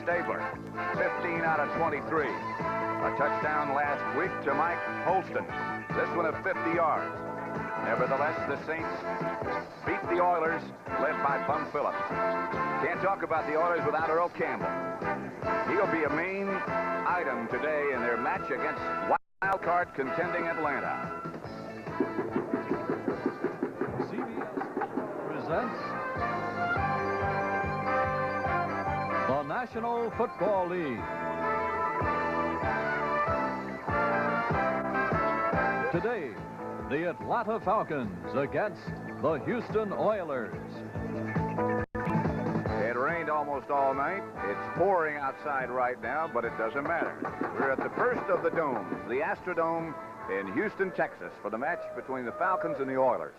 Stabler, 15 out of 23. A touchdown last week to Mike Holston. This one of 50 yards. Nevertheless, the Saints beat the Oilers, led by Bum Phillips. Can't talk about the Oilers without Earl Campbell. He'll be a main item today in their match against wild card contending Atlanta. CBS presents the National Football League. Today, the Atlanta Falcons against the Houston Oilers. It rained almost all night. It's pouring outside right now, but it doesn't matter. We're at the first of the domes, the Astrodome in Houston, Texas, for the match between the Falcons and the Oilers.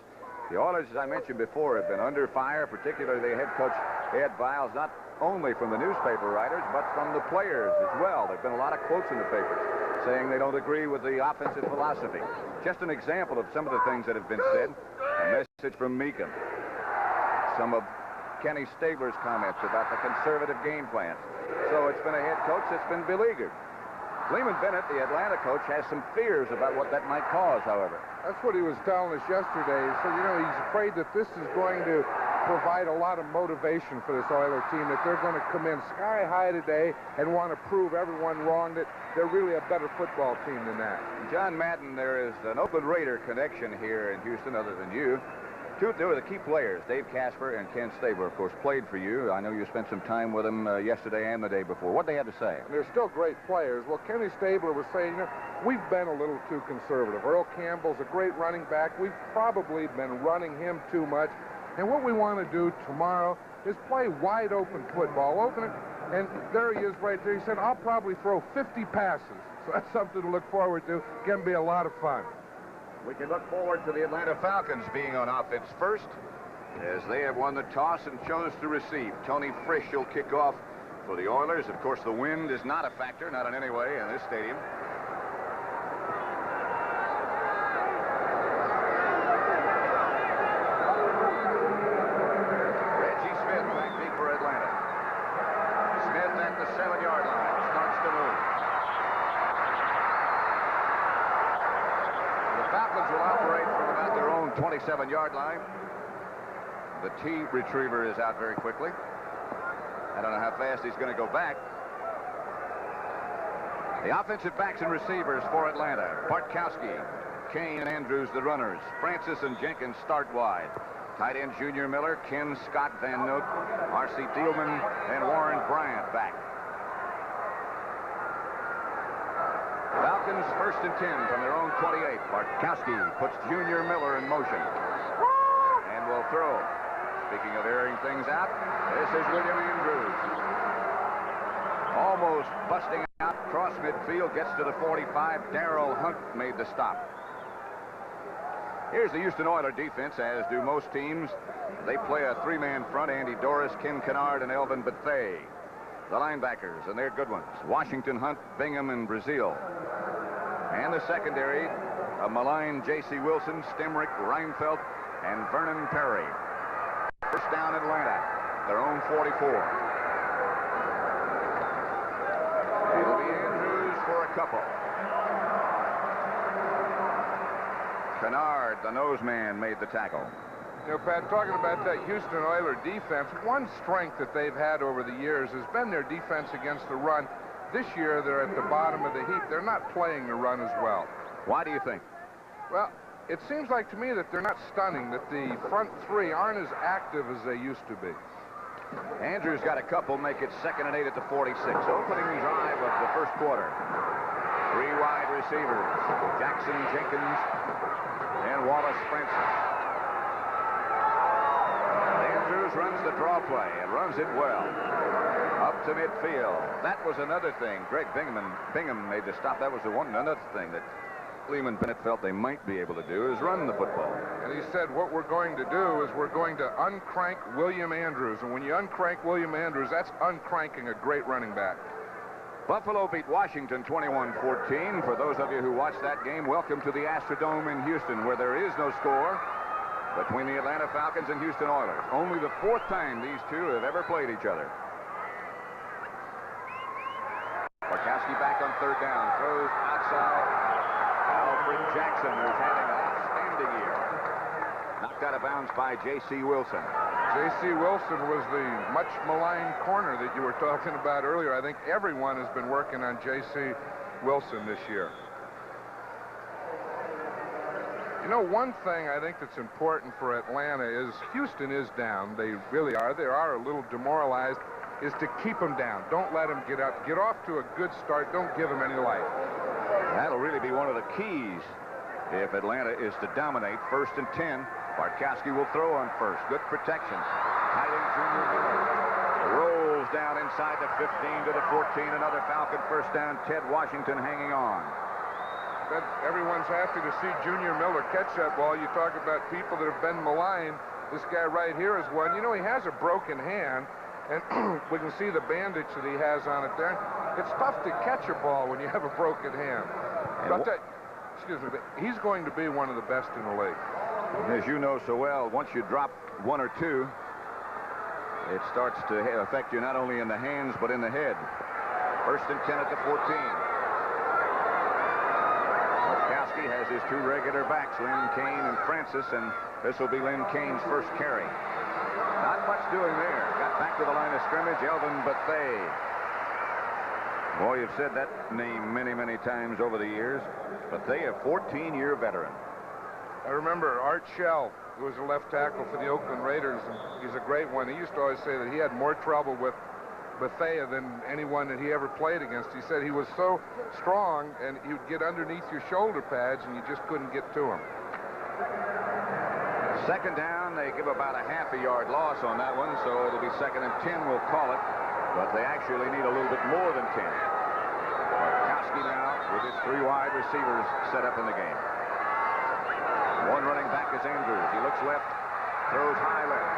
The Oilers, as I mentioned before, have been under fire, particularly their head coach, Ed Biles, not only from the newspaper writers, but from the players as well. There have been a lot of quotes in the papers saying they don't agree with the offensive philosophy. Just an example of some of the things that have been said. A message from Meekum. Some of Kenny Stabler's comments about the conservative game plans. So it's been a head coach that's been beleaguered. Leeman Bennett, the Atlanta coach, has some fears about what that might cause, however. That's what he was telling us yesterday. So, you know, he's afraid that this is going to provide a lot of motivation for this Oiler team, that they're going to come in sky high today and want to prove everyone wrong, that they're really a better football team than that. John Madden, there is an Oakland Raider connection here in Houston other than you. Two of the key players, Dave Casper and Ken Stabler, of course, played for you. I know you spent some time with them yesterday and the day before. What they had to say? They're still great players. Well, Kenny Stabler was saying, you know, we've been a little too conservative. Earl Campbell's a great running back. We've probably been running him too much. And what we want to do tomorrow is play wide open football. Open it, and there he is right there. He said, I'll probably throw 50 passes. So that's something to look forward to. Can be a lot of fun. We can look forward to the Atlanta Falcons being on offense first, as they have won the toss and chose to receive. Tony Frisch will kick off for the Oilers. Of course, the wind is not a factor, not in any way in this stadium. Reggie Smith back deep for Atlanta. Smith at the 7-yard line starts to move. Falcons will operate from about their own 27-yard line. The T retriever is out very quickly. I don't know how fast he's going to go back. The offensive backs and receivers for Atlanta. Bartkowski, Kane, and Andrews, the runners. Francis and Jenkins start wide. Tight end Junior Miller, Ken Scott Van Noot, R.C. Thielman, and Warren Bryant back. Falcons first and 10 from their own 28. Bartkowski puts Junior Miller in motion and will throw. Speaking of airing things out, this is William Andrews. Almost busting out across midfield, gets to the 45. Darrell Hunt made the stop. Here's the Houston Oilers defense, as do most teams. They play a three-man front: Andy Doris, Ken Kennard, and Elvin Bethea. The linebackers, and they're good ones: Washington, Hunt, Bingham, and Brazil. And the secondary, a maligned J.C. Wilson, Stemrick, Reinfeldt, and Vernon Perry. First down Atlanta, their own 44. It'll be Andrews for a couple. Kennard, the nose man, made the tackle. You know, Pat, talking about that Houston Oilers defense, one strength that they've had over the years has been their defense against the run. This year, they're at the bottom of the heap. They're not playing the run as well. Why do you think? Well, it seems like to me that they're not stunning, that the front three aren't as active as they used to be. Andrews got a couple, make it 2nd and 8 at the 46. Opening drive of the first quarter. Three wide receivers: Jackson, Jenkins, and Wallace Francis. Andrews runs the draw play and runs it well. Up to midfield. That was another thing. Greg Bingham made the stop. That was another thing that Leeman Bennett felt they might be able to do, is run the football. And he said, what we're going to do is we're going to uncrank William Andrews. And when you uncrank William Andrews, that's uncranking a great running back. Buffalo beat Washington 21-14. For those of you who watched that game, welcome to the Astrodome in Houston, where there is no score between the Atlanta Falcons and Houston Oilers. Only the 4th time these two have ever played each other. Barkowski back on third down. Throws outside. Alfred Jackson is having an outstanding year. Knocked out of bounds by J.C. Wilson. J.C. Wilson was the much maligned corner that you were talking about earlier. I think everyone has been working on J.C. Wilson this year. You know, one thing I think that's important for Atlanta is Houston is down. They really are. They are a little demoralized. Is to keep them down. Don't let them get up. Get off to a good start. Don't give them any life. That'll really be one of the keys if Atlanta is to dominate. 1st and 10. Barkowski will throw on first. Good protection. Tight end Junior Miller rolls down inside the 15 to the 14. Another Falcon first down. Ted Washington hanging on. Everyone's happy to see Junior Miller catch that ball. You talk about people that have been maligned. This guy right here is one. You know, he has a broken hand, and we can see the bandage that he has on it there. It's tough to catch a ball when you have a broken hand. But excuse me, he's going to be one of the best in the league. As you know so well, once you drop one or two, it starts to affect you not only in the hands but in the head. 1st and 10 at the 14. Barkowski has his two regular backs, Lynn Kane and Francis, and this will be Lynn Kane's first carry. Not much doing there. Got back to the line of scrimmage, Elvin Bethea. Boy, you've said that name many, many times over the years. Bethea, 14-year veteran. I remember Art Shell, who was a left tackle for the Oakland Raiders, and he's a great one. He used to always say that he had more trouble with Bethea than anyone that he ever played against. He said he was so strong, and he would get underneath your shoulder pads, and you just couldn't get to him. 2nd down, they give about a half a yard loss on that one, so it'll be 2nd and 10, we'll call it. But they actually need a little bit more than 10. Barkowski now with his 3 wide receivers set up in the game. One running back is Andrews. He looks left, throws high left.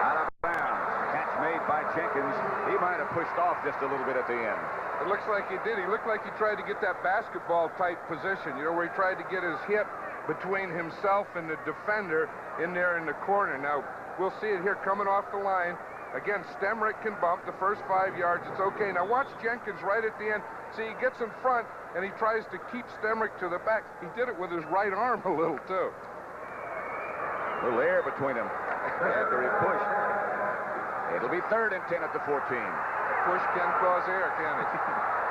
Out of bounds. Catch made by Jenkins. He might have pushed off just a little bit at the end. It looks like he did. He looked like he tried to get that basketball-type position, you know, where he tried to get his hip between himself and the defender in there in the corner. Now, we'll see it here coming off the line. Again, Stemrick can bump the first 5 yards. It's okay. Now watch Jenkins right at the end. See, he gets in front, and he tries to keep Stemrick to the back. He did it with his right arm a little, too. A little air between them after he pushed. It'll be 3rd and 10 at the 14. Push can cause air, can it?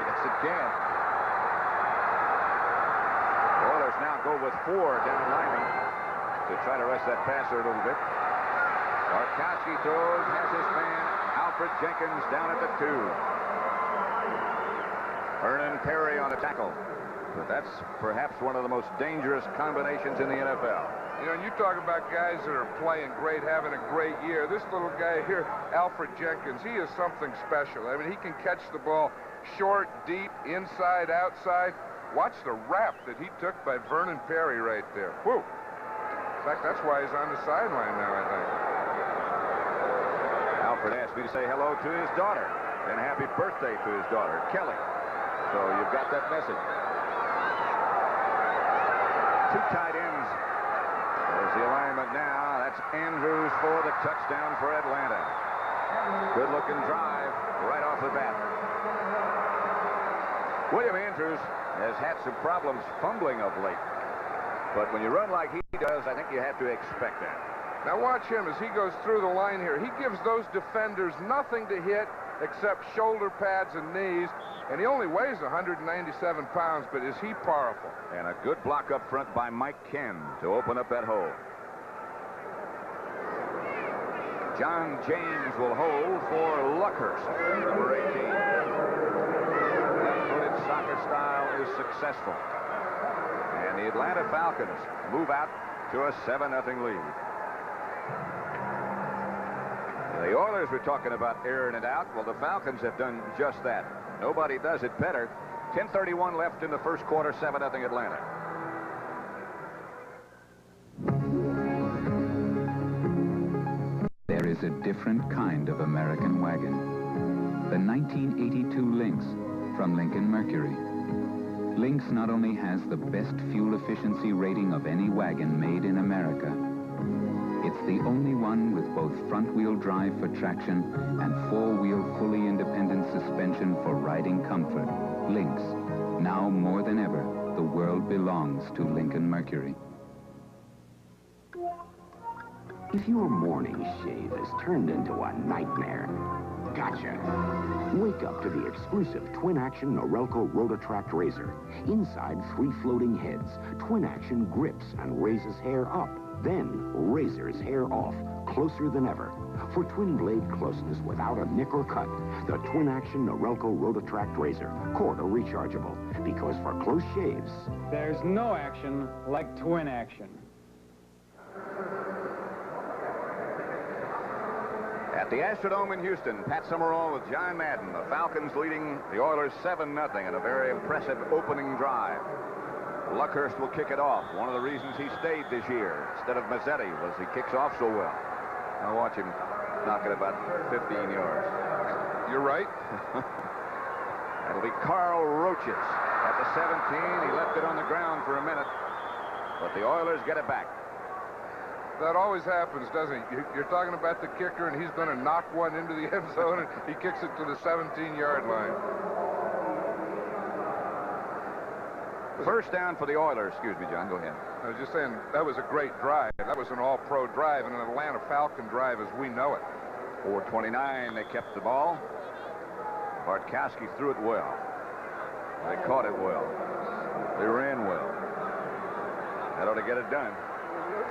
Yes, it can. Oilers now go with 4 down linemen to try to rest that passer a little bit. Barkowski throws, has his man, Alfred Jenkins down at the 2. Vernon Perry on a tackle. But that's perhaps one of the most dangerous combinations in the NFL. You know, and you talk about guys that are playing great, having a great year. This little guy here, Alfred Jenkins, he is something special. I mean, he can catch the ball short, deep, inside, outside. Watch the rap that he took by Vernon Perry right there. Whew. In fact, that's why he's on the sideline now, I think. Alfred asked me to say hello to his daughter and happy birthday to his daughter, Kelly. So you've got that message. 2 tight ends. There's the alignment now. That's Andrews for the touchdown for Atlanta. Good-looking drive right off the bat. William Andrews has had some problems fumbling of late. But when you run like he does, I think you have to expect that. Now watch him as he goes through the line here. He gives those defenders nothing to hit except shoulder pads and knees. And he only weighs 197 pounds, but is he powerful. And a good block up front by Mike Ken to open up that hole. John James will hold for Luckhurst, number 18. Left-footed soccer style is successful. And the Atlanta Falcons move out to a 7-0 lead. The Oilers were talking about airing it out. Well, the Falcons have done just that. Nobody does it better. 10:31 left in the first quarter, 7-0 Atlanta. There is a different kind of American wagon. The 1982 Lynx from Lincoln Mercury. Lynx not only has the best fuel efficiency rating of any wagon made in America, it's the only one with both front-wheel drive for traction and four-wheel fully independent suspension for riding. riding comfort. Lynx. Now more than ever, the world belongs to Lincoln Mercury. If your morning shave has turned into a nightmare, gotcha. Wake up to the exclusive twin-action Norelco Rotatract razor. Inside 3 floating heads, twin-action grips and raises hair up, then razors hair off, closer than ever. For twin blade closeness without a nick or cut, the twin-action Norelco Rotatract razor, cord or rechargeable. Because for close shaves, there's no action like twin action. At the Astrodome in Houston, Pat Summerall with John Madden. The Falcons leading the Oilers 7-0 in a very impressive opening drive. Luckhurst will kick it off. One of the reasons he stayed this year instead of Mazzetti was he kicks off so well. Now watch him knock it about 15 yards. You're right. That'll be Carl Roaches at the 17. He left it on the ground for a minute, but the Oilers get it back. That always happens, doesn't it? You're talking about the kicker, and he's going to knock one into the end zone, and he kicks it to the 17-yard line. First down for the Oilers. Excuse me, John. Go ahead. I was just saying, that was a great drive. That was an all-pro drive and an Atlanta Falcon drive as we know it. 4:29, they kept the ball. Bartkowski threw it well. They caught it well. They ran well. That ought to get it done.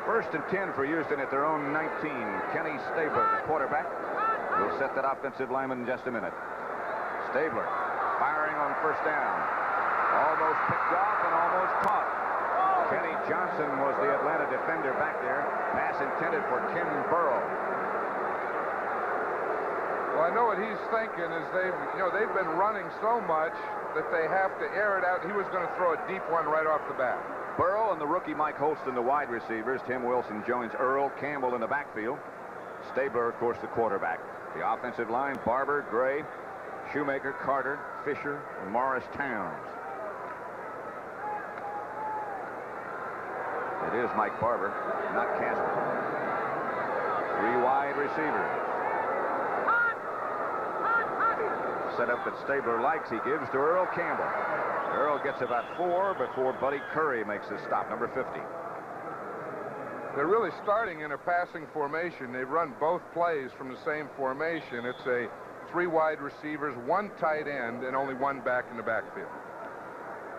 First and 10 for Houston at their own 19. Kenny Stabler, the quarterback, will set that offensive lineman in just a minute. Stabler firing on first down. Almost picked off and almost caught. Kenny Johnson was the Atlanta defender back there. Pass intended for Kim Burrow. Well, I know what he's thinking is they've been running so much that they have to air it out. He was going to throw a deep one right off the bat. Burrow and the rookie Mike Holston, the wide receivers. Tim Wilson joins Earl Campbell in the backfield. Stabler, of course, the quarterback. The offensive line, Barber, Gray, Shoemaker, Carter, Fisher, and Morris Towns. It is Mike Barber, not Casper. 3 wide receivers. Setup that Stabler likes, he gives to Earl Campbell. Earl gets about 4 before Buddy Curry makes his stop, number 50. They're really starting in a passing formation. They've run both plays from the same formation. It's a 3 wide receivers, 1 tight end, and only 1 back in the backfield.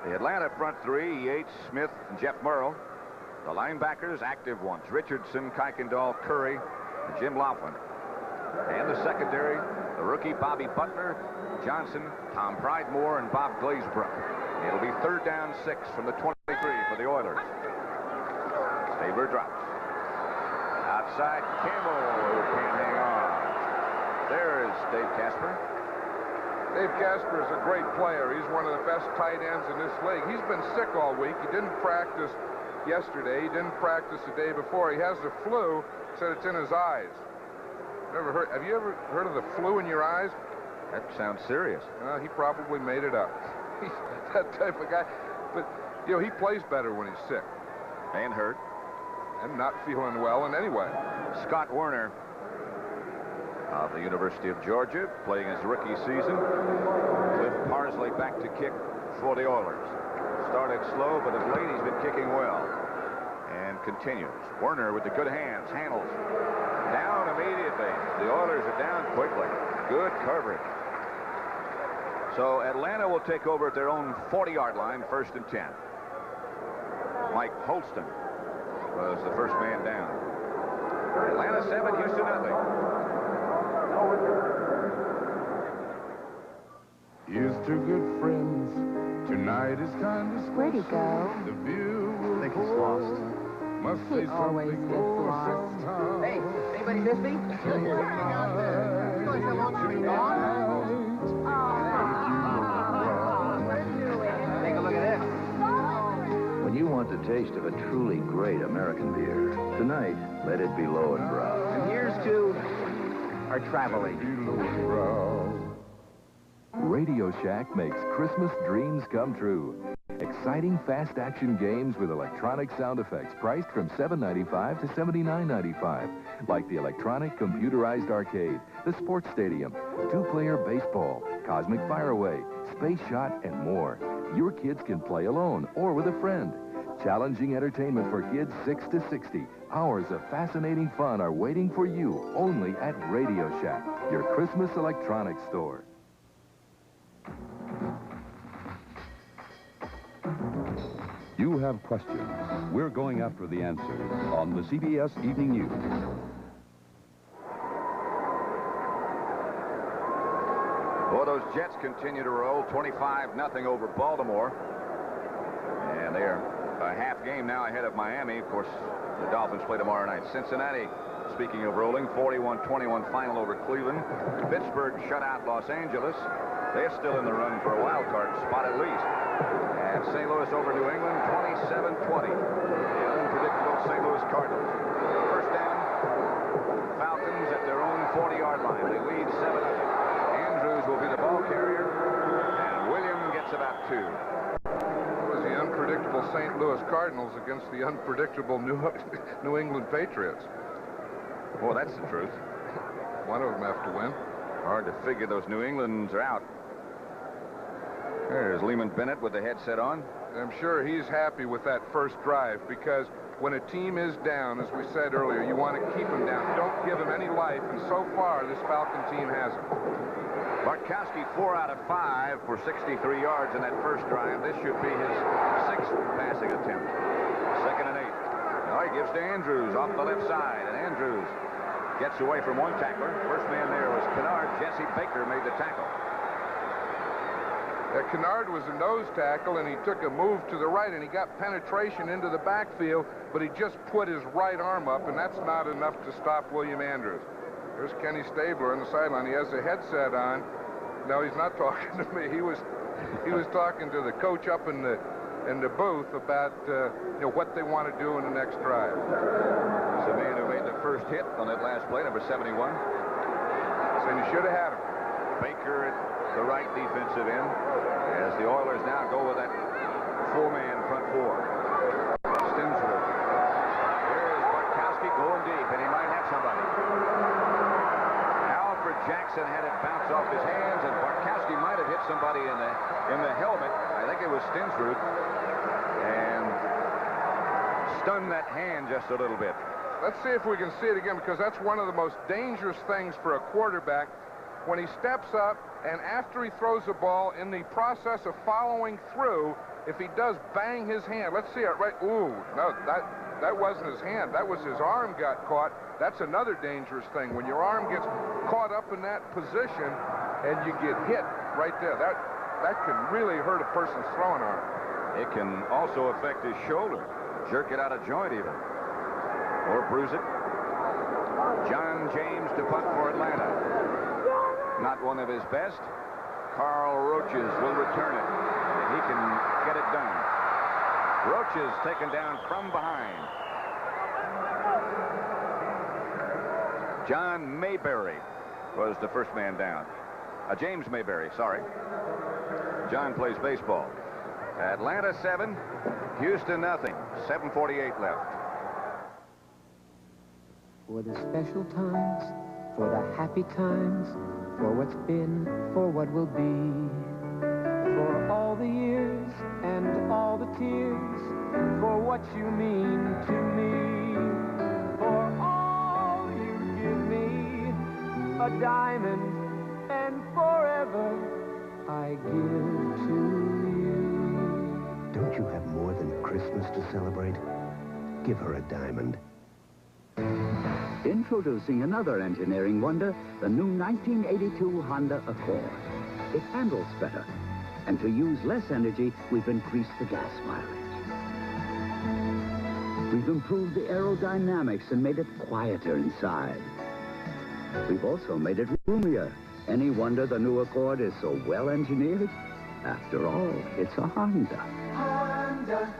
The Atlanta front 3, Yates, Smith, and Jeff Murrow. The linebackers, active ones, Richardson, Kuykendall, Curry, and Jim Laughlin. And the secondary, the rookie Bobby Butler, Johnson, Tom Pridemore, and Bob Glazebrook. It'll be 3rd down 6 from the 23 for the Oilers. Stabler drops. Outside, Campbell can't hang on. There is Dave Casper. Dave Casper is a great player. He's one of the best tight ends in this league. He's been sick all week. He didn't practice yesterday. He didn't practice the day before. He has the flu. Said it's in his eyes. Have you ever heard of the flu in your eyes? That sounds serious. He probably made it up. He's that type of guy. But, he plays better when he's sick. And hurt. And not feeling well in any way. Scott Werner of the University of Georgia, playing his rookie season. Cliff Parsley back to kick for the Oilers. Started slow, but of late he's been kicking well. And continues. Werner with the good hands, handles. Down immediately. The Oilers are down quickly. Good coverage. So Atlanta will take over at their own 40-yard line, 1st and 10. Mike Holston was the first man down. Atlanta 7, Houston nothing. Here's to good friends. Tonight is kind of special. Where'd he go? The view will I think he's lost. Must He say always something gets more lost. somehow. Hey, anybody miss me? Take a look at this. When you want the taste of a truly great American beer, tonight, let it be low and brown. And here's to our travel agent. Radio Shack makes Christmas dreams come true. Exciting fast-action games with electronic sound effects priced from $7.95 to $79.95. Like the electronic computerized arcade, the sports stadium, two-player baseball, cosmic fireaway, space shot, and more. Your kids can play alone or with a friend. Challenging entertainment for kids 6 to 60. Hours of fascinating fun are waiting for you only at Radio Shack, your Christmas electronics store. You have questions. We're going after the answers on the CBS Evening News. Well, those Jets continue to roll 25-0 over Baltimore. And they're a half game now ahead of Miami. Of course, the Dolphins play tomorrow night. Cincinnati, speaking of rolling, 41-21 final over Cleveland. Pittsburgh shut out Los Angeles. They're still in the run for a wild card spot at least. And St. Louis over New England, 27-20. The unpredictable St. Louis Cardinals. First down, Falcons at their own 40-yard line. They lead 7-0. Andrews will be the ball carrier, and William gets about 2. It was the unpredictable St. Louis Cardinals against the unpredictable New England Patriots. Well, that's the truth. One of them have to win. Hard to figure those New Englands are out. There's Lehman Bennett with the headset on. I'm sure he's happy with that first drive because when a team is down, as we said earlier, you want to keep them down. Don't give them any life, and so far, this Falcon team hasn't. Bartkowski 4 out of 5 for 63 yards in that first drive. This should be his 6th passing attempt. 2nd and 8. Now he gives to Andrews off the left side, and Andrews gets away from one tackler. First man there was Kennard. Jesse Baker made the tackle. Kennard was a nose tackle, and he took a move to the right, and he got penetration into the backfield, but he just put his right arm up, and that's not enough to stop William Andrews. There's Kenny Stabler on the sideline. He has a headset on. No, he's not talking to me. He was talking to the coach up in the booth about what they want to do in the next drive. It's the man who made the first hit on that last play, number 71. So you should have had him. Baker at the right defensive end as the Oilers now go with that 4-man front 4. Stinsworth. Here is Bartkowski going deep, and he might have somebody. Alfred Jackson had it bounce off his hands, and Bartkowski might have hit somebody in the helmet. I think it was Stinsworth, and stunned that hand just a little bit. Let's see if we can see it again, because that's one of the most dangerous things for a quarterback. When he steps up, and after he throws the ball, in the process of following through, if he does bang his hand, let's see it right. Ooh, no, that wasn't his hand. That was his arm got caught. That's another dangerous thing. When your arm gets caught up in that position and you get hit right there, that can really hurt a person's throwing arm. It can also affect his shoulder, jerk it out of joint even, or bruise it. John James to punt for Atlanta. Not one of his best. Carl Roaches will return it. And he can get it done. Roaches taken down from behind. John Mayberry was the first man down. James Mayberry, sorry. John plays baseball. Atlanta 7, Houston nothing. 7:48 left. For the special times, for the happy times, for what's been, for what will be, for all the years and all the tears, for what you mean to me, for all you give me, a diamond, and forever I give to you. Don't you have more than Christmas to celebrate? Give her a diamond. Introducing another engineering wonder, the new 1982 Honda Accord. It handles better, and to use less energy, we've increased the gas mileage. We've improved the aerodynamics and made it quieter inside. We've also made it roomier. Any wonder the new Accord is so well engineered? After all, it's a Honda. Honda,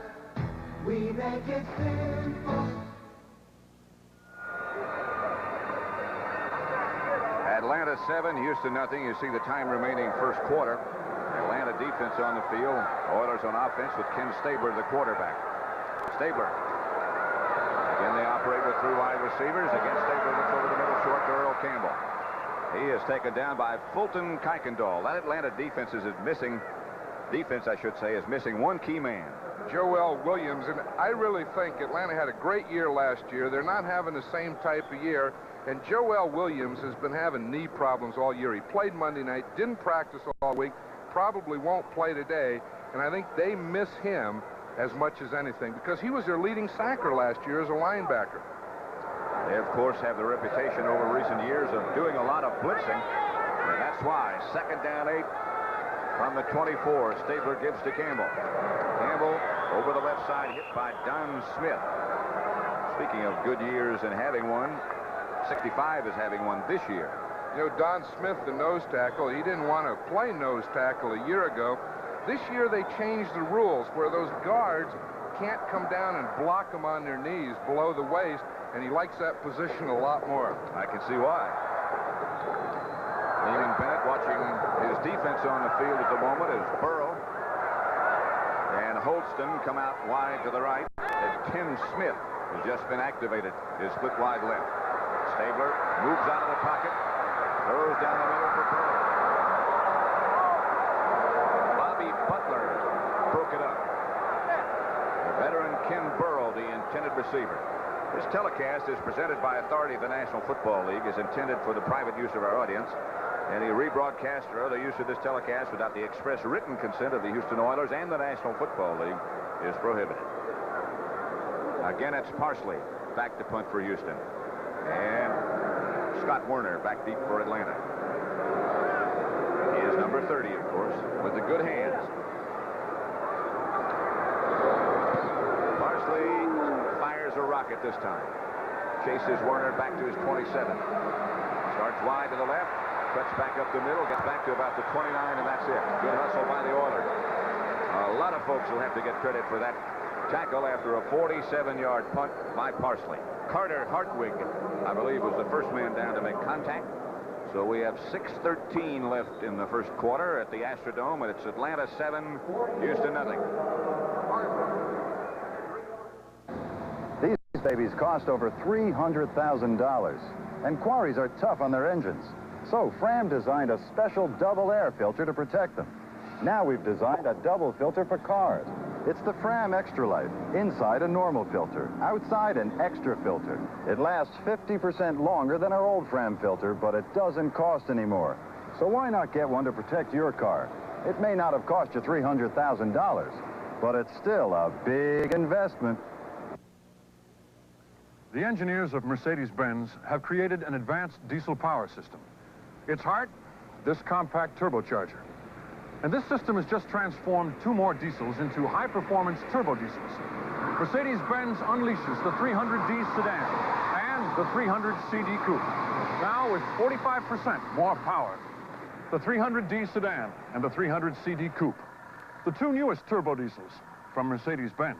we make it simple. Atlanta 7, Houston nothing. You see the time remaining first quarter. Atlanta of defense on the field. Oilers on offense with Ken Stabler, the quarterback. Stabler. Again, they operate with 3 wide receivers. Again, Stabler looks over the middle short to Earl Campbell. He is taken down by Fulton Kuykendall. That Atlanta defense is missing. Defense, I should say, is missing one key man. Joel Williams, and I really think Atlanta had a great year last year. They're not having the same type of year, and Joel Williams has been having knee problems all year. He played Monday night, didn't practice all week, probably won't play today, and I think they miss him as much as anything because he was their leading sacker last year as a linebacker. They, of course, have the reputation over recent years of doing a lot of blitzing, and that's why 2nd down 8 from the 24. Stabler gives to Campbell. Campbell over the left side, hit by Don Smith. Speaking of good years and having one, 65 is having one this year. You know, Don Smith, the nose tackle, he didn't want to play nose tackle a year ago. This year they changed the rules where those guards can't come down and block them on their knees below the waist, and he likes that position a lot more. I can see why. Lehman Bennett watching his defense on the field at the moment as Burrow and Holston come out wide to the right, and Tim Smith has just been activated, is split wide left. Stabler moves out of the pocket, throws down the middle for Burrow. Bobby Butler broke it up. The veteran Ken Burrow, the intended receiver. This telecast is presented by authority of the National Football League, is intended for the private use of our audience. Any rebroadcast or other use of this telecast without the express written consent of the Houston Oilers and the National Football League is prohibited. Again, it's Parsley back to punt for Houston. And Scott Werner back deep for Atlanta. He is number 30, of course, with the good hands. Parsley fires a rocket this time. Chases Werner back to his 27. Starts wide to the left. Cuts back up the middle, gets back to about the 29, and that's it. Good hustle by the Oilers. A lot of folks will have to get credit for that tackle after a 47-yard punt by Parsley. Carter Hartwig, I believe, was the first man down to make contact. So we have 6:13 left in the first quarter at the Astrodome, and it's Atlanta 7, Houston nothing. These babies cost over $300,000, and quarries are tough on their engines. So Fram designed a special double air filter to protect them. Now we've designed a double filter for cars. It's the Fram Extra Life. Inside a normal filter, outside an extra filter. It lasts 50% longer than our old Fram filter, but it doesn't cost any more. So why not get one to protect your car? It may not have cost you $300,000, but it's still a big investment. The engineers of Mercedes-Benz have created an advanced diesel power system. Its heart, this compact turbocharger. And this system has just transformed 2 more diesels into high-performance turbo diesels. Mercedes-Benz unleashes the 300D sedan and the 300 CD coupe. Now with 45% more power. The 300D sedan and the 300 CD coupe. The 2 newest turbo diesels from Mercedes-Benz.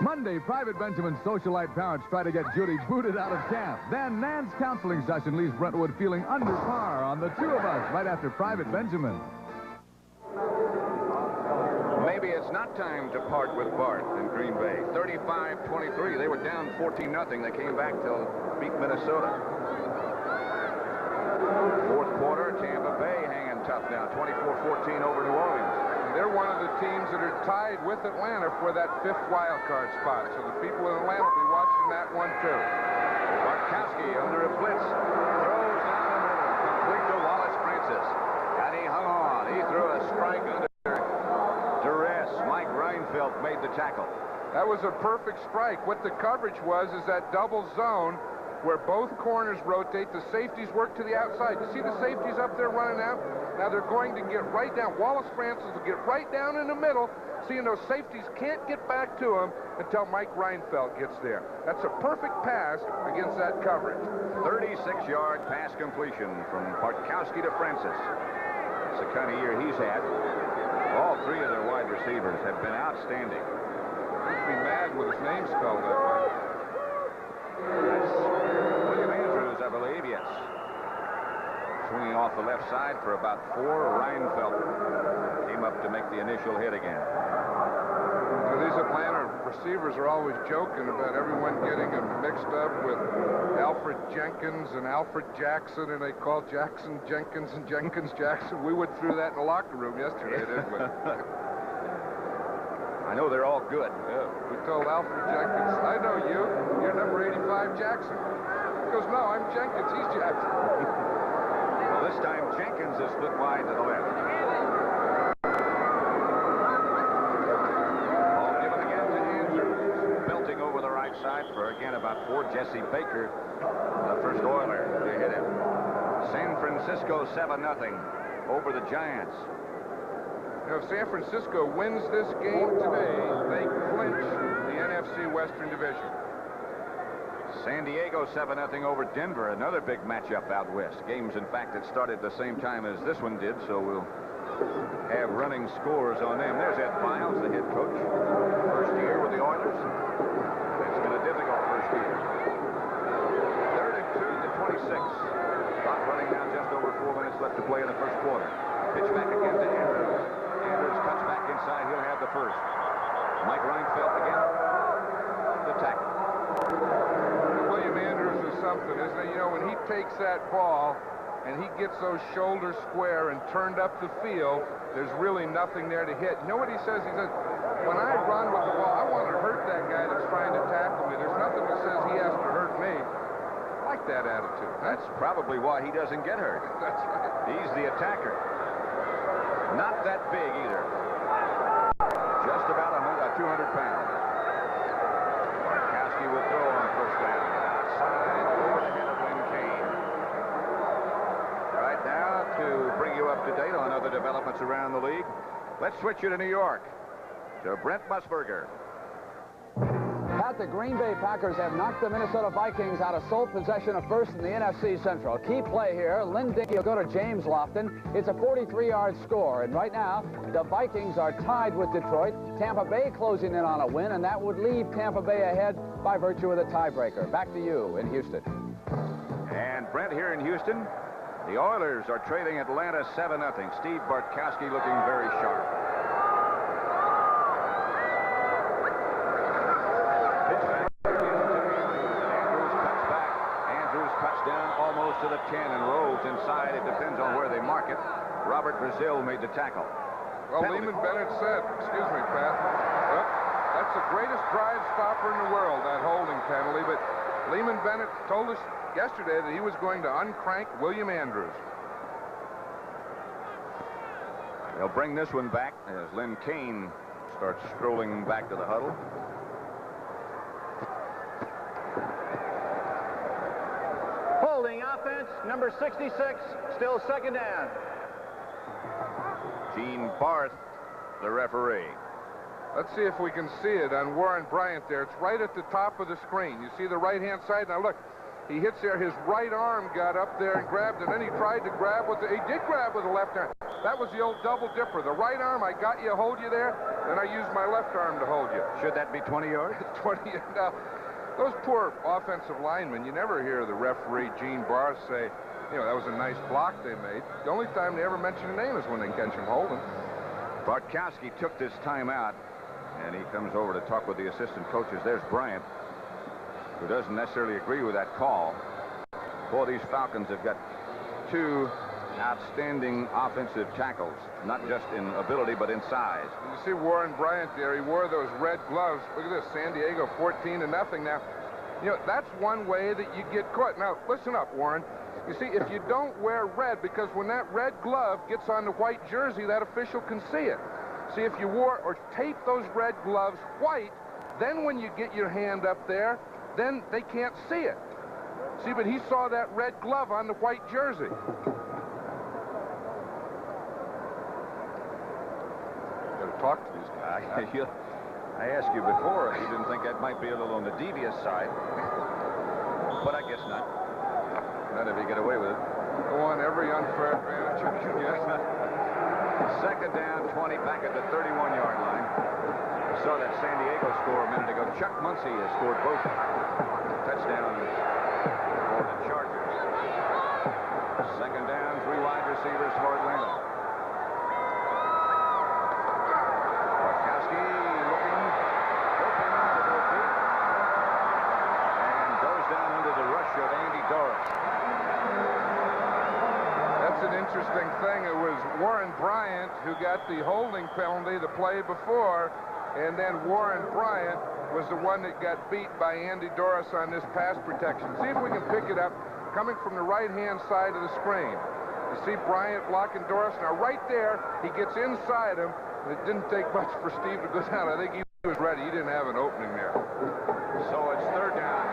Monday, Private Benjamin's socialite parents try to get Judy booted out of camp. Then Nan's counseling session leaves Brentwood feeling under par on The Two of Us right after Private Benjamin. Maybe it's not time to part with Bart in Green Bay. 35-23. They were down 14-0. They came back to beat Minnesota. Fourth quarter, Tampa Bay hanging tough now. 24-14 over New Orleans. They're one of the teams that are tied with Atlanta for that 5th wild card spot. So the people in Atlanta will be watching that one, too. Bartkowski under a blitz. Throws down the middle. Complete to Wallace Francis. And he hung on. He threw a strike under duress. Mike Reinfeldt made the tackle. That was a perfect strike. What the coverage was is that double zone where both corners rotate. The safeties work to the outside. You see the safeties up there running out? Now they're going to get right down. Wallace Francis will get right down in the middle, seeing those safeties can't get back to him until Mike Reinfeldt gets there. That's a perfect pass against that coverage. 36-yard pass completion from Bartkowski to Francis. It's the kind of year he's had. All 3 of their wide receivers have been outstanding. He'd be mad with his name spelled that way. That's William Andrews, I believe, yes. Swinging off the left side for about 4, Reinfeldt came up to make the initial hit again. So these Atlanta receivers are always joking about everyone getting them mixed up with Alfred Jenkins and Alfred Jackson, and they call Jackson Jenkins and Jenkins Jackson. We went through that in the locker room yesterday, didn't we? I know they're all good. Yeah, we told Alfred Jenkins, I know you. You're number 85 Jackson. He goes, no, I'm Jenkins. He's Jackson. Well, this time Jenkins is split wide to the left. Ball given again to Andrews. Belting over the right side for, again, about 4. Jesse Baker, the first Oiler to hit him. San Francisco 7-0 over the Giants. Now, if San Francisco wins this game today, they clinch the NFC Western Division. San Diego 7-0 over Denver, another big matchup out west. Games, in fact, that started the same time as this one did, so we'll have running scores on them. There's Ed Biles, the head coach. First year with the Oilers. It's been a difficult first year. 3rd and 2 to 26. Clock running now, just over 4 minutes left to play in the first quarter. Pitch back again to Andrews. Andrews cuts back inside. He'll have the first. Mike Reinfeldt again. The tackle. William Andrews is something, isn't it? You know, when he takes that ball and he gets those shoulders square and turned up the field, there's really nothing there to hit. You know what he says? He says, when I run with the ball, I want to hurt that guy that's trying to tackle me. There's nothing that says he has to hurt me. I like that attitude. That's probably why he doesn't get hurt. That's right. He's the attacker. Not that big either. Just about 200 pounds. Bartkowski will throw on first down. Outside over the head of Lynn Kane. Right now, to bring you up to date on other developments around the league, let's switch you to New York, to Brent Musburger. Pat, the Green Bay Packers have knocked the Minnesota Vikings out of sole possession of first in the NFC Central. Key play here, Lynn Dickey will go to James Lofton. It's a 43-yard score, and right now, the Vikings are tied with Detroit. Tampa Bay closing in on a win, and that would leave Tampa Bay ahead by virtue of the tiebreaker. Back to you in Houston. And Brent here in Houston, the Oilers are trailing Atlanta 7-0. Steve Bartkowski looking very sharp. Almost to the 10 and rolls inside. It depends on where they mark it. Robert Brazil made the tackle. Well, Lehman Bennett said, excuse me, Pat, well, that's the greatest drive stopper in the world, that holding penalty. But Lehman Bennett told us yesterday that he was going to uncrank William Andrews. They'll bring this one back as Lynn Kane starts strolling back to the huddle. Holding offense, number 66, still second down. Gene Barth, the referee. Let's see if we can see it on Warren Bryant there. It's right at the top of the screen. You see the right-hand side? Now, look, he hits there. His right arm got up there and grabbed it. Then he tried to grab with the... He did grab with the left arm. That was the old double dipper. The right arm, I got you, hold you there. Then I used my left arm to hold you. Should that be 20 yards? 20. Now, those poor offensive linemen, you never hear the referee, Gene Barth, say, you know, that was a nice block they made. The only time they ever mention a name is when they catch him holding. Bartkowski took this time out, and he comes over to talk with the assistant coaches. There's Bryant, who doesn't necessarily agree with that call. Boy, these Falcons have got 2 outstanding offensive tackles, not just in ability, but in size. You see Warren Bryant there. He wore those red gloves. Look at this, San Diego 14-0. Now, you know, that's one way that you get caught. Now, listen up, Warren. You see, if you don't wear red, because when that red glove gets on the white jersey, that official can see it. See, if you wore or tape those red gloves white, then when you get your hand up there, then they can't see it. See, but he saw that red glove on the white jersey. Talk to these guys. I asked you before if you didn't think that might be a little on the devious side, but I guess not. Not if you get away with it. Go on, every unfair advantage you can get. Second down, 20, back at the 31-yard line. We saw that San Diego score a minute ago. Chuck Muncie has scored both touchdowns for the Chargers. Second down, 3 wide receivers for Atlanta. Bartkowski looking, hoping to go deep, and goes down under the rush of Andy Doris. That's an interesting thing. It was Warren Bryant who got the holding penalty the play before, and then Warren Bryant was the one that got beat by Andy Doris on this pass protection. See if we can pick it up coming from the right-hand side of the screen. You see Bryant blocking Doris. Now, right there, he gets inside him, and it didn't take much for Steve to go down. I think he was ready. He didn't have an opening there. So it's third down,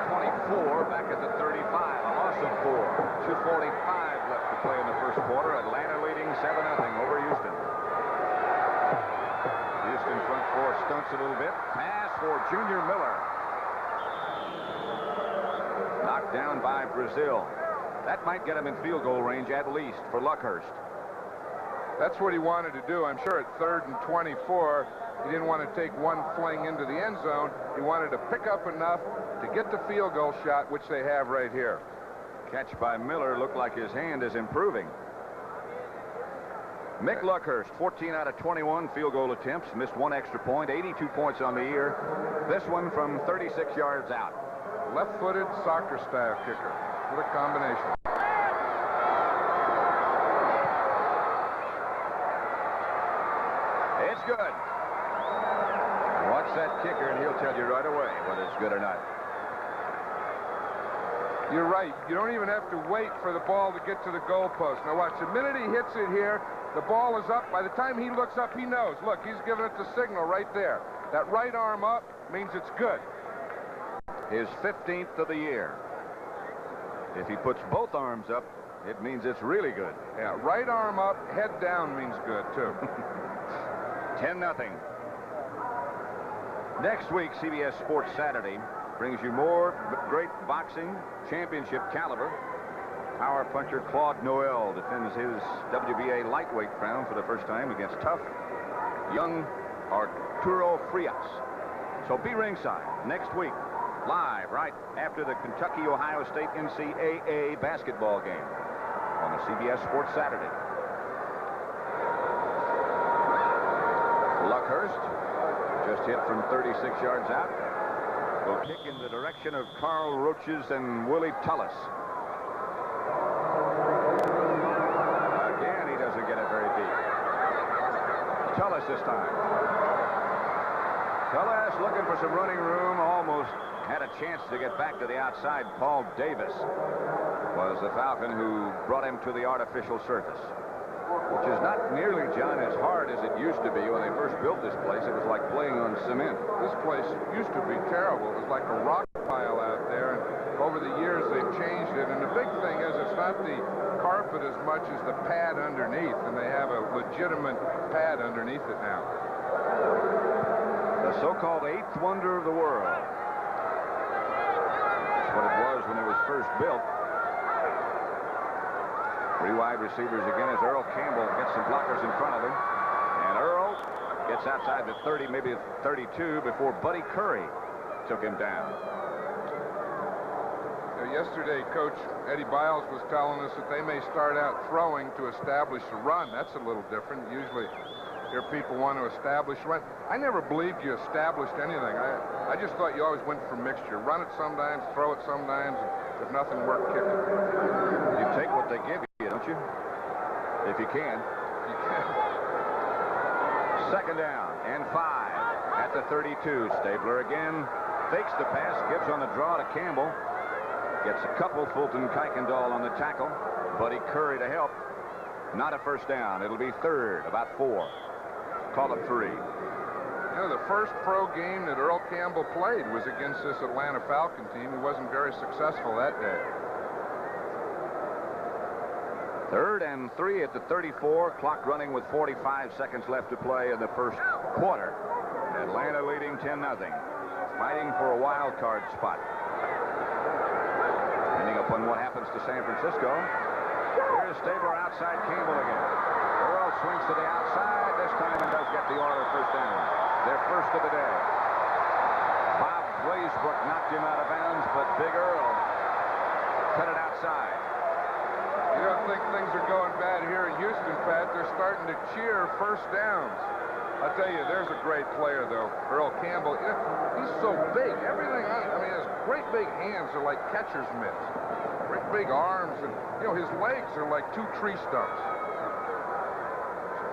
24, back at the 35. A loss of 4. 2:45 left to play in the first quarter. Atlanta leading 7-0 over Houston. Houston front four stunts a little bit. Pass for Junior Miller. Knocked down by Brazil. That might get him in field goal range at least for Luckhurst. That's what he wanted to do. I'm sure at 3rd and 24, he didn't want to take one fling into the end zone. He wanted to pick up enough to get the field goal shot, which they have right here. Catch by Miller. Looked like his hand is improving. Mick Luckhurst, 14 out of 21 field goal attempts. Missed 1 extra point, 82 points on the year. This one from 36 yards out. Left-footed soccer-style kicker. What a combination. It's good. Watch that kicker, and he'll tell you right away whether it's good or not. You're right. You don't even have to wait for the ball to get to the goalpost. Now watch. The minute he hits it here, the ball is up. By the time he looks up, he knows. Look, he's giving it the signal right there. That right arm up means it's good. His 15th of the year. If he puts both arms up, it means it's really good. Yeah, right arm up, head down means good, too. 10-0. Next week, CBS Sports Saturday brings you more great boxing, championship caliber. Power puncher Claude Noel defends his WBA lightweight crown for the first time against tough, young Arturo Frias. So be ringside next week, live right after the Kentucky-Ohio State NCAA basketball game on the CBS Sports Saturday. Luckhurst just hit from 36 yards out. Will kick in the direction of Carl Roaches and Willie Tullis. Again, he doesn't get it very deep. Tullis this time. Tullis looking for some running room. Almost had a chance to get back to the outside. Paul Davis was the Falcon who brought him to the artificial surface, which is not nearly, John, as hard as it used to be when they first built this place. It was like playing on cement. This place used to be terrible. It was like a rock pile out there, and over the years they've changed it. And the big thing is it's not the carpet as much as the pad underneath, and they have a legitimate pad underneath it now. The so-called 8th wonder of the world. That's what it was when it was first built. 3 wide receivers again as Earl Campbell gets some blockers in front of him. And Earl gets outside the 30, maybe 32, before Buddy Curry took him down. Yesterday, Coach Eddie Biles was telling us that they may start out throwing to establish a run. That's a little different. Usually, here people want to establish a run. I never believed you established anything. I just thought you always went for mixture. Run it sometimes, throw it sometimes, and if nothing worked, kick it. You take what they give you, don't you? If you can. You can. Second down and 5 at the 32. Stabler again fakes the pass, gives on the draw to Campbell. Gets a couple. Fulton Kuykendall on the tackle. Buddy Curry to help. Not a first down. It'll be third, about 4. Call it 3. You know, the first pro game that Earl Campbell played was against this Atlanta Falcon team. He wasn't very successful that day. Third and 3 at the 34. Clock running with 45 seconds left to play in the first quarter. Atlanta leading 10-0. Fighting for a wild card spot. Depending upon what happens to San Francisco. Here's Stabler outside Campbell again. Earl swings to the outside this time and does get the Oilers first down. Their first of the day. Bob Glazebrook knocked him out of bounds, but Big Earl cut it outside. You know, think things are going bad here in Houston, Pat. They're starting to cheer first downs. I'll tell you, there's a great player, though, Earl Campbell. You know, he's so big. Everything, I mean, his great big hands are like catcher's mitts. Great big arms, and, you know, his legs are like 2 tree stumps.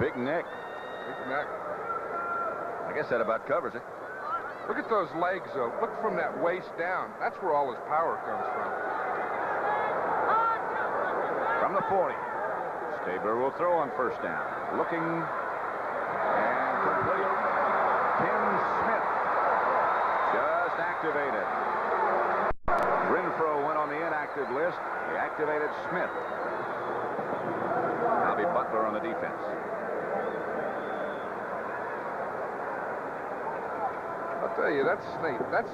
Big neck. Big neck. I guess that about covers it. Look at those legs, though. Look from that waist down. That's where all his power comes from. From the 40. Stabler will throw on first down. Looking and complete. Tim Smith just activated. Renfro went on the inactive list. He activated Smith. Bobby Butler on the defense. I'll tell you, that's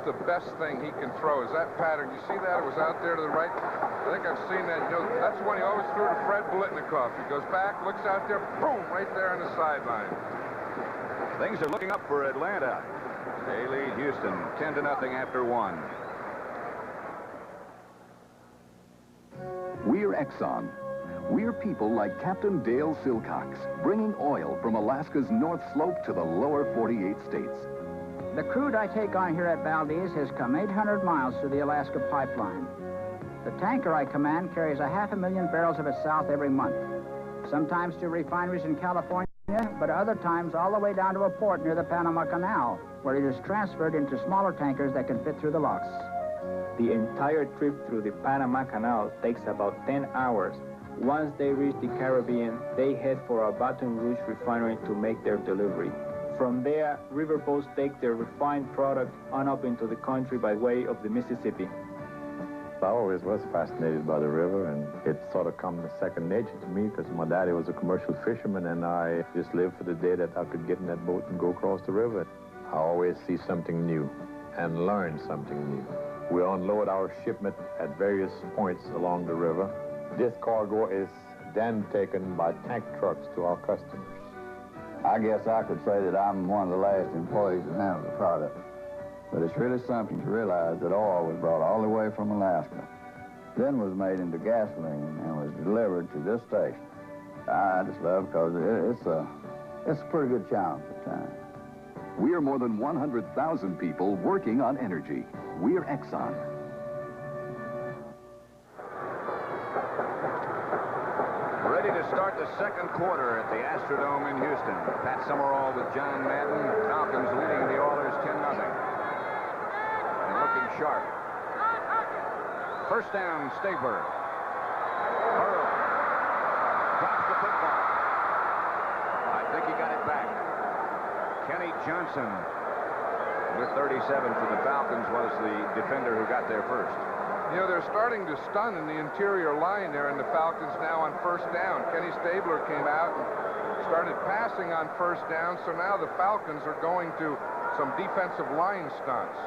the best thing he can throw, is that pattern. You see that? It was out there to the right. I think I've seen that. You know, that's one he always threw to Fred Biletnikoff. He goes back, looks out there, boom, right there on the sideline. Things are looking up for Atlanta. They lead Houston 10-0 after 1. We're Exxon. We're people like Captain Dale Silcox, bringing oil from Alaska's North Slope to the lower 48 states. The crude I take on here at Valdez has come 800 miles through the Alaska pipeline. The tanker I command carries 500,000 barrels of it south every month, sometimes to refineries in California, but other times all the way down to a port near the Panama Canal, where it is transferred into smaller tankers that can fit through the locks. The entire trip through the Panama Canal takes about 10 hours. Once they reach the Caribbean, they head for our Baton Rouge refinery to make their delivery. From there, riverboats take their refined product on up into the country by way of the Mississippi. I always was fascinated by the river, and it sort of come second nature to me because my daddy was a commercial fisherman, and I just lived for the day that I could get in that boat and go across the river. I always see something new and learn something new. We unload our shipment at various points along the river. This cargo is then taken by tank trucks to our customers. I guess I could say that I'm one of the last employees to handle the product. But it's really something to realize that oil was brought all the way from Alaska, then was made into gasoline and was delivered to this station. I just love it because it's a pretty good challenge at times. We're more than 100,000 people working on energy. We're Exxon. Ready to start the second quarter at the Astrodome in Houston. Pat Summerall with John Madden. Falcons leading the Oilers 10-0. And looking sharp. First down, Stabler. Earl drops the football. I think he got it back. Kenny Johnson, with 37 for the Falcons, was the defender who got there first. You know, they're starting to stun in the interior line there in the Falcons now on first down. Kenny Stabler came out and started passing on first down, so now the Falcons are going to some defensive line stunts.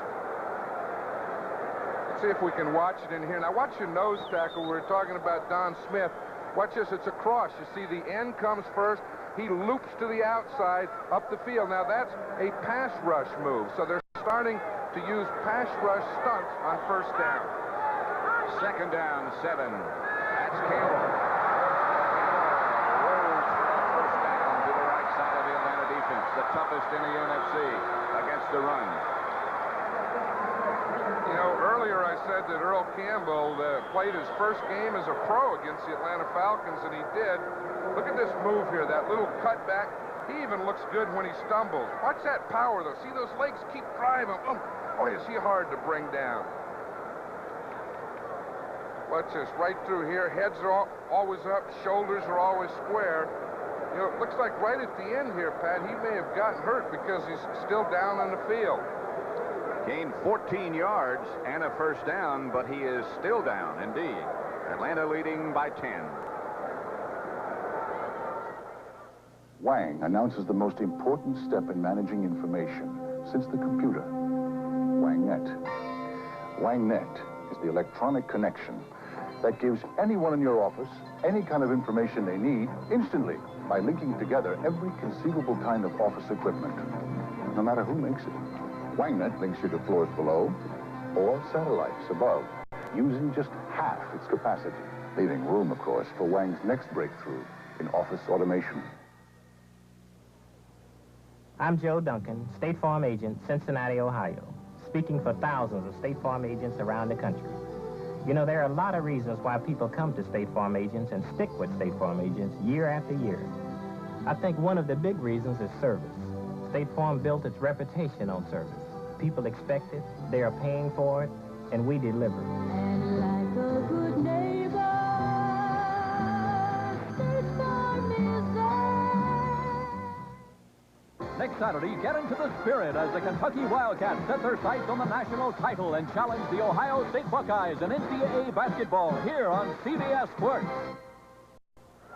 Let's see if we can watch it in here. Now watch your nose tackle. We were talking about Don Smith. Watch this, it's a cross. You see the end comes first. He loops to the outside up the field. Now that's a pass rush move, so they're starting to use pass rush stunts on first down. Second down, 7. That's Campbell. Rolls first down to the right side of the Atlanta defense, the toughest in the NFC against the run. You know, earlier I said that Earl Campbell played his first game as a pro against the Atlanta Falcons, and he did. Look at this move here, that little cutback. He even looks good when he stumbles. Watch that power, though. See, those legs keep driving. Oh, is he hard to bring down? Watch this, right through here. Heads are always up, shoulders are always square. You know, it looks like right at the end here, Pat, he may have gotten hurt because he's still down on the field. Gained 14 yards and a first down, but he is still down, indeed. Atlanta leading by 10. Wang announces the most important step in managing information since the computer, WangNet. WangNet is the electronic connection that gives anyone in your office any kind of information they need instantly by linking together every conceivable kind of office equipment, no matter who makes it. WangNet links you to floors below or satellites above, using just half its capacity. leaving room, of course, for Wang's next breakthrough in office automation. I'm Joe Duncan, State Farm agent, Cincinnati, Ohio, speaking for thousands of State Farm agents around the country. You know, there are a lot of reasons why people come to State Farm agents and stick with State Farm agents year after year. I think one of the big reasons is service. State Farm built its reputation on service. People expect it, they are paying for it, and we deliver. And like a good neighbor, State Farm is there. Next Saturday, get into the spirit as the Kentucky Wildcats set their sights on the national title and challenge the Ohio State Buckeyes in NCAA basketball here on CBS Sports.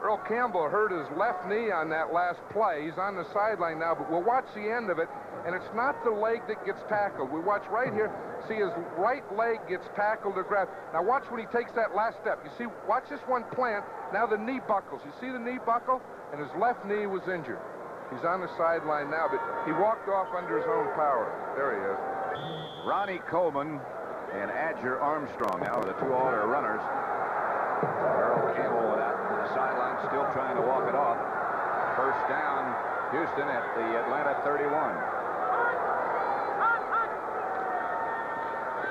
Earl Campbell hurt his left knee on that last play. He's on the sideline now, but we'll watch the end of it, and it's not the leg that gets tackled. We watch right here, see his right leg gets tackled or grabbed. Now watch when he takes that last step. You see, watch this one plant. Now the knee buckles. You see the knee buckle? And his left knee was injured. He's on the sideline now, but he walked off under his own power. There he is. Ronnie Coleman and Adger Armstrong now are the two Alder runners. Earl Campbell went out to the sideline, still trying to walk it off. First down, Houston at the Atlanta 31.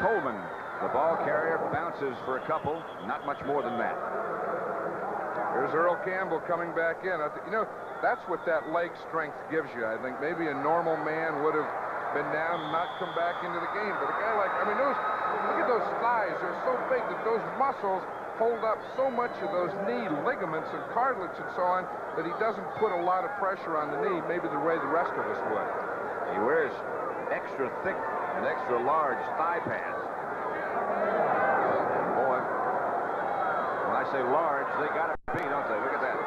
Coleman, the ball carrier, bounces for a couple, not much more than that. Here's Earl Campbell coming back in. You know, that's what that leg strength gives you. I think maybe a normal man would have been down and not come back into the game. But a guy like, I mean, look at those thighs. They're so big that those muscles hold up so much of those knee ligaments and cartilage and so on that he doesn't put a lot of pressure on the knee, maybe the way the rest of us would. He wears extra thick and extra large thigh pads. And boy, when I say large, they got to be, don't they? Look at that.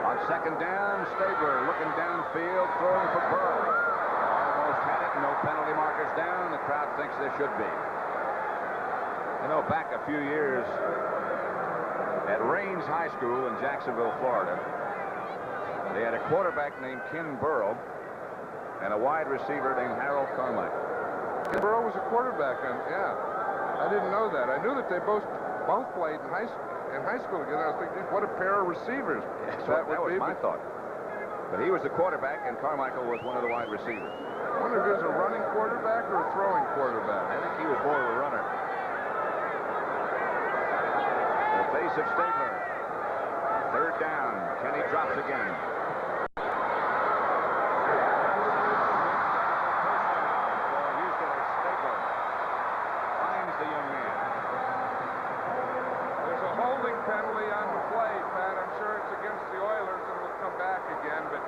On second down, Stabler looking downfield, throwing for Burrow. Almost had it, no penalty markers down. The crowd thinks there should be. You know, back a few years at Raines High School in Jacksonville, Florida, they had a quarterback named Ken Burrow and a wide receiver named Harold Carmichael. Ken Burrow was a quarterback, and yeah, I didn't know that. I knew that they both played in high school together. I was thinking, what a pair of receivers that was my thought. But he was the quarterback, and Carmichael was one of the wide receivers. I wonder if he was a running quarterback or a throwing quarterback. I think he was more of a runner. The face of Stabler. Third down. Kenny drops again. Houston as Stabler finds the young man. There's a holding penalty on the play, Pat. I'm sure it's against the Oilers, and it'll come back again. But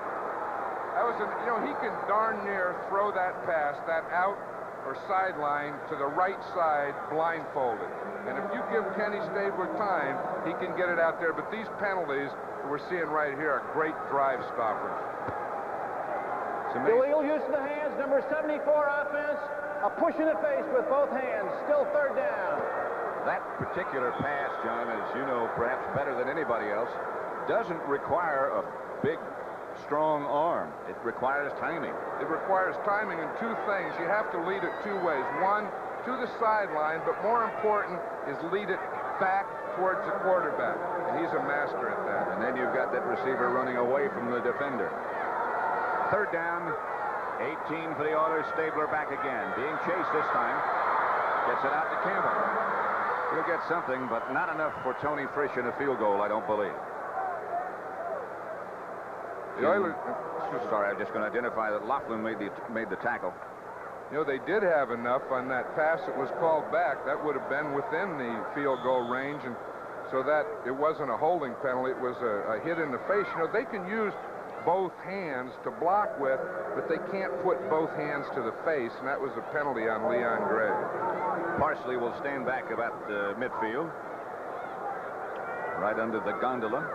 that was, you know, he can darn near throw that pass, that out or sideline to the right side blindfolded. And if you give Kenny Stabler time, he can get it out there. But these penalties that we're seeing right here are great drive stoppers. Illegal use of the hands, number 74 offense, a push in the face with both hands, still third down. That particular pass, John, as you know perhaps better than anybody else, doesn't require a big, strong arm. It requires timing. It requires timing and two things. You have to lead it two ways. One, to the sideline, but more important is lead it back towards the quarterback. And he's a master at that. And then you've got that receiver running away from the defender. Third down, 18 for the Oilers. Stabler back again. Being chased this time. Gets it out to Campbell. He'll get something, but not enough for Tony Frisch in a field goal, I don't believe. The Oilers... Sorry, I'm just going to identify that Laughlin made the tackle. You know, they did have enough on that pass that was called back. That would have been within the field goal range, and so that it wasn't a holding penalty. It was a hit in the face. You know, they can use both hands to block with, but they can't put both hands to the face, and that was a penalty on Leon Gray. Parsley will stand back about midfield, right under the gondola.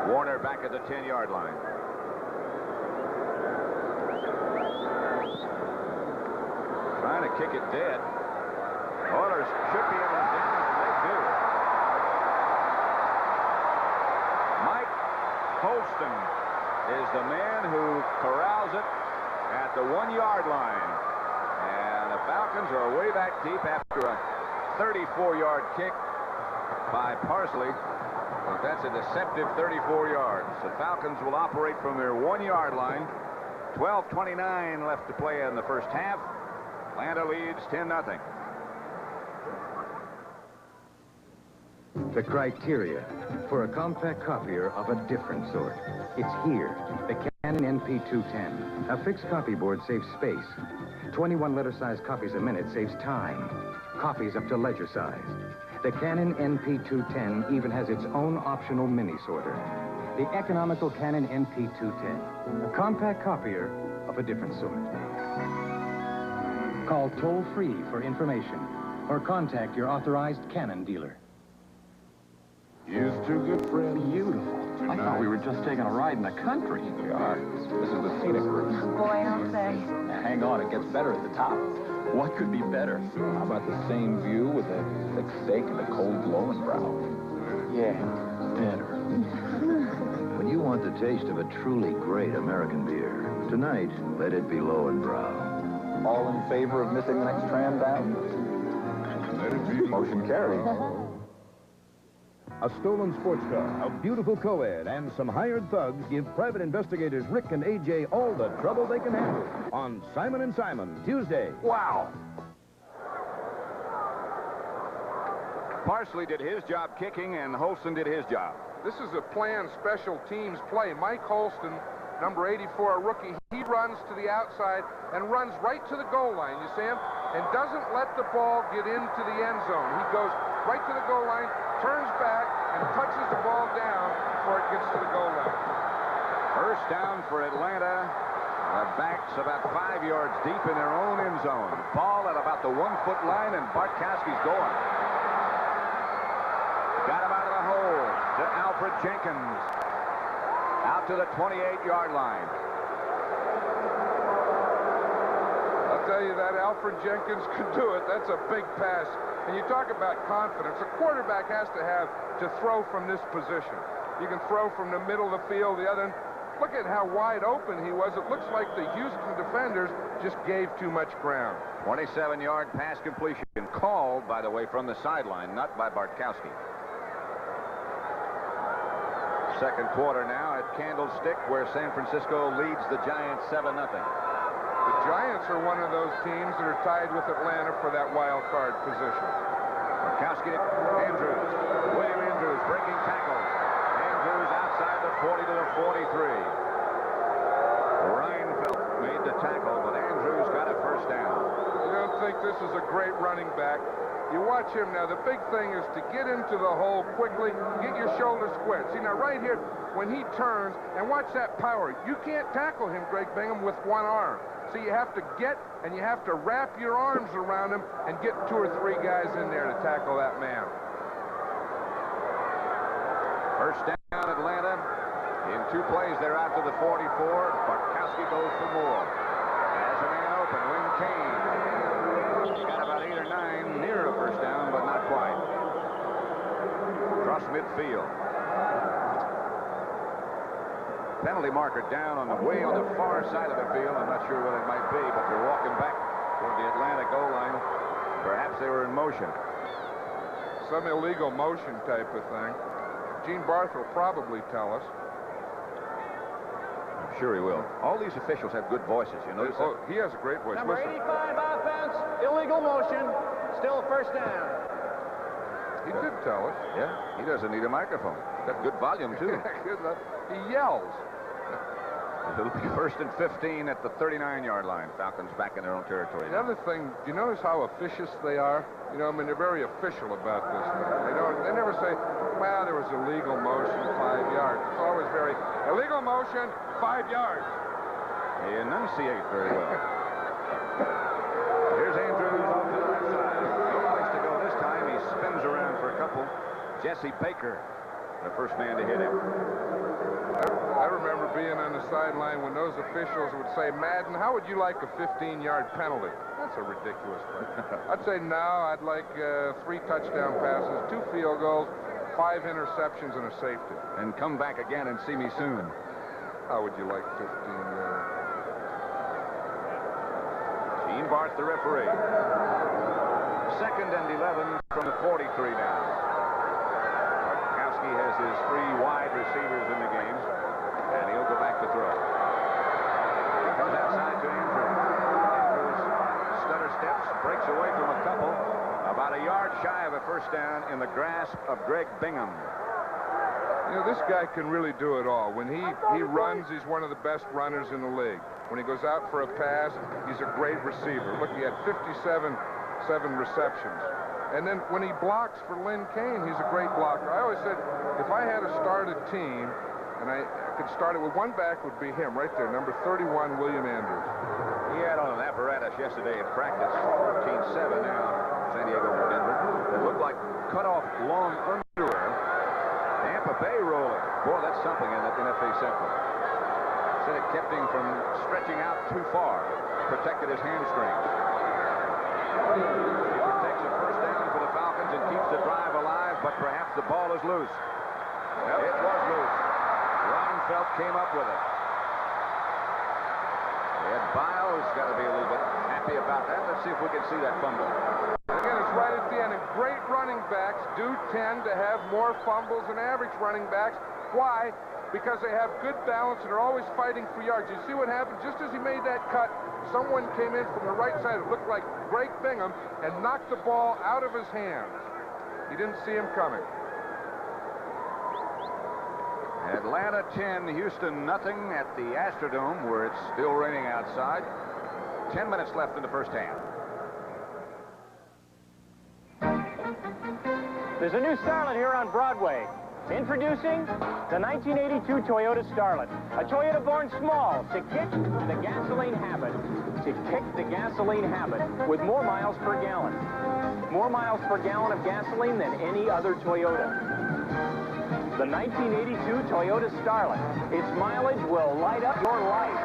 Warner back at the 10-yard line. Trying to kick it dead. Oilers should be able to do it. They do. Mike Holston is the man who corrals it at the 1-yard line. And a Falcons are way back deep after a 34-yard kick by Parsley. But that's a deceptive 34 yards. The Falcons will operate from their 1-yard line. 12:29 left to play in the first half. Atlanta leads 10-0. The criteria for a compact copier of a different sort. It's here. The Canon NP210. A fixed copy board saves space. 21 letter-size copies a minute saves time. Copies up to ledger size. The Canon NP210 even has its own optional mini sorter. The economical Canon NP210. A compact copier of a different sort. Call toll-free for information or contact your authorized Canon dealer. Here's two good friends. Beautiful. I thought we were just taking a ride in the country. We are. This is the scenic route. Boy, don't say. Hang on, it gets better at the top. What could be better? How about the same view with a thick steak and a cold Lowenbrow? Yeah, better. When you want the taste of a truly great American beer, tonight, let it be Lowenbrow. All in favor of missing the next tram down? Let it be. Motion carried. A stolen sports car, a beautiful co-ed, and some hired thugs give private investigators Rick and AJ all the trouble they can handle on Simon & Simon, Tuesday. Wow. Parsley did his job kicking, and Holston did his job. This is a planned special teams play. Mike Holston, number 84, a rookie, he runs to the outside and runs right to the goal line, you see him? And doesn't let the ball get into the end zone. He goes right to the goal line, turns back, and touches the ball down before it gets to the goal line. First down for Atlanta. The backs about 5 yards deep in their own end zone. Ball at about the 1-foot line, and Bartkowski's going. Got him out of the hole to Alfred Jenkins. Out to the 28-yard line. I'll tell you that Alfred Jenkins could do it. That's a big pass. And you talk about confidence. A quarterback has to have to throw from this position. You can throw from the middle of the field, the other. Look at how wide open he was. It looks like the Houston defenders just gave too much ground. 27-yard pass completion called, by the way, from the sideline, not by Bartkowski. Second quarter now at Candlestick, where San Francisco leads the Giants 7-0. The Giants are one of those teams that are tied with Atlanta for that wild card position. Bartkowski to Andrews. William Andrews breaking tackles. Andrews outside the 40 to the 43. Reinfeldt made the tackle, but Andrews got a first down. You don't think this is a great running back? You watch him now. The big thing is to get into the hole quickly, get your shoulders squared. See, now right here, when he turns, and watch that power. You can't tackle him, Greg Bingham, with one arm. So you have to get, and you have to wrap your arms around him and get 2 or 3 guys in there to tackle that man. First down, Atlanta. In 2 plays, they're out to the 44. Bartkowski goes for more. Has a man open, Wing Kane. He's got about 8 or 9 near a first down, but not quite. Across midfield. Penalty marker down on the way on the far side of the field. I'm not sure what it might be, but they're walking back toward the Atlanta goal line. Perhaps they were in motion. Some illegal motion type of thing. Gene Barth will probably tell us. I'm sure he will. All these officials have good voices, you notice that? He has a great voice. Number Listen. 85 offense, illegal motion, still first down. He did tell us. Yeah, he doesn't need a microphone. Got good volume, too. He yells. It'll be first and 15 at the 39-yard line. Falcons back in their own territory. The other thing, do you notice how officious they are? You know, I mean, they're very official about this. They never say, well, there was illegal motion, 5 yards. It's always very, illegal motion, 5 yards. They enunciate very well. Here's Andrews off to the left side. No place to go this time. He spins around for a couple. Jesse Baker, the first man to hit him. I remember being on the sideline when those officials would say, Madden, how would you like a 15-yard penalty? That's a ridiculous thing. I'd say, no, I'd like 3 touchdown passes, 2 field goals, 5 interceptions, and a safety. And come back again and see me soon. How would you like 15 yards? Gene Bart's the referee. 2nd and 11 from the 43 now. Bartkowski has his 3 wide receivers in the game, and he'll go back to throw. He comes outside to Andrews. Andrews stutter steps, breaks away from a couple. About a yard shy of a first down in the grasp of Greg Bingham. You know, this guy can really do it all. When he runs, he's one of the best runners in the league. When he goes out for a pass, he's a great receiver. Look, he had 57 receptions. And then when he blocks for Lynn Kane, he's a great blocker. I always said, if I had to start a team, and I could start it with one back, would be him right there, number 31, William Andrews. He had on an apparatus yesterday in practice, 14-7 now, San Diego and Denver. It looked like cut-off long underwear. Tampa Bay rolling. Boy, that's something in NFA Central. Said it kept him from stretching out too far. Protected his hamstrings. It takes a first down for the Falcons and keeps the drive alive, but perhaps the ball is loose. Yep. It was loose. Reinfeldt came up with it. Ed Biles got to be a little bit happy about that. Let's see if we can see that fumble. Again, it's right at the end. And great running backs do tend to have more fumbles than average running backs. Why? Because they have good balance and are always fighting for yards. You see what happened? Just as he made that cut, someone came in from the right side. It looked like Greg Bingham and knocked the ball out of his hands. He didn't see him coming. Atlanta 10, Houston nothing at the Astrodome, where it's still raining outside. 10 minutes left in the first half. There's a new Starlet here on Broadway. Introducing the 1982 Toyota Starlet. A Toyota born small to kick the gasoline habit. To kick the gasoline habit with more miles per gallon. More miles per gallon of gasoline than any other Toyota. The 1982 Toyota Starlet. Its mileage will light up your life.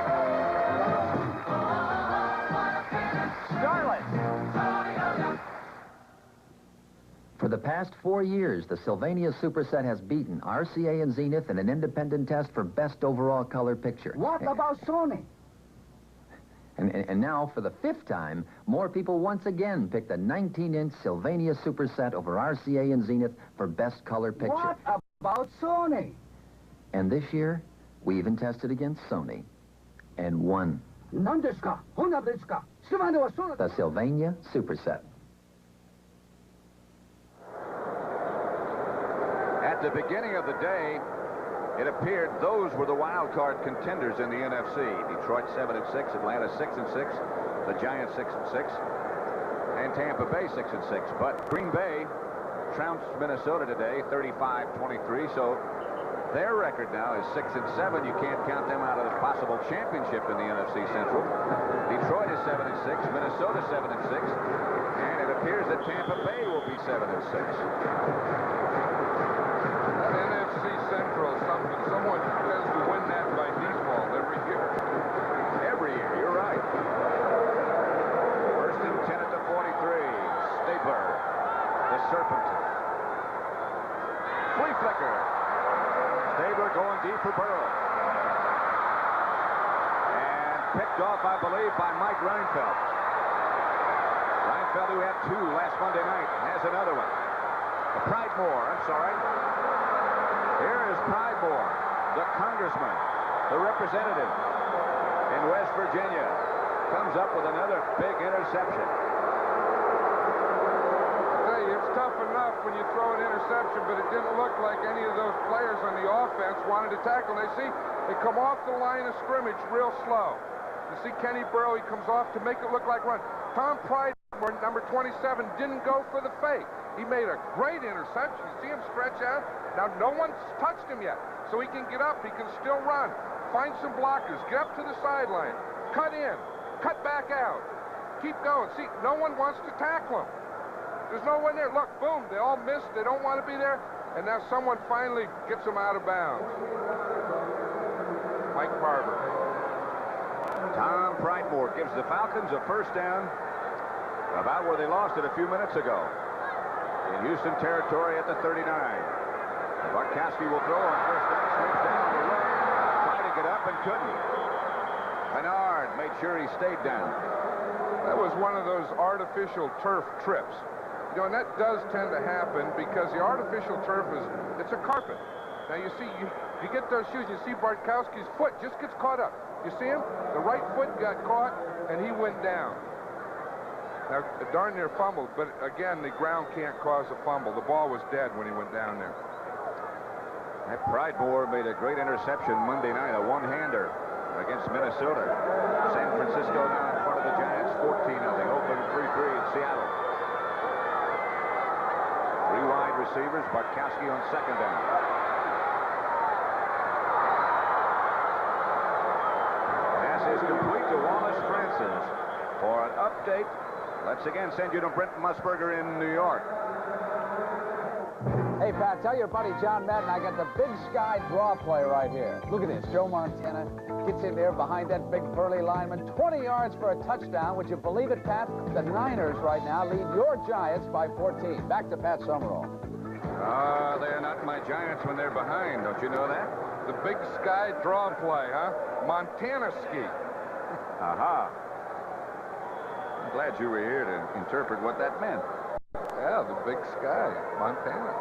Starlet. For the past 4 years, the Sylvania Superset has beaten RCA and Zenith in an independent test for best overall color picture. What about Sony? And now, for the 5th time, more people once again picked the 19-inch Sylvania Superset over RCA and Zenith for best color picture. What about Sony? And this year, we even tested against Sony and won. The Sylvania Superset. At the beginning of the day, it appeared those were the wild card contenders in the NFC. Detroit 7-6, Atlanta 6-6, the Giants 6-6, and Tampa Bay 6-6. But Green Bay trounced Minnesota today, 35-23. So their record now is 6-7. You can't count them out of the possible championship in the NFC Central. Detroit is 7-6, Minnesota 7-6, and it appears that Tampa Bay will be 7-6. Central, someone tends to win that by default every year. Every year, you're right. First and 10 at the 43. Stapler, the Serpent. Flea flicker. Stabler going deep for Burrow. And picked off, I believe, by Mike Reinfeldt. Reinfeldt, who had 2 last Monday night, has another one. Pridemore, I'm sorry. Here is Pridemore, the congressman, the representative in West Virginia, comes up with another big interception. I tell you, it's tough enough when you throw an interception, but it didn't look like any of those players on the offense wanted to tackle. They come off the line of scrimmage real slow. You see Kenny Burrow, he comes off to make it look like run. Tom Pridemore, number 27, didn't go for the fake. He made a great interception. You see him stretch out? Now, no one's touched him yet, so he can get up. He can still run. Find some blockers. Get up to the sideline. Cut in. Cut back out. Keep going. See, no one wants to tackle him. There's no one there. Look, boom, they all missed. They don't want to be there. And now someone finally gets him out of bounds. Mike Barber. Tom Pridemore gives the Falcons a first down about where they lost it a few minutes ago. In Houston territory at the 39. Bartkowski will throw on first down, sweeps down the way, tried to get up and couldn't. Bernard made sure he stayed down. That was one of those artificial turf trips. You know, and that does tend to happen because the artificial turf it's a carpet. Now, you see, you get those shoes, you see Bartkowski's foot just gets caught up. You see him? The right foot got caught, and he went down. Now, darn near fumbled, but again, the ground can't cause a fumble. The ball was dead when he went down there. That Pridemore made a great interception Monday night, a one-hander against Minnesota. San Francisco now in front of the Giants, 14-0. Open 3-3 in Seattle. Three wide receivers, Bartkowski on second down. Pass is complete to Wallace Francis. For an update, let's again send you to Brent Musburger in New York. Hey, Pat, tell your buddy John Madden I got the Big Sky draw play right here. Look at this. Joe Montana gets in there behind that big burly lineman. 20 yards for a touchdown. Would you believe it, Pat? The Niners right now lead your Giants by 14. Back to Pat Summerall. They're not my Giants when they're behind. Don't you know that? The Big Sky draw play, huh? Montana ski. Aha. I'm glad you were here to interpret what that meant. Yeah, the Big Sky, Montana.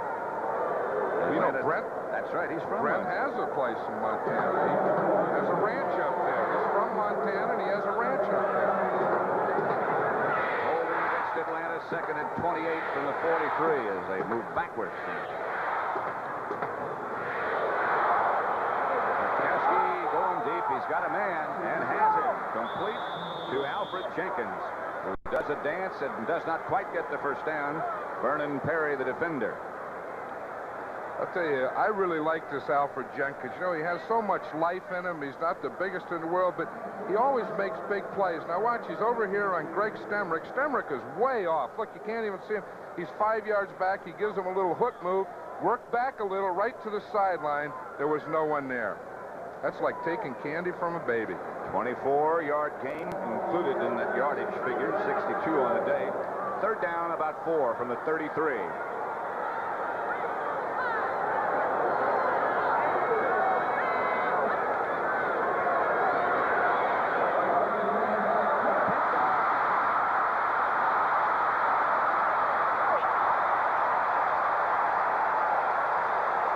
You know, Brent? That's right, he's from Brent Montana. has a place in Montana. He has a ranch up there. He's from Montana, and he has a ranch up there. Holding against Atlanta, second and 28 from the 43 as they move backwards. Bartkowski going deep. He's got a man and has it. Complete to Alfred Jenkins, who does a dance and does not quite get the first down. Vernon Perry, the defender. I'll tell you, I really like this Alfred Jenkins. You know, he has so much life in him. He's not the biggest in the world, but he always makes big plays. Now watch, he's over here on Greg Stemrick. Stemrick is way off. Look, you can't even see him. He's 5 yards back. He gives him a little hook move, work back a little, right to the sideline. There was no one there. That's like taking candy from a baby. 24-yard gain included in that yardage figure, 62 on the day. Third down, about 4 from the 33.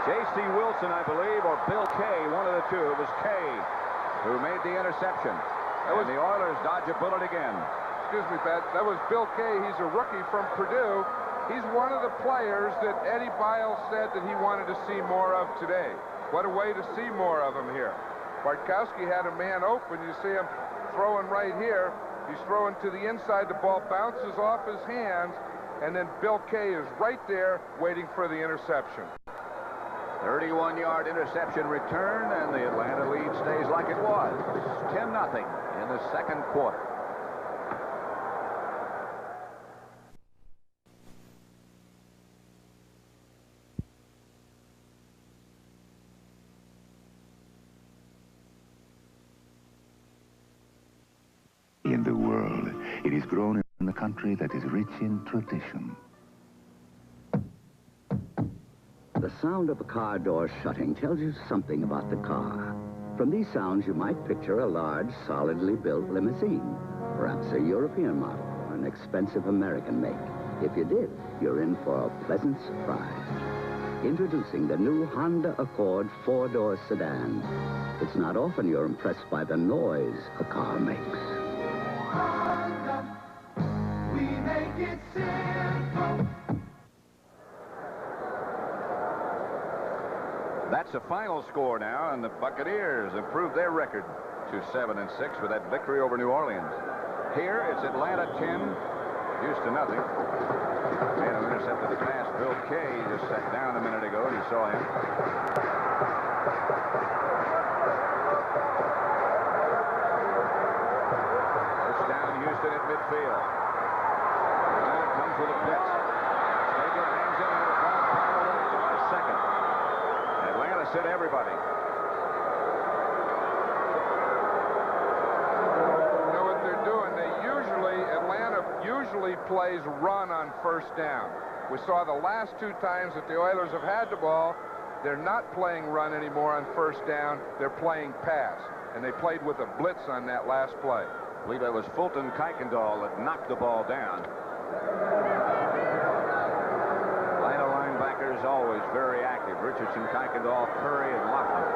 J.C. Wilson, I believe, or Bill Kay, one of the two. It was Kay who made the interception. And the Oilers dodge a bullet again. Excuse me, Pat. That was Bill Kay. He's a rookie from Purdue. He's one of the players that Eddie Biles said that he wanted to see more of today. What a way to see more of him here. Bartkowski had a man open. You see him throwing right here. He's throwing to the inside. The ball bounces off his hands. And then Bill Kay is right there waiting for the interception. 31-yard interception return, and the Atlanta lead stays like it was. 10-0 in the second quarter. In the world, it is grown in a country that is rich in tradition. The sound of a car door shutting tells you something about the car. From these sounds, you might picture a large, solidly built limousine, perhaps a European model or an expensive American make. If you did, you're in for a pleasant surprise. Introducing the new Honda Accord four-door sedan. It's not often you're impressed by the noise a car makes. Honda, we make it simple. That's a final score now, and the Buccaneers improved their record to 7-6 with that victory over New Orleans. Here, it's Atlanta 10, Houston nothing. Man who intercepted the pass, Bill Kay, just sat down a minute ago, and you saw him. First down, Houston at midfield. Atlanta comes with a blitz. Stadium hangs in with a ball probably to our second. Atlanta sent everybody. You know what they're doing? Atlanta usually plays run on first down. We saw the last two times that the Oilers have had the ball, they're not playing run anymore on first down. They're playing pass. And they played with a blitz on that last play. I believe it was Fulton Kuykendall that knocked the ball down. Atlanta linebackers always very active. Richardson, Kuykendall, Curry, and Laughlin.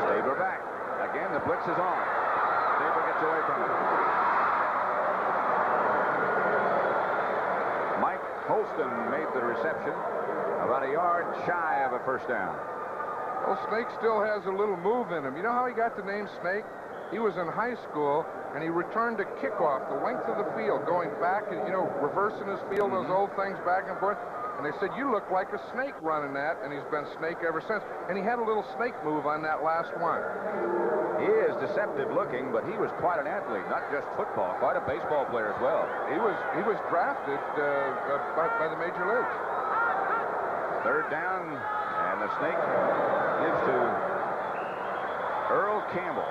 Stabler back. Again, the blitz is on. Stabler gets away from it. Mike Holston made the reception. About a yard shy of a first down. Well, Snake still has a little move in him. You know how he got the name Snake? He was in high school, and he returned a kickoff the length of the field, going back and, you know, reversing his field, those old things back and forth. And they said, you look like a snake running that, and he's been Snake ever since. And he had a little snake move on that last one. He is deceptive looking, but he was quite an athlete, not just football, quite a baseball player as well. He was drafted by the major leagues. Third down, and the Snake gives to Earl Campbell.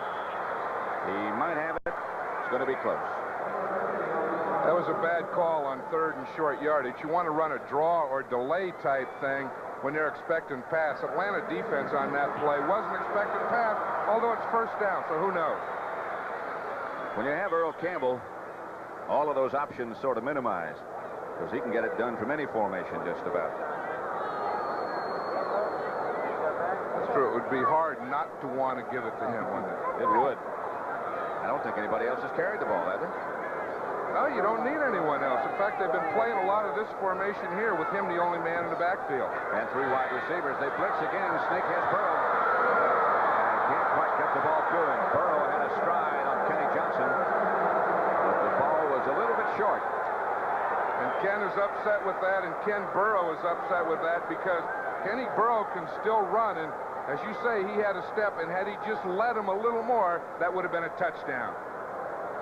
He might have it. It's going to be close. That was a bad call on third and short yardage. You want to run a draw or delay type thing when they're expecting pass. Atlanta defense on that play wasn't expecting pass, although it's first down, so who knows? When you have Earl Campbell, all of those options sort of minimized, because he can get it done from any formation just about. That's true. It would be hard not to want to give it to him, wouldn't it? It would. I don't think anybody else has carried the ball, have they? No, you don't need anyone else. In fact, they've been playing a lot of this formation here with him the only man in the backfield. And three wide receivers. They blitz again. Snake has Burrow. And can't quite get the ball to him. Burrow had a stride on Kenny Johnson, but the ball was a little bit short. And Ken is upset with that, and Ken Burrow is upset with that because Kenny Burrow can still run, and as you say, he had a step, and had he just let him a little more, that would have been a touchdown.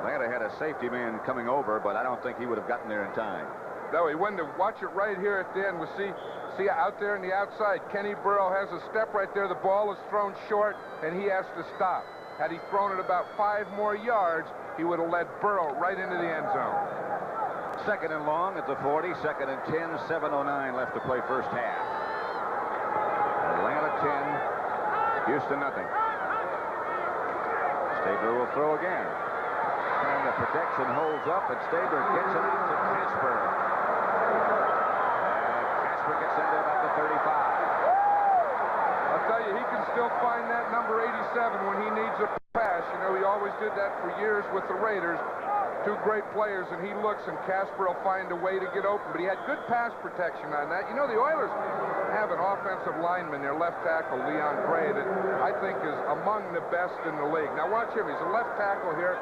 Atlanta had a safety man coming over, but I don't think he would have gotten there in time. No, he wouldn't have. Watch it right here at the end. We see out there on the outside, Kenny Burrow has a step right there. The ball is thrown short, and he has to stop. Had he thrown it about 5 more yards, he would have led Burrow right into the end zone. Second and long at the 40, second and 10, 7:09 left to play first half. Atlanta 10, Houston nothing. Stabler will throw again. And the protection holds up, and Stabler gets it out to Casper. And Casper gets into about the 35. I'll tell you, he can still find that number 87 when he needs a pass. You know, he always did that for years with the Raiders. Two great players, and he looks, and Casper will find a way to get open. But he had good pass protection on that. You know, the Oilers have an offensive lineman, their left tackle, Leon Gray, that I think is among the best in the league. Now watch him. He's a left tackle here.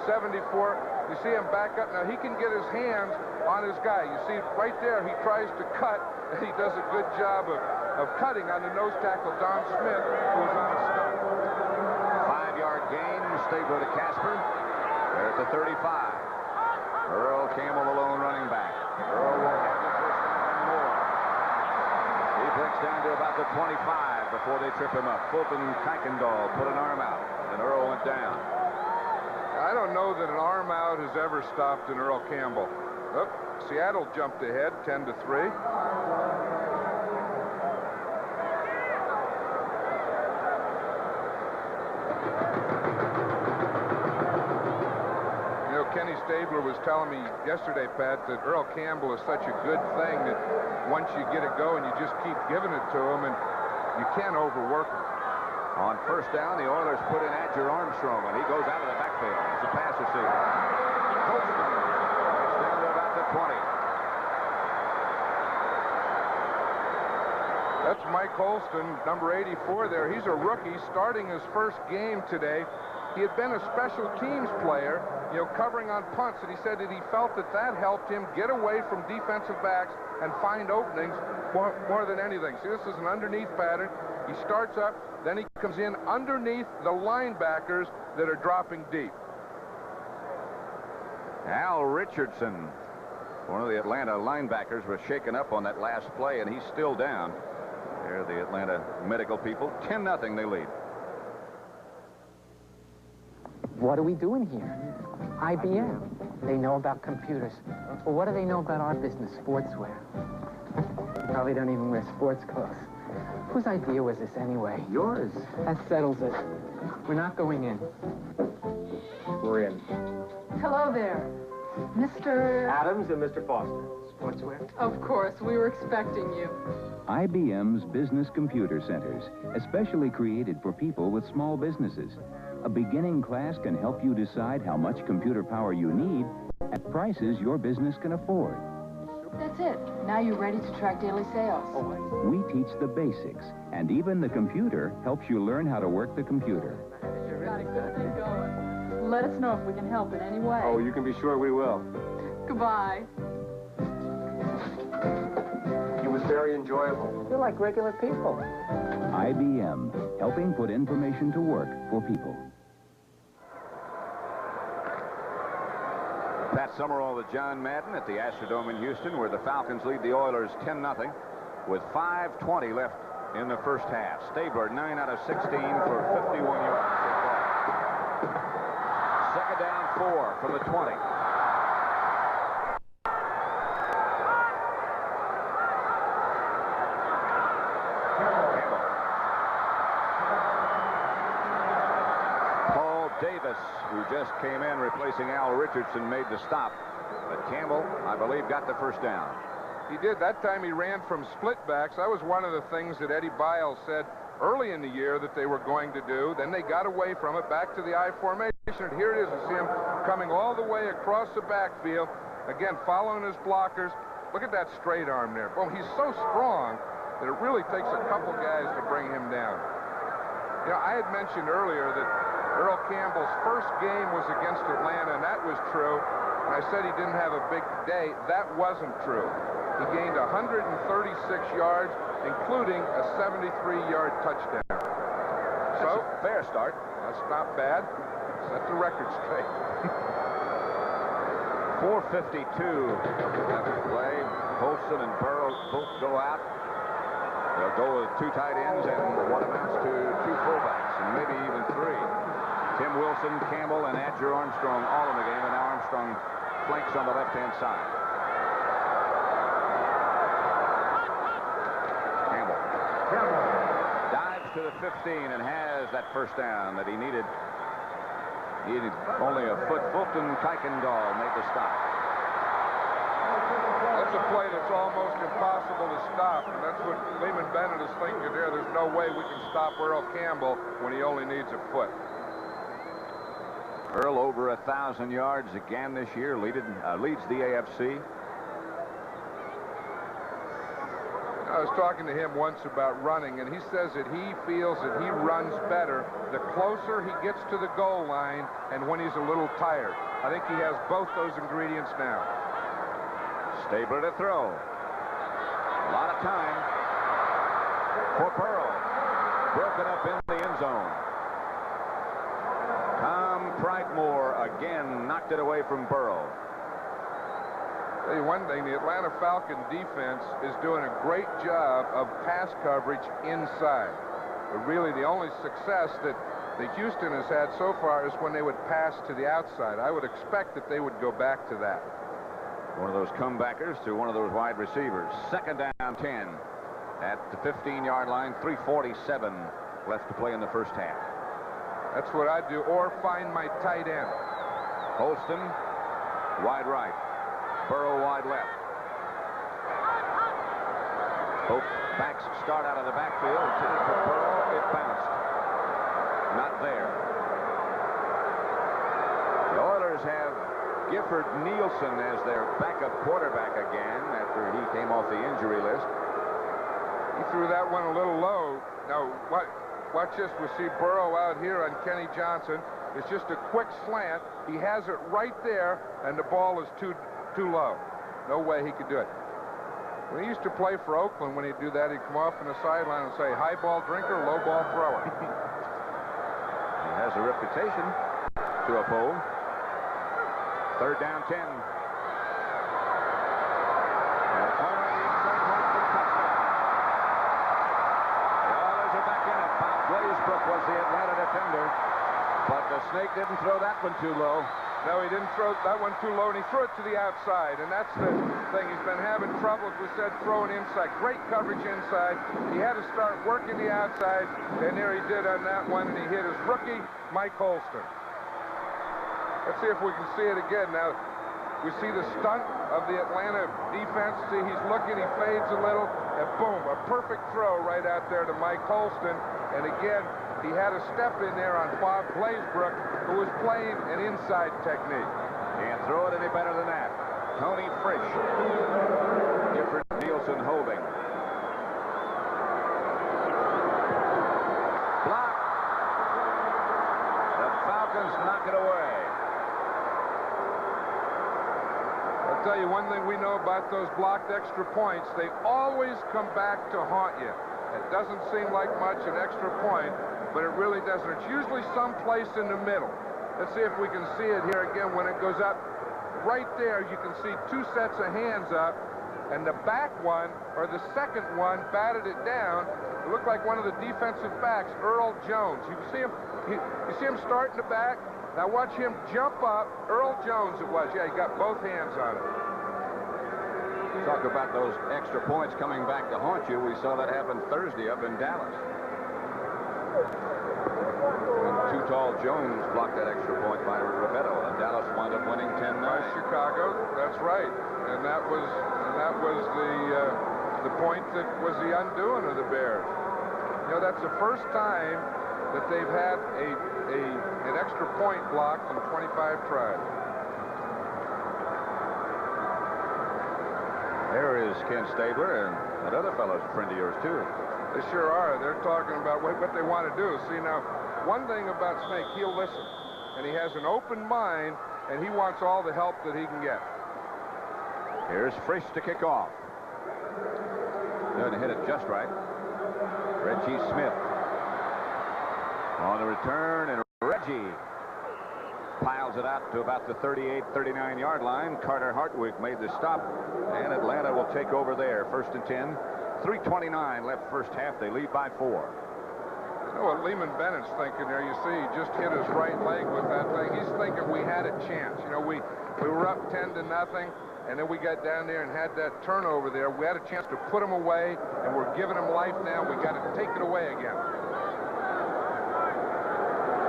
74. You see him back up. Now, he can get his hands on his guy. You see right there, he tries to cut, and he does a good job of cutting on the nose tackle, Don Smith, who is on a stop. 5-yard gain, Stabler to Casper. They're at the 35. Earl Campbell, the lone running back. Earl will have the first down more. He breaks down to about the 25 before they trip him up. Fulton Kuykendall put an arm out, and Earl went down. I don't know that an arm out has ever stopped an Earl Campbell. Look, Seattle jumped ahead 10-3. You know, Kenny Stabler was telling me yesterday, Pat, that Earl Campbell is such a good thing that once you get it going, you just keep giving it to him, and you can't overwork him. On first down, the Oilers put in Adger Armstrong, and he goes out of the backfield. It's a pass receiver. Holston gets down to about the 20. That's Mike Holston, number 84 there. He's a rookie starting his first game today. He had been a special teams player, you know, covering on punts, and he said that he felt that that helped him get away from defensive backs and find openings more than anything. See, this is an underneath pattern. He starts up, then he comes in underneath the linebackers that are dropping deep. Al Richardson, one of the Atlanta linebackers, was shaken up on that last play, and he's still down. There are the Atlanta medical people. 10-0 they lead. What are we doing here? IBM. They know about computers. Well, what do they know about our business, sportswear? Probably don't even wear sports clothes. Whose idea was this anyway? Yours. That settles it. We're not going in. We're in. Hello there. Mr. Adams and Mr. Foster. Sportswear? Of course, we were expecting you. IBM's Business Computer Centers, especially created for people with small businesses. A beginning class can help you decide how much computer power you need at prices your business can afford. That's it. Now you're ready to track daily sales. We teach the basics, and even the computer helps you learn how to work the computer. Got a good thing going. Let us know if we can help in any way. Oh, you can be sure we will. Goodbye. It was very enjoyable. You're like regular people. IBM, helping put information to work for people. Pat Summerall with John Madden at the Astrodome in Houston, where the Falcons lead the Oilers 10-0 with 5:20 left in the first half. Stabler 9 out of 16 for 51 yards. Second down, 4 from the 20. Davis, who just came in replacing Al Richardson, made the stop. But Campbell, I believe, got the first down. He did. That time he ran from split backs. That was one of the things that Eddie Biles said early in the year that they were going to do. Then they got away from it, back to the I formation. And here it is. You see him coming all the way across the backfield. Again, following his blockers. Look at that straight arm there. Boom, he's so strong that it really takes a couple guys to bring him down. You know, I had mentioned earlier that Earl Campbell's first game was against Atlanta, and that was true. And I said he didn't have a big day. That wasn't true. He gained 136 yards, including a 73-yard touchdown. So, that's a fair start. That's not bad. Set the record straight. 4:52 left to play. Holston and Burrow both go out. They'll go with 2 tight ends and what amounts to 2 fullbacks, and maybe even 3. Tim Wilson, Campbell, and Adger Armstrong all in the game, and now Armstrong flanks on the left-hand side. Campbell dives to the 15 and has that first down that he needed. He needed only a foot. Fulton Kuykendall made the stop. That's a play that's almost impossible to stop, and that's what Lehman Bennett is thinking there. There's no way we can stop Earl Campbell when he only needs a foot. Earl over 1,000 yards again this year, leads the AFC. I was talking to him once about running, and he says that he feels that he runs better the closer he gets to the goal line and when he's a little tired. I think he has both those ingredients now. Stabler to throw. A lot of time for Burrow. Broken up in the end zone. Tom Prightmore again knocked it away from Burrow. Tell you one thing, the Atlanta Falcon defense is doing a great job of pass coverage inside. But really the only success that Houston has had so far is when they would pass to the outside. I would expect that they would go back to that. One of those comebackers to one of those wide receivers. Second down 10 at the 15-yard line. 3:47 left to play in the first half. That's what I do, or find my tight end. Holston, wide right. Burrow, wide left. Both backs start out of the backfield. Intended for Burrow. It bounced. Not there. The Oilers have Gifford Nielsen as their backup quarterback again after he came off the injury list. He threw that one a little low. Now, watch this. We see Burrow out here on Kenny Johnson. It's just a quick slant. He has it right there, and the ball is too low. No way he could do it. When he used to play for Oakland, when he'd do that, he'd come off on the sideline and say, high ball drinker, low ball thrower. He has a reputation to uphold. Third down 10. Was the Atlanta defender, but the Snake didn't throw that one too low. No, he didn't throw that one too low, and he threw it to the outside. And that's the thing. He's been having trouble, as we said, throwing inside. Great coverage inside. He had to start working the outside, and there he did on that one, and he hit his rookie, Mike Holston. Let's see if we can see it again. Now, we see the stunt of the Atlanta defense. See, he's looking, he fades a little, and boom, a perfect throw right out there to Mike Holston. And again, he had a step in there on Bob Glazebrook, who was playing an inside technique. Can't throw it any better than that. Tony Frisch. Different Nielsen holding. Block. The Falcons knock it away. I'll tell you one thing we know about those blocked extra points. They always come back to haunt you. It doesn't seem like much, an extra point, but it really doesn't. It's usually someplace in the middle. Let's see if we can see it here again when it goes up. Right there, you can see two sets of hands up, and the back one, or the second one, batted it down. It looked like one of the defensive backs, Earl Jones. You see him, you see him start in the back? Now watch him jump up. Earl Jones it was. Yeah, he got both hands on it. Talk about those extra points coming back to haunt you. We saw that happen Thursday up in Dallas. When Too Tall Jones blocked that extra point by Roberto, and Dallas wound up winning 10-9. Chicago, that's right. And that was the point that was the undoing of the Bears. You know, that's the first time that they've had an extra point blocked in 25 tries. There is Ken Stabler, and that other fellow's a friend of yours, too. They sure are. They're talking about what they want to do. See, now, one thing about Snake, he'll listen. And he has an open mind, and he wants all the help that he can get. Here's Frisch to kick off. Doesn't hit it just right. Reggie Smith on the return, and Reggie piles it out to about the 38, 39-yard line. Carter Hartwig made the stop, and Atlanta will take over there. 1st and 10. 3:29 left first half. They lead by 4. You know what Lehman Bennett's thinking there? You see, he just hit his right leg with that thing. He's thinking we had a chance. You know, we were up 10-0, and then we got down there and had that turnover there. We had a chance to put them away, and we're giving them life now. We got to take it away again.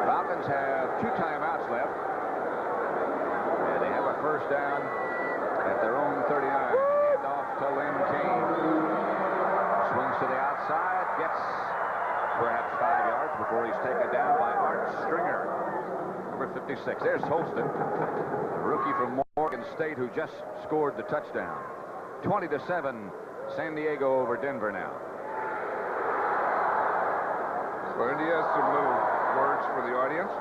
Falcons have 2 timeouts left, and they have a first down at their own 39. Hand off to Lynn Kane. Swings to the outside, gets perhaps 5 yards before he's taken down by Art Stringer, number 56. There's Holston, a rookie from Morgan State who just scored the touchdown. 20-7, San Diego over Denver now. So Indy has some little words for the audience.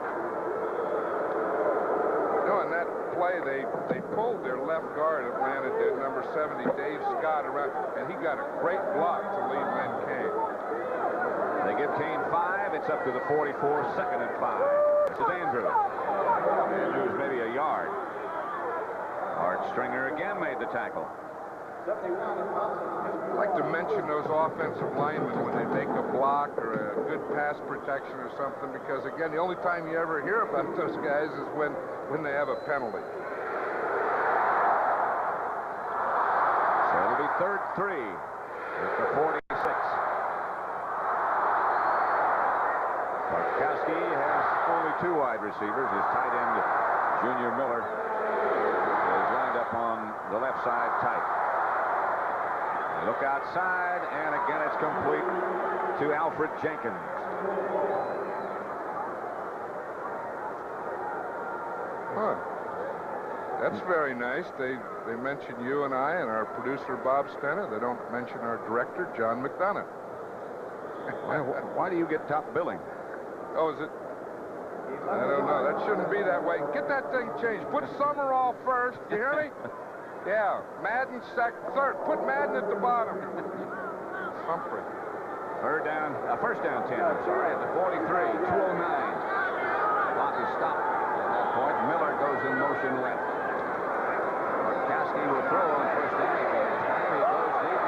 No, in that play, they pulled their left guard, Atlanta did, number 70, Dave Scott, around, and he got a great block to lead Lynn Kane. They give Kane 5. It's up to the 44, 2nd and 5. This is Andrews. Andrews maybe a yard. Art Stringer again made the tackle. I'd like to mention those offensive linemen when they make a block or a good pass protection or something, because, again, the only time you ever hear about those guys is when they have a penalty. So it'll be 3rd 3 at the 46. Bartkowski has only 2 wide receivers. His tight end, Junior Miller, is lined up on the left side tight. Look outside, and again it's complete to Alfred Jenkins. Huh. That's very nice. They mention you and I and our producer Bob Stena. They don't mention our director John McDonough. Why do you get top billing? Oh, is it? I don't know. That shouldn't be that way. Get that thing changed. Put Summerall first. You hear me? Yeah, Madden 3rd. Put Madden at the bottom. Humphrey. First down 10, I'm sorry, at the 43, 2:09. Clock is stopped at that point. Miller goes in motion left. Bartkowski will throw on first down. He goes deep.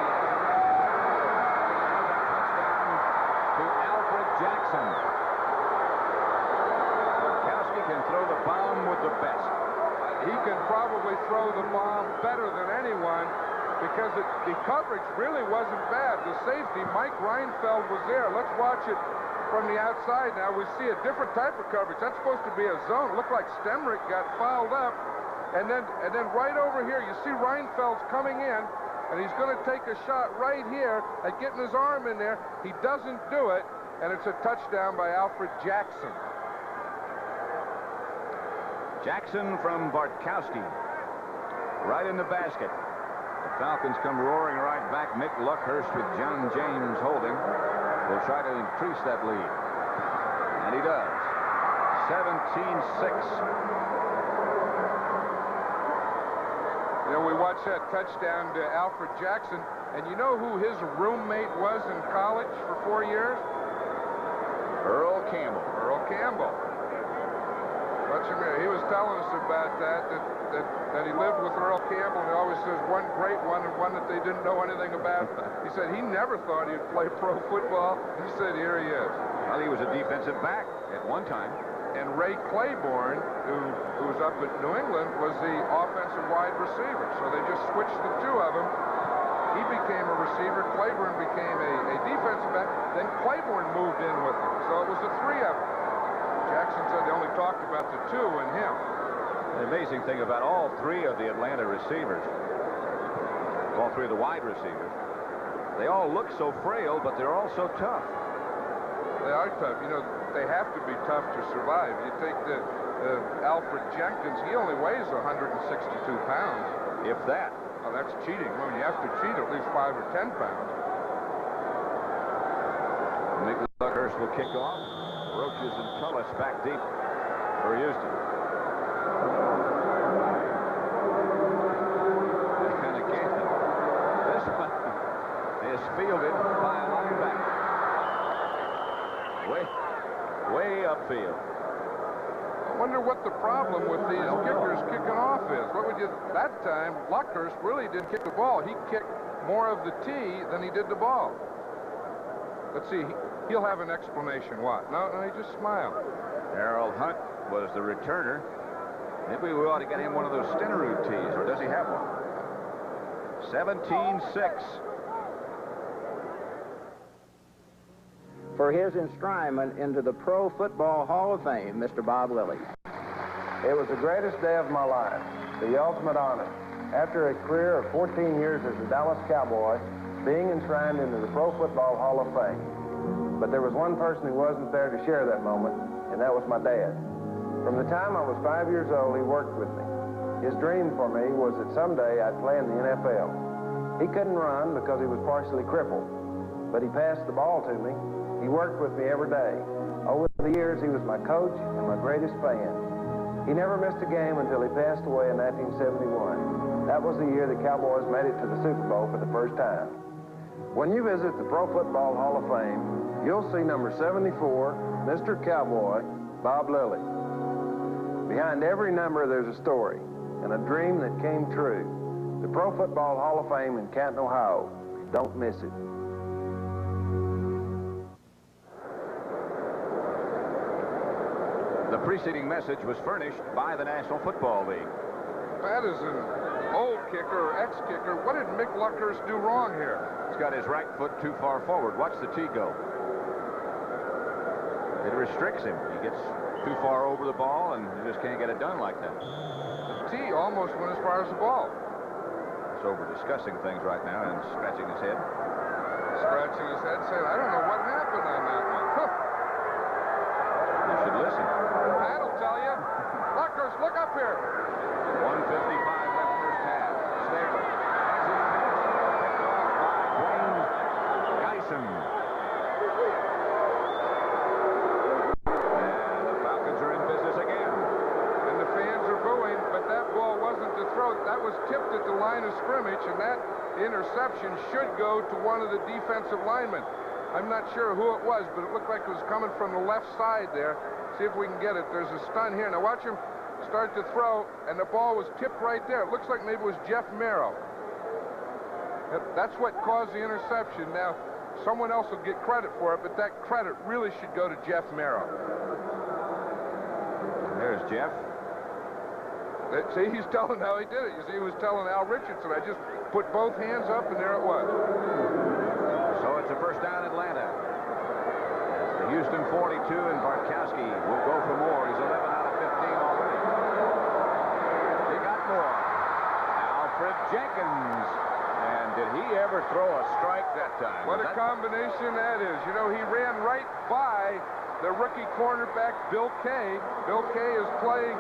Touchdown to Alfred Jackson. Bartkowski can throw the bomb with the best. probably throw the bomb better than anyone because the coverage really wasn't bad. The safety, Mike Reinfeld, was there. Let's watch it from the outside now. We see a different type of coverage. That's supposed to be a zone. It looked like Stemrick got fouled up. And then right over here, you see Reinfeld's coming in, and he's going to take a shot right here at getting his arm in there. He doesn't do it, and it's a touchdown by Alfred Jackson. Jackson from Bartkowski. Right in the basket. The Falcons come roaring right back. Mick Luckhurst with John James holding. Will try to increase that lead. And he does. 17-6. You know, we watched that touchdown to Alfred Jackson, and you know who his roommate was in college for 4 years? Earl Campbell. Earl Campbell. Watch him here. He was telling us about that he lived with Earl Campbell, and he always says one great one and one that they didn't know anything about. He said he never thought he'd play pro football. He said, here he is. Well, he was a defensive back at one time. And Ray Claiborne, who was up at New England, was the offensive wide receiver. So they just switched the two of them. He became a receiver. Claiborne became a defensive back. Then Claiborne moved in with them. So it was the three of them. Jackson said they only talked about the two and him. The amazing thing about all three of the Atlanta receivers, all three of the wide receivers, they all look so frail, but they're all so tough. They are tough. You know, they have to be tough to survive. You take the Alfred Jenkins, he only weighs 162 pounds. If that. Oh, that's cheating. I mean, you have to cheat at least 5 or 10 pounds. Mick Luckhurst will kick off. Roaches and Tullis back deep for Houston. And again, this one is fielded by a linebacker. Way upfield. I wonder what the problem with these kickers kicking off is. What would you? That time, Luckhurst really didn't kick the ball. He kicked more of the tee than he did the ball. Let's see. He'll have an explanation. What? No, he just smiled. Harold Hunt was the returner. Maybe we ought to get him one of those Stenerud tees, or does he have one? 17-6. For his enshrinement into the Pro Football Hall of Fame, Mr. Bob Lilly. It was the greatest day of my life, the ultimate honor. After a career of 14 years as a Dallas Cowboy, being enshrined into the Pro Football Hall of Fame. But there was one person who wasn't there to share that moment, and that was my dad. From the time I was 5 years old, he worked with me. His dream for me was that someday I'd play in the NFL. He couldn't run because he was partially crippled, but he passed the ball to me. He worked with me every day. Over the years, he was my coach and my greatest fan. He never missed a game until he passed away in 1971. That was the year the Cowboys made it to the Super Bowl for the first time. When you visit the Pro Football Hall of Fame, you'll see number 74, Mr. Cowboy, Bob Lilly. Behind every number, there's a story and a dream that came true. The Pro Football Hall of Fame in Canton, Ohio. Don't miss it. The preceding message was furnished by the National Football League. That is an old kicker or ex-kicker. What did Mick Luckhurst do wrong here? He's got his right foot too far forward. Watch the tee go. It restricts him. He gets too far over the ball, and you just can't get it done like that. The tee almost went as far as the ball. He's over discussing things right now and scratching his head. Scratching his head, saying, I don't know what happened on that one. Huh. You should listen. That'll tell you. Luckhurst, look up here. 1:55 left first half. Stabler has his pass picked off by Dwayne Geisen. And the Falcons are in business again. And the fans are booing, but that ball wasn't to throw. That was tipped at the line of scrimmage, and that interception should go to one of the defensive linemen. I'm not sure who it was, but it looked like it was coming from the left side there. See if we can get it. There's a stun here. Now watch him start to throw, and the ball was tipped right there. It looks like maybe it was Jeff Merrill. That's what caused the interception. Now, someone else will get credit for it, but that credit really should go to Jeff Merrill. There's Jeff. See, he's telling how he did it. You see, he was telling Al Richardson, I just put both hands up, and there it was. So it's a first down Atlanta. The Houston 42 and Bartkowski will go for more. He's 11 out of 15 already. He got more. Alfred Jenkins. And did he ever throw a strike that time? What a combination that is. You know, he ran right by the rookie cornerback, Bill Kay. Bill Kay is playing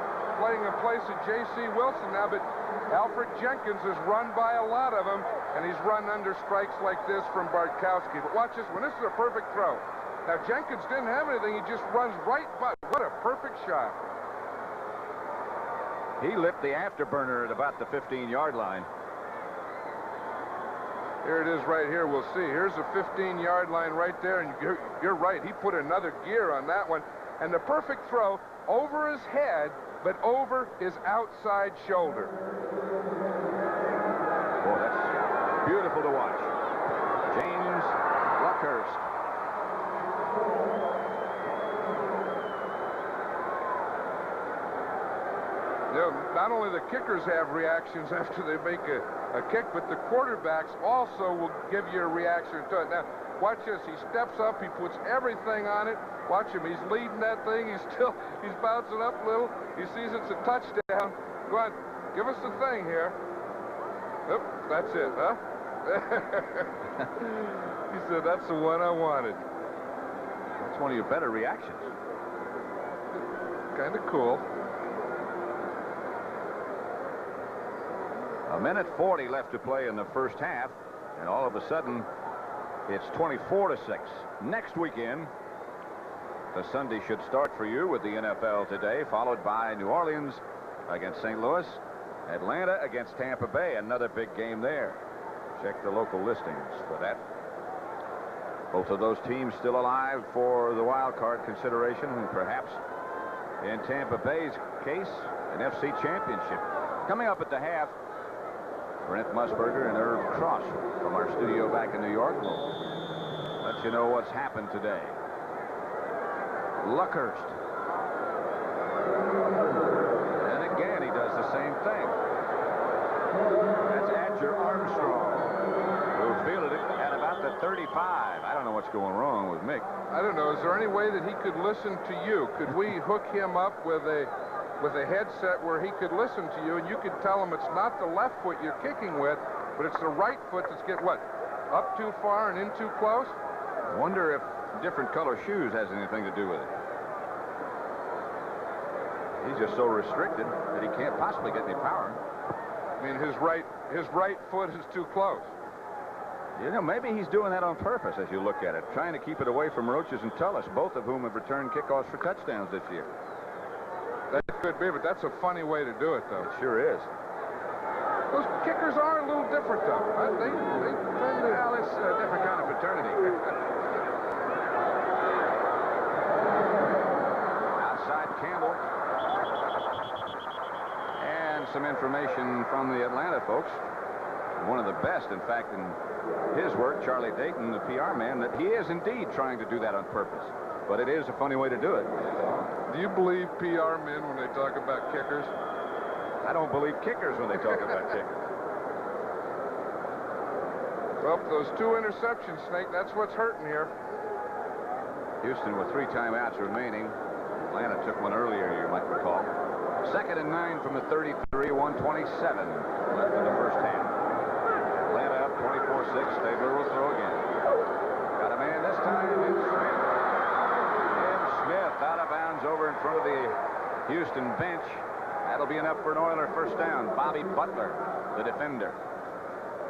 in place of J.C. Wilson now, but Alfred Jenkins has run by a lot of them, and he's run under strikes like this from Bartkowski. But watch this one. This is a perfect throw. Now, Jenkins didn't have anything. He just runs right by. What a perfect shot. He lit the afterburner at about the 15-yard line. Here it is right here. We'll see. Here's the 15-yard line right there, and you're right. He put another gear on that one. And the perfect throw over his head, but over his outside shoulder. Boy, that's beautiful to watch. James Luckhurst. You know, not only the kickers have reactions after they make a kick, but the quarterbacks also will give you a reaction to it. Now, watch this. He steps up. He puts everything on it. Watch him. He's leading that thing. He's bouncing up a little. He sees it's a touchdown. Go on. Give us the thing here. Oop, that's it, huh? He said, that's the one I wanted. That's one of your better reactions. Kind of cool. A minute 40 left to play in the first half, and all of a sudden, it's 24-6. Next weekend, the Sunday should start for you with the NFL today, followed by New Orleans against St. Louis, Atlanta against Tampa Bay, another big game there. Check the local listings for that. Both of those teams still alive for the wild card consideration, and perhaps in Tampa Bay's case, an FC championship. Coming up at the half, Brent Musburger and Irv Cross from our studio back in New York will let you know what's happened today. Luckhurst. And again, he does the same thing. That's Adger Armstrong, who fielded it at about the 35. I don't know what's going wrong with Mick. I don't know. Is there any way that he could listen to you? Could we hook him up with a headset where he could listen to you, and you could tell him it's not the left foot you're kicking with, but it's the right foot that's up too far and in too close? I wonder if different color shoes has anything to do with it. He's just so restricted that he can't possibly get any power. I mean, his right foot is too close. You know, maybe he's doing that on purpose as you look at it, trying to keep it away from Roaches and Tullis, both of whom have returned kickoffs for touchdowns this year. That could be, but that's a funny way to do it, though. It sure is. Those kickers are a little different, though. They tend to... Well, it's a different kind of fraternity. Outside Campbell. And some information from the Atlanta folks. One of the best, in fact, in his work, Charlie Dayton, the PR man, that he is indeed trying to do that on purpose. But it is a funny way to do it. Do you believe PR men when they talk about kickers? I don't believe kickers when they talk about kickers. Well, those 2 interceptions, Snake, that's what's hurting here. Houston with 3 timeouts remaining. Atlanta took one earlier, you might recall. 2nd and 9 from the 33, 1:27 left in the first half. Atlanta up 24-6. Stabler will throw again. Got a man this time. It's Smith. Smith out of bounds over in front of the Houston bench. That'll be enough for an Oiler first down. Bobby Butler, the defender.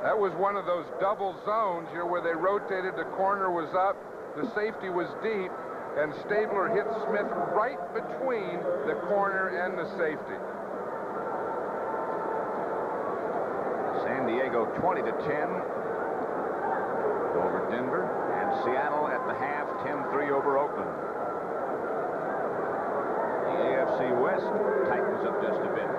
That was one of those double zones, you know, where they rotated. The corner was up, the safety was deep, and Stabler hit Smith right between the corner and the safety. San Diego 20-10 over Denver, and Seattle at the half 10-3 over Oakland. AFC West tightens up just a bit.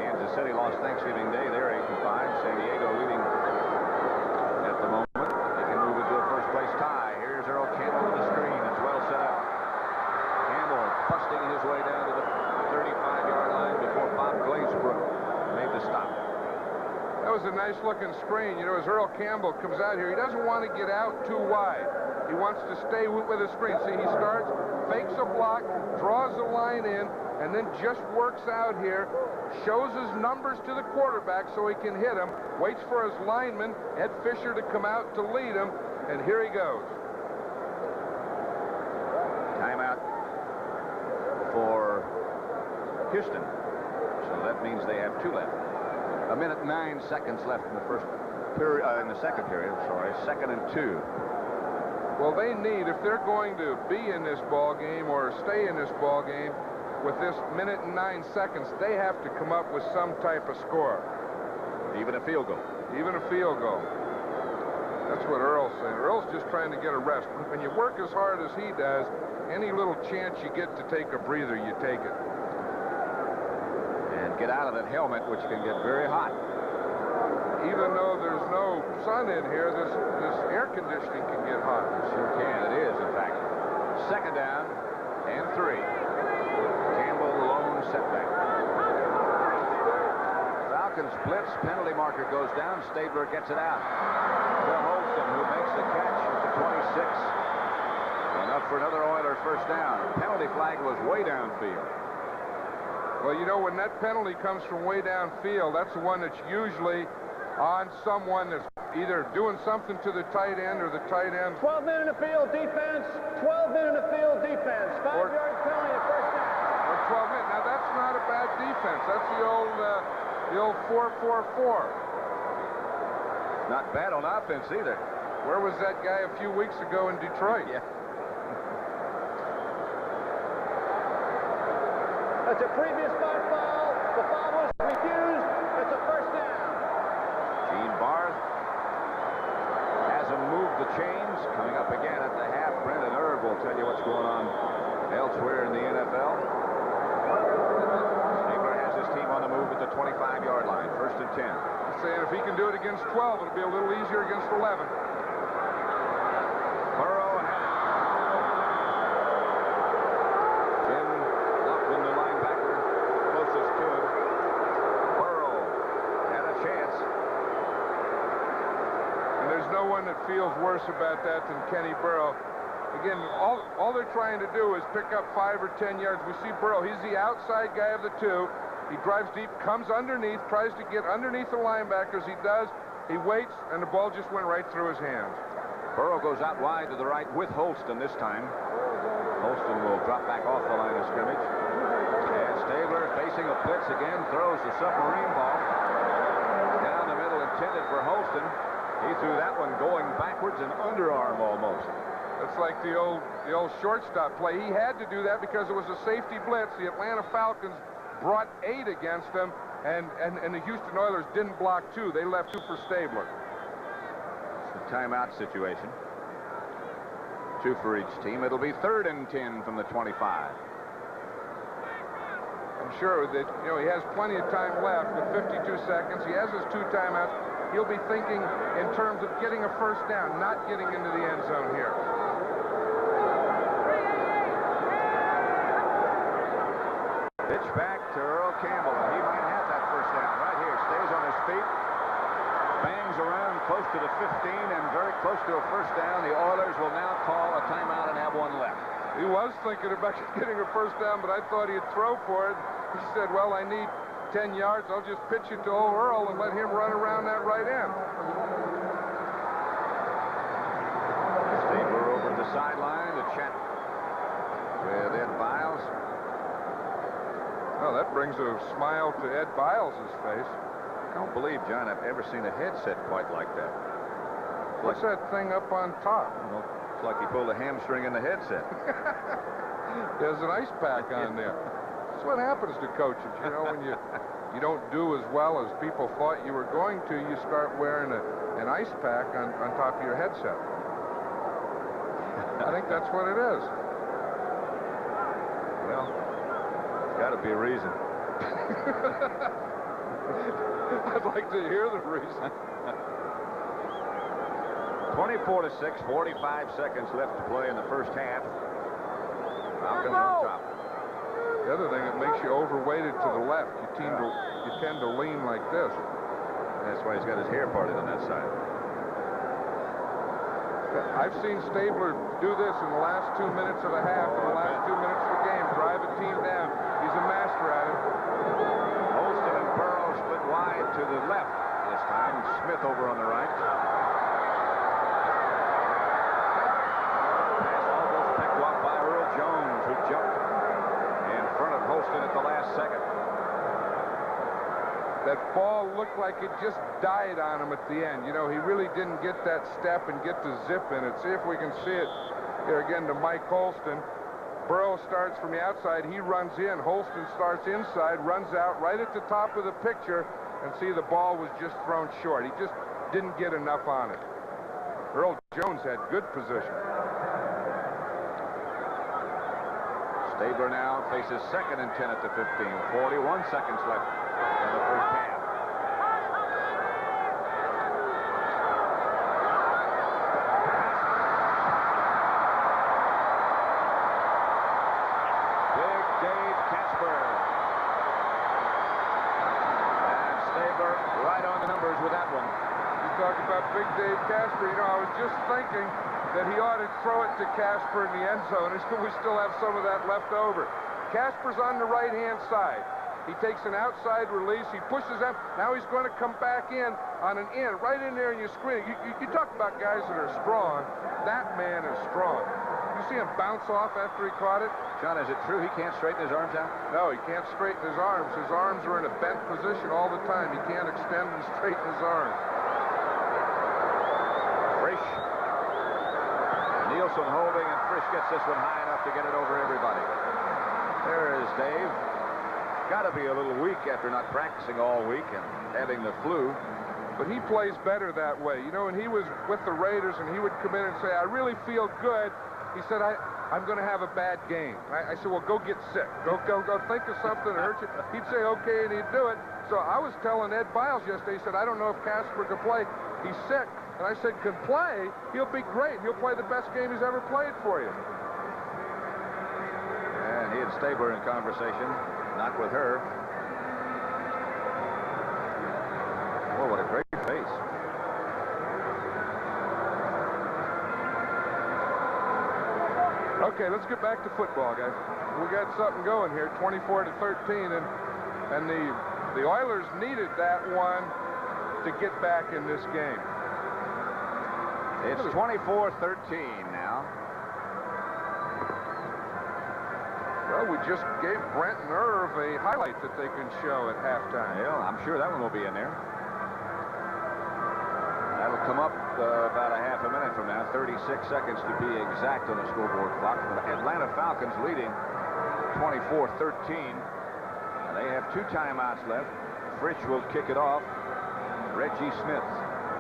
Kansas City lost Thanksgiving Day. They're 8-5. San Diego leading at the moment. They can move into a first-place tie. Here's Earl Campbell with the screen. It's well set up. Campbell busting his way down to the 35-yard line before Bob Glazebrook was a nice-looking screen. You know, as Earl Campbell comes out here, he doesn't want to get out too wide. He wants to stay with his screen. See, he starts, fakes a block, draws the line in, and then just works out here, shows his numbers to the quarterback so he can hit him, waits for his lineman, Ed Fisher, to come out to lead him, and here he goes. Timeout for Houston. So that means they have 2 left. 1 minute 9 seconds left in the first period, in the second period. Sorry, 2nd and 2. Well, they need, if they're going to be in this ball game or stay in this ball game with this minute and 9 seconds, they have to come up with some type of score. Even a field goal. Even a field goal. That's what Earl's saying. Earl's just trying to get a rest. When you work as hard as he does, any little chance you get to take a breather, you take it. And get out of that helmet, which can get very hot. Even though there's no sun in here, this air conditioning can get hot. Sure can. It is, in fact. 2nd down and 3. Campbell lone setback. Falcons blitz. Penalty marker goes down. Stabler gets it out. To Holston, who makes the catch at the 26. Enough for another Oilers first down. The penalty flag was way downfield. Well, you know, when that penalty comes from way downfield, that's the one that's usually on someone that's either doing something to the tight end or the tight end. 12 men in the field defense. 12 men in the field defense. 5-yard penalty at first down. Or 12 men. Now, that's not a bad defense. That's the old 4-4-4. Not bad on offense either. Where was that guy a few weeks ago in Detroit? Yeah. That's a previous foul. The foul was refused. It's a first down. Gene Barth hasn't moved the chains. Coming up again at the half. Brendan Erb will tell you what's going on elsewhere in the NFL. Stabler has his team on the move at the 25-yard line. 1st and 10. I'm saying if he can do it against 12, it'll be a little easier against 11. Burrow had it. Jim Lockman, the linebacker, closest to him. Burrow had a chance. And there's no one that feels worse about that than Kenny Burrow. Again, all they're trying to do is pick up 5 or 10 yards. We see Burrow. He's the outside guy of the 2. He drives deep, comes underneath, tries to get underneath the linebackers. He does. He waits, and the ball just went right through his hands. Burrow goes out wide to the right with Holston this time. Holston will drop back off the line of scrimmage. And Stabler, facing a blitz again, throws the submarine ball down the middle, intended for Holston. He threw that one going backwards and underarm almost. It's like the old shortstop play. He had to do that because it was a safety blitz. The Atlanta Falcons brought 8 against them, and the Houston Oilers didn't block 2. They left 2 for Stabler. It's a timeout situation. 2 for each team. It'll be 3rd and 10 from the 25. I'm sure that, you know, he has plenty of time left with 52 seconds. He has his 2 timeouts. He'll be thinking in terms of getting a first down, not getting into the end zone here. Pitch back to Earl Campbell, and he might have that first down right here. Stays on his feet, bangs around close to the 15 and very close to a first down. The Oilers will now call a timeout and have 1 left. He was thinking about getting a first down, but I thought he'd throw for it. He said, well, I need 10 yards. I'll just pitch it to old Earl and let him run around that right end. Stabler over the sideline to chat with Ed Biles. Well, that brings a smile to Ed Biles' face. I don't believe, John, I've ever seen a headset quite like that. What's that thing up on top? Well, it's like he pulled a hamstring in the headset. There's an ice pack on there. That's what happens to coaches, you know, when you don't do as well as people thought you were going to, you start wearing an ice pack on top of your headset. I think that's what it is. Well, there's got to be a reason. I'd like to hear the reason. 24-6, 45 seconds left to play in the first half. Falcons on top. The other thing, it makes you overweighted to the left. You tend to lean like this. That's why he's got his hair parted on that side. I've seen Stabler do this in the last 2 minutes of a half, in the last 2 minutes of the game, drive a team down. He's a master at it. Holston and Burrow split wide to the left this time. Smith over on the right. Pass almost picked off by Earl Jones, who jumped in front of Holston at the last second. That ball looked like it just died on him at the end. You know, he really didn't get that step and get the zip in it. See if we can see it here again to Mike Holston. Burrow starts from the outside. He runs in. Holston starts inside, runs out right at the top of the picture, and see the ball was just thrown short. He just didn't get enough on it. Earl Jones had good position. Stabler now faces 2nd and 10 at the 15. 41 seconds left in the first half. Big Dave Casper. And Stabler right on the numbers with that one. You talk about Big Dave Casper. You know, I was just thinking that he ought to throw it to Casper in the end zone. We still have some of that left over. Casper's on the right-hand side. He takes an outside release. He pushes them. Now he's going to come back in on an in, right in there, and you screen. You talk about guys that are strong. That man is strong. You see him bounce off after he caught it? John, is it true he can't straighten his arms out? No, he can't straighten his arms. His arms are in a bent position all the time. He can't extend and straighten his arms. Frisch. Nielsen holding, and Frisch gets this one high enough to get it over everybody. There is Dave. Got to be a little weak after not practicing all week and having the flu. But he plays better that way. You know, when he was with the Raiders and he would come in and say, I really feel good. He said, I'm going to have a bad game. I said, well, go get sick. Go think of something that hurts you. He'd say, okay, and he'd do it. So I was telling Ed Biles yesterday, he said, I don't know if Casper could play. He's sick. And I said, can play? He'll be great. He'll play the best game he's ever played for you. And he and Stabler in conversation. Not with her. Oh, what a great face. Okay, let's get back to football, guys. We got something going here, 24-13, and the Oilers needed that one to get back in this game. It's 24-13 now. Well, we just gave Brent and Irv a highlight that they can show at halftime. Well, I'm sure that one will be in there. That'll come up about a half a minute from now. 36 seconds to be exact on the scoreboard clock. The Atlanta Falcons leading 24-13. They have 2 timeouts left. Frisch will kick it off. Reggie Smith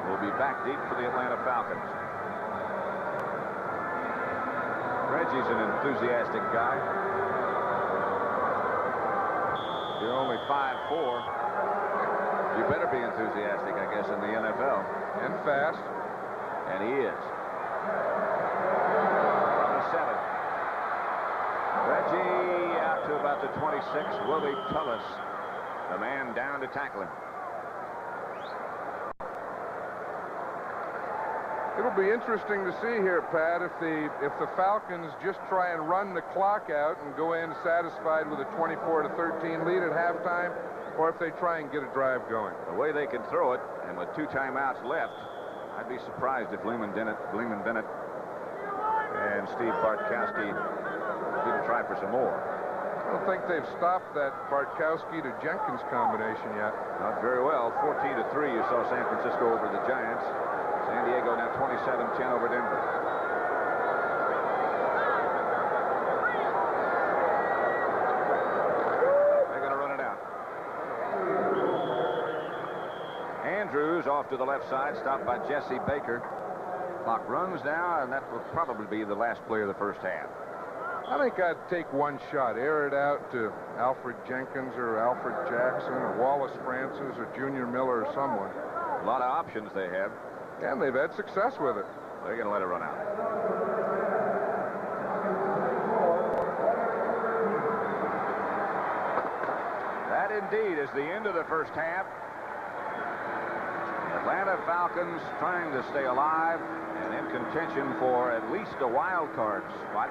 will be back deep for the Atlanta Falcons. Reggie's an enthusiastic guy. You're only 5'4". You better be enthusiastic, I guess, in the NFL. And fast. And he is. From the 7. Reggie out to about the 26. Willie Tullis, the man down to tackle him. It'll be interesting to see here, Pat, if the Falcons just try and run the clock out and go in satisfied with a 24-13 lead at halftime, or if they try and get a drive going. The way they can throw it, and with 2 timeouts left, I'd be surprised if Lehman Bennett and Steve Bartkowski didn't try for some more. I don't think they've stopped that Bartkowski to Jenkins combination yet. Not very well. 14-3, you saw San Francisco over the Giants. San Diego now 27-10 over Denver. They're going to run it out. Andrews off to the left side, stopped by Jesse Baker. Clock runs now, and that will probably be the last play of the first half. I think I'd take one shot, air it out to Alfred Jenkins or Alfred Jackson or Wallace Francis or Junior Miller or someone. A lot of options they have. And they've had success with it. They're going to let it run out. That indeed is the end of the first half. Atlanta Falcons trying to stay alive and in contention for at least a wild card spot.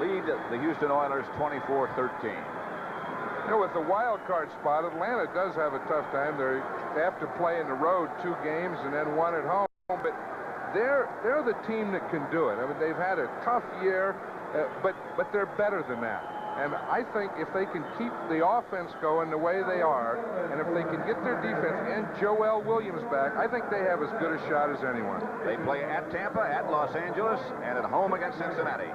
Lead the Houston Oilers 24-13. You know, with the wild card spot, Atlanta does have a tough time. They have to play in the road 2 games and then 1 at home. But they're the team that can do it. I mean, they've had a tough year, but they're better than that. And I think if they can keep the offense going the way they are, and if they can get their defense and Joel Williams back, I think they have as good a shot as anyone. They play at Tampa, at Los Angeles, and at home against Cincinnati.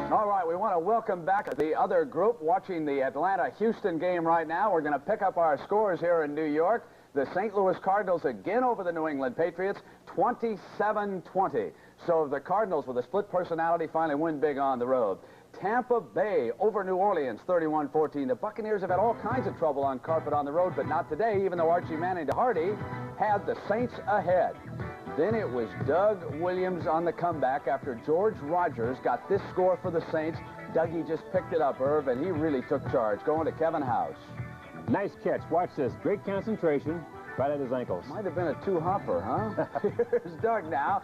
All right, we want to welcome back the other group watching the Atlanta-Houston game right now. We're going to pick up our scores here in New York. The St. Louis Cardinals again over the New England Patriots, 27-20. So the Cardinals, with a split personality, finally win big on the road. Tampa Bay over New Orleans, 31-14. The Buccaneers have had all kinds of trouble on carpet on the road, but not today, even though Archie Manning DeHardy had the Saints ahead. Then it was Doug Williams on the comeback after George Rogers got this score for the Saints. Dougie just picked it up, Irv, and he really took charge, going to Kevin House. Nice catch. Watch this. Great concentration. Right at his ankles. Might have been a two-hopper, huh? Here's Doug now.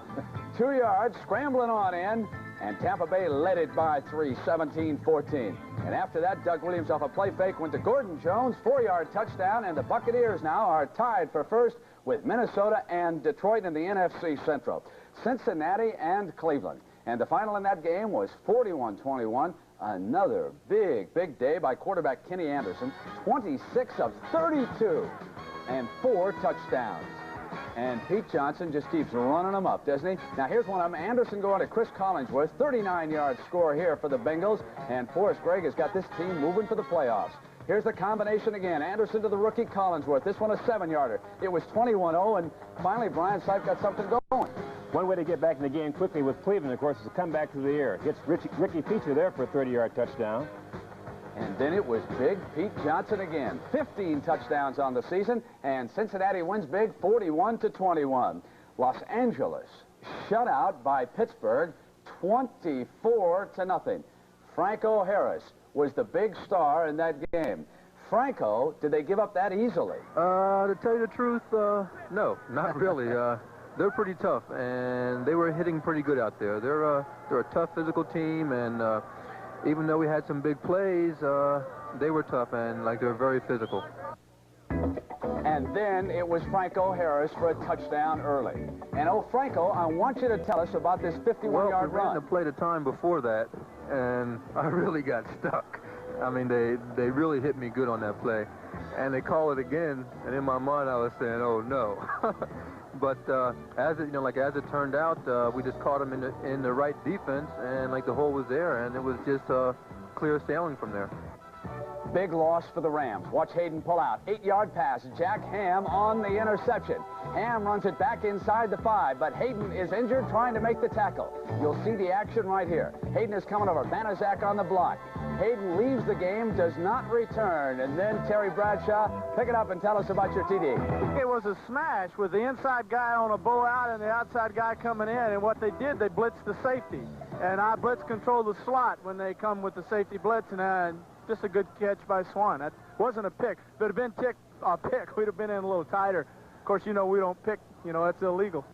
2 yards, scrambling on in, and Tampa Bay led it by 3, 17-14. And after that, Doug Williams off a play fake went to Gordon Jones, 4-yard touchdown, and the Buccaneers now are tied for first with Minnesota and Detroit in the NFC Central. Cincinnati and Cleveland. And the final in that game was 41-21. Another big, big day by quarterback Kenny Anderson. 26 of 32 and 4 touchdowns. And Pete Johnson just keeps running them up, doesn't he? Now, here's one of them. Anderson going to Chris Collinsworth. 39-yard score here for the Bengals. And Forrest Gregg has got this team moving for the playoffs. Here's the combination again. Anderson to the rookie Collinsworth. This one a 7-yarder. It was 21-0, and finally Brian Sipe got something going. One way to get back in the game quickly with Cleveland, of course, is to come back through the air. Gets Ricky Feature there for a 30-yard touchdown. And then it was big Pete Johnson again. 15 touchdowns on the season, and Cincinnati wins big 41-21. Los Angeles shut out by Pittsburgh 24-0. Franco Harris was the big star in that game. Franco, did they give up that easily? To tell you the truth, no, not really. They're pretty tough, and they were hitting pretty good out there. They're a tough physical team, and even though we had some big plays, they were tough, and they're very physical. And then it was Franco Harris for a touchdown early. And, Franco, I want you to tell us about this 51-yard run. We ran the play the time before that, and I really got stuck. I mean, they really hit me good on that play. And they call it again, and in my mind I was saying, oh, no. But as it turned out, we just caught them in the right defense, and the hole was there, and it was just clear sailing from there. Big loss for the Rams. Watch Hayden pull out. 8-yard pass. Jack Ham on the interception. Ham runs it back inside the 5, but Hayden is injured trying to make the tackle. You'll see the action right here. Hayden is coming over. Banaszak on the block. Hayden leaves the game, does not return. And then Terry Bradshaw, pick it up and tell us about your TD. It was a smash with the inside guy on a bow out and the outside guy coming in. And what they did, they blitzed the safety. And I blitz control the slot when they come with the safety blitz. And just a good catch by Swan. That wasn't a pick. If it had been a pick, we'd have been in a little tighter. Of course, we don't pick. That's illegal.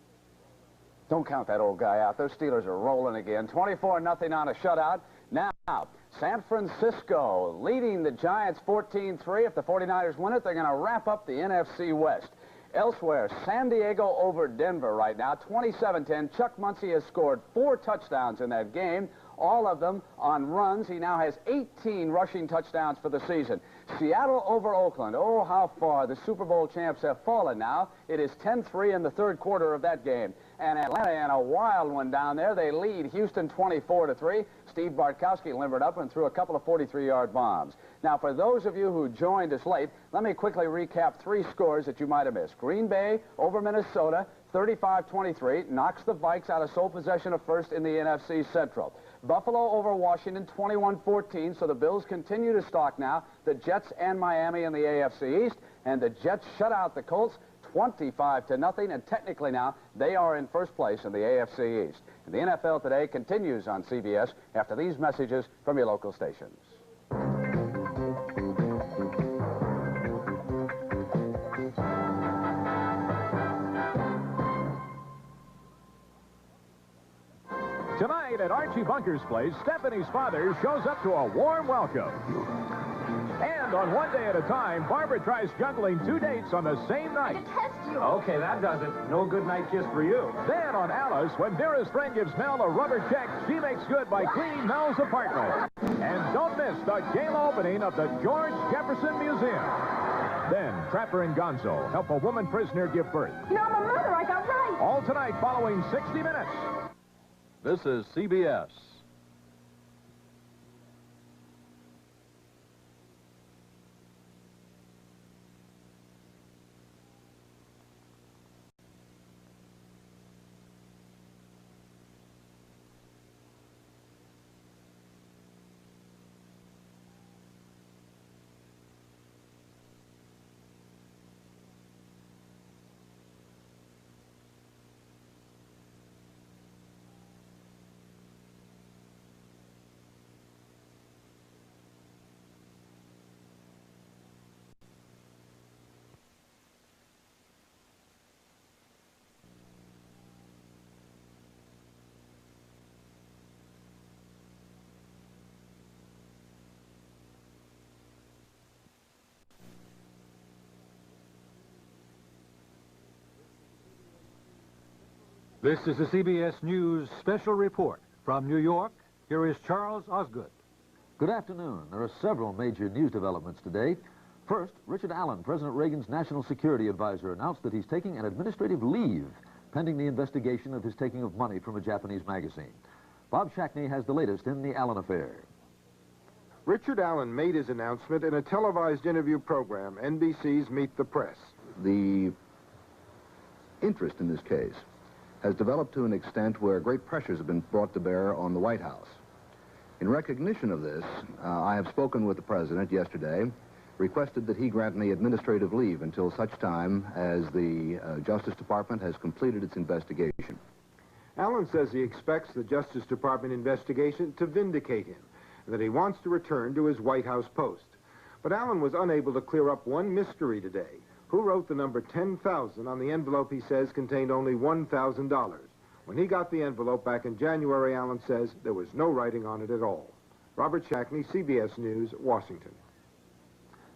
Don't count that old guy out. Those Steelers are rolling again. 24-0 on a shutout. Now, San Francisco leading the Giants 14-3. If the 49ers win it, they're going to wrap up the NFC West. Elsewhere, San Diego over Denver right now, 27-10. Chuck Muncie has scored 4 touchdowns in that game, all of them on runs. He now has 18 rushing touchdowns for the season. Seattle over Oakland. Oh, how far the Super Bowl champs have fallen now. It is 10-3 in the third quarter of that game. And Atlanta in a wild one down there. They lead Houston 24-3. Steve Bartkowski limbered up and threw a couple of 43-yard bombs. Now, for those of you who joined us late, let me quickly recap 3 scores that you might have missed. Green Bay over Minnesota, 35-23, knocks the Vikes out of sole possession of first in the NFC Central. Buffalo over Washington, 21-14, so the Bills continue to stalk now the Jets and Miami in the AFC East, and the Jets shut out the Colts 25-0, and technically now they are in first place in the AFC East. And the NFL Today continues on CBS after these messages from your local stations. Tonight at Archie Bunker's place, Stephanie's father shows up to a warm welcome. And on One Day at a Time, Barbara tries juggling 2 dates on the same night. Okay, that does it. No good night kiss for you. Then on Alice, when Vera's friend gives Mel a rubber check, she makes good by cleaning Mel's apartment. And don't miss the gala opening of the George Jefferson Museum. Then Trapper and Gonzo help a woman prisoner give birth. No, I'm a murderer. I got right. All tonight following 60 Minutes. This is CBS. This is the CBS News special report. From New York, here is Charles Osgood. Good afternoon. There are several major news developments today. First, Richard Allen, President Reagan's national security advisor, announced that he's taking an administrative leave pending the investigation of his taking of money from a Japanese magazine. Bob Shackney has the latest in the Allen affair. Richard Allen made his announcement in a televised interview program, NBC's Meet the Press. The interest in this case has developed to an extent where great pressures have been brought to bear on the White House. In recognition of this, I have spoken with the President yesterday, requested that he grant me administrative leave until such time as the Justice Department has completed its investigation. Allen says he expects the Justice Department investigation to vindicate him, and that he wants to return to his White House post. But Allen was unable to clear up one mystery today. Who wrote the number 10,000 on the envelope he says contained only $1,000? When he got the envelope back in January, Allen says there was no writing on it at all. Robert Shackney, CBS News, Washington.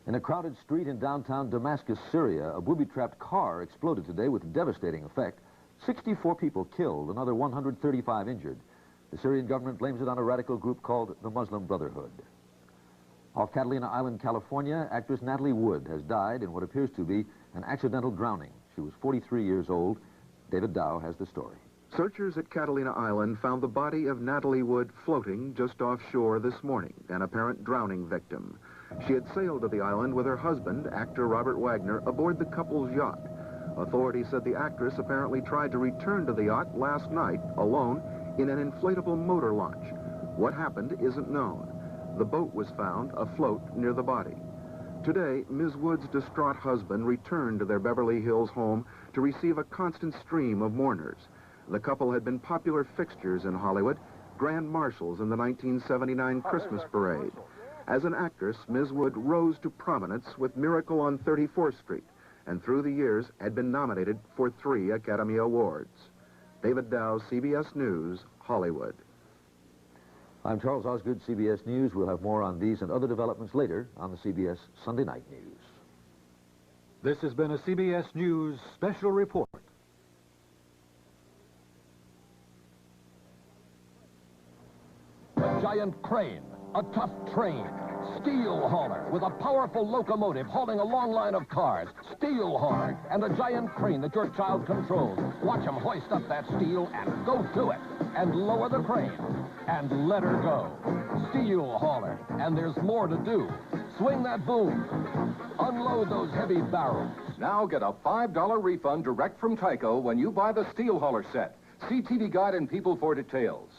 In a crowded street in downtown Damascus, Syria, a booby-trapped car exploded today with devastating effect. 64 people killed, another 135 injured. The Syrian government blames it on a radical group called the Muslim Brotherhood. Off Catalina Island, California, actress Natalie Wood has died in what appears to be an accidental drowning. She was 43 years old. David Dow has the story. Searchers at Catalina Island found the body of Natalie Wood floating just offshore this morning, an apparent drowning victim. She had sailed to the island with her husband, actor Robert Wagner, aboard the couple's yacht. Authorities said the actress apparently tried to return to the yacht last night, alone, in an inflatable motor launch. What happened isn't known. The boat was found afloat near the body. Today, Ms. Wood's distraught husband returned to their Beverly Hills home to receive a constant stream of mourners. The couple had been popular fixtures in Hollywood, grand marshals in the 1979 Christmas parade. As an actress, Ms. Wood rose to prominence with Miracle on 34th Street, and through the years had been nominated for 3 Academy Awards. David Dow, CBS News, Hollywood. I'm Charles Osgood, CBS News. We'll have more on these and other developments later on the CBS Sunday Night News. This has been a CBS News special report. A giant crane, a tough train, steel hauler with a powerful locomotive hauling a long line of cars, steel hauler, and a giant crane that your child controls. Watch him hoist up that steel and go to it, and lower the crane, and let her go. Steel hauler, and there's more to do. Swing that boom. Unload those heavy barrels. Now get a $5 refund direct from Tyco when you buy the steel hauler set. See TV Guide and People for details.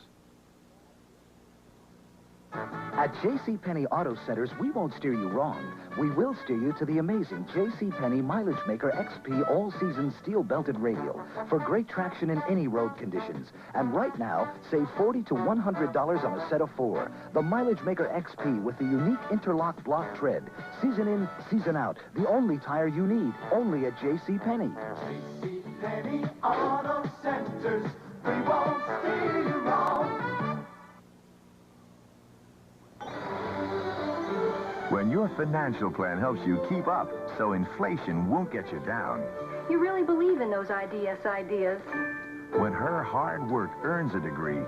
At JCPenney Auto Centers, we won't steer you wrong. We will steer you to the amazing JCPenney Mileage Maker XP All-Season Steel-Belted Radial for great traction in any road conditions. And right now, save $40 to $100 on a set of 4. The Mileage Maker XP with the unique interlock block tread. Season in, season out. The only tire you need. Only at JCPenney. JCPenney Auto Centers. We won't steer you wrong. When your financial plan helps you keep up so inflation won't get you down. You really believe in those IDS ideas. When her hard work earns a degree,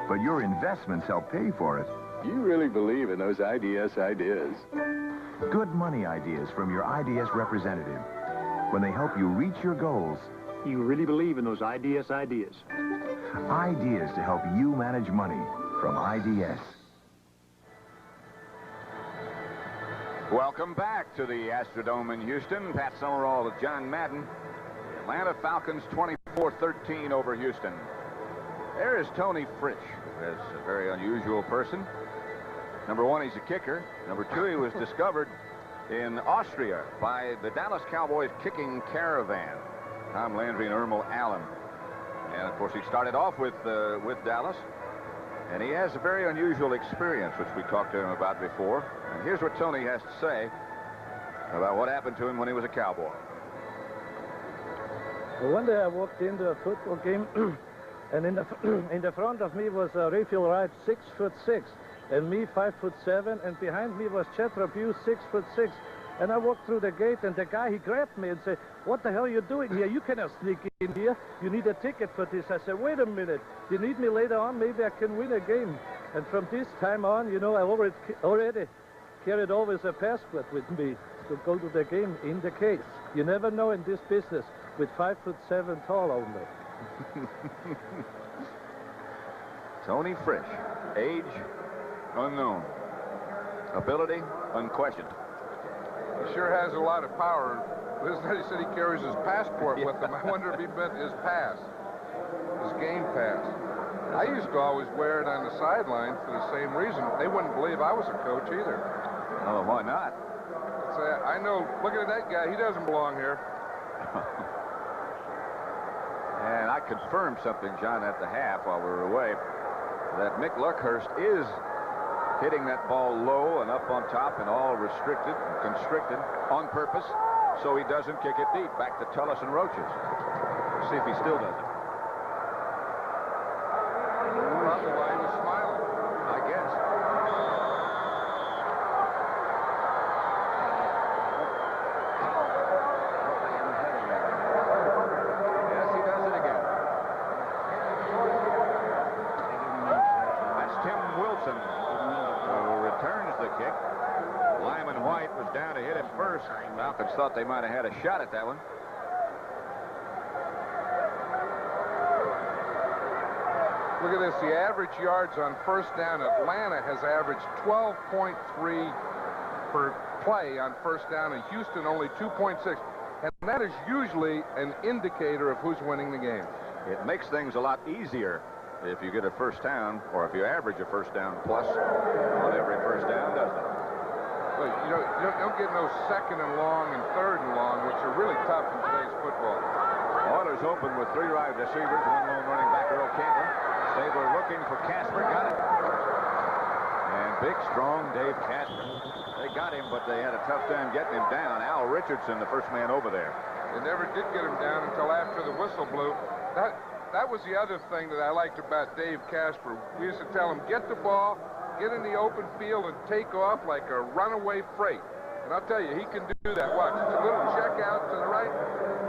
but your investments help pay for it. You really believe in those IDS ideas. Good money ideas from your IDS representative. When they help you reach your goals. You really believe in those IDS ideas. Ideas to help you manage money from IDS. Welcome back to the Astrodome in Houston. Pat Summerall with John Madden. The Atlanta Falcons 24-13 over Houston. There is Tony Frisch. That's a very unusual person. Number one, he's a kicker. Number two, he was discovered in Austria by the Dallas Cowboys kicking caravan. Tom Landry and Ermal Allen. And, of course, he started off with Dallas. And he has a very unusual experience, which we talked to him about before. And here's what Tony has to say about what happened to him when he was a Cowboy. Well, one day I walked into a football game, and in the front of me was Raphael Wright, 6'6", and me 5'7", and behind me was Chet Rabuse, 6'6". And I walked through the gate, and the guy, he grabbed me and said, "What the hell are you doing here? You cannot sneak in here. You need a ticket for this." I said, "Wait a minute. You need me later on? Maybe I can win a game." And from this time on, you know, I already carried always a passport with me to go to the game in the case. You never know in this business with 5'7" tall only. Tony Frisch, age unknown, ability unquestioned. He sure has a lot of power. He said he carries his passport with him. I wonder if he meant his pass, his game pass. I used to always wear it on the sideline for the same reason. They wouldn't believe I was a coach either. Oh, why not? Say, I know, looking at that guy, he doesn't belong here. And I confirmed something, John, at the half while we were away, that Mick Luckhurst is hitting that ball low and up on top and all restricted and constricted on purpose so he doesn't kick it deep back to Tullis and Roaches. See if he still does it. Probably why he was smiling. I guess. Yes, he does it again. That's Tim Wilson, who returns the kick. Lyman White was down to hit him first. Falcons thought they might have had a shot at that one. Look at this, the average yards on first down. Atlanta has averaged 12.3 per play on first down, and Houston only 2.6. And that is usually an indicator of who's winning the game. It makes things a lot easier if you get a first down, or if you average a first down plus on every first down, doesn't it? Well, you don't get no second and long and third and long, which are really tough in today's football. Oilers open with three wide receivers, one lone running back, Earl Campbell. Stabler looking for Casper, got it. And big, strong Dave Casper. They got him, but they had a tough time getting him down. Al Richardson, the first man over there. They never did get him down until after the whistle blew. That was the other thing that I liked about Dave Casper. We used to tell him, get the ball, get in the open field, and take off like a runaway freight. And I'll tell you, he can do that. Watch, it's a little check out to the right.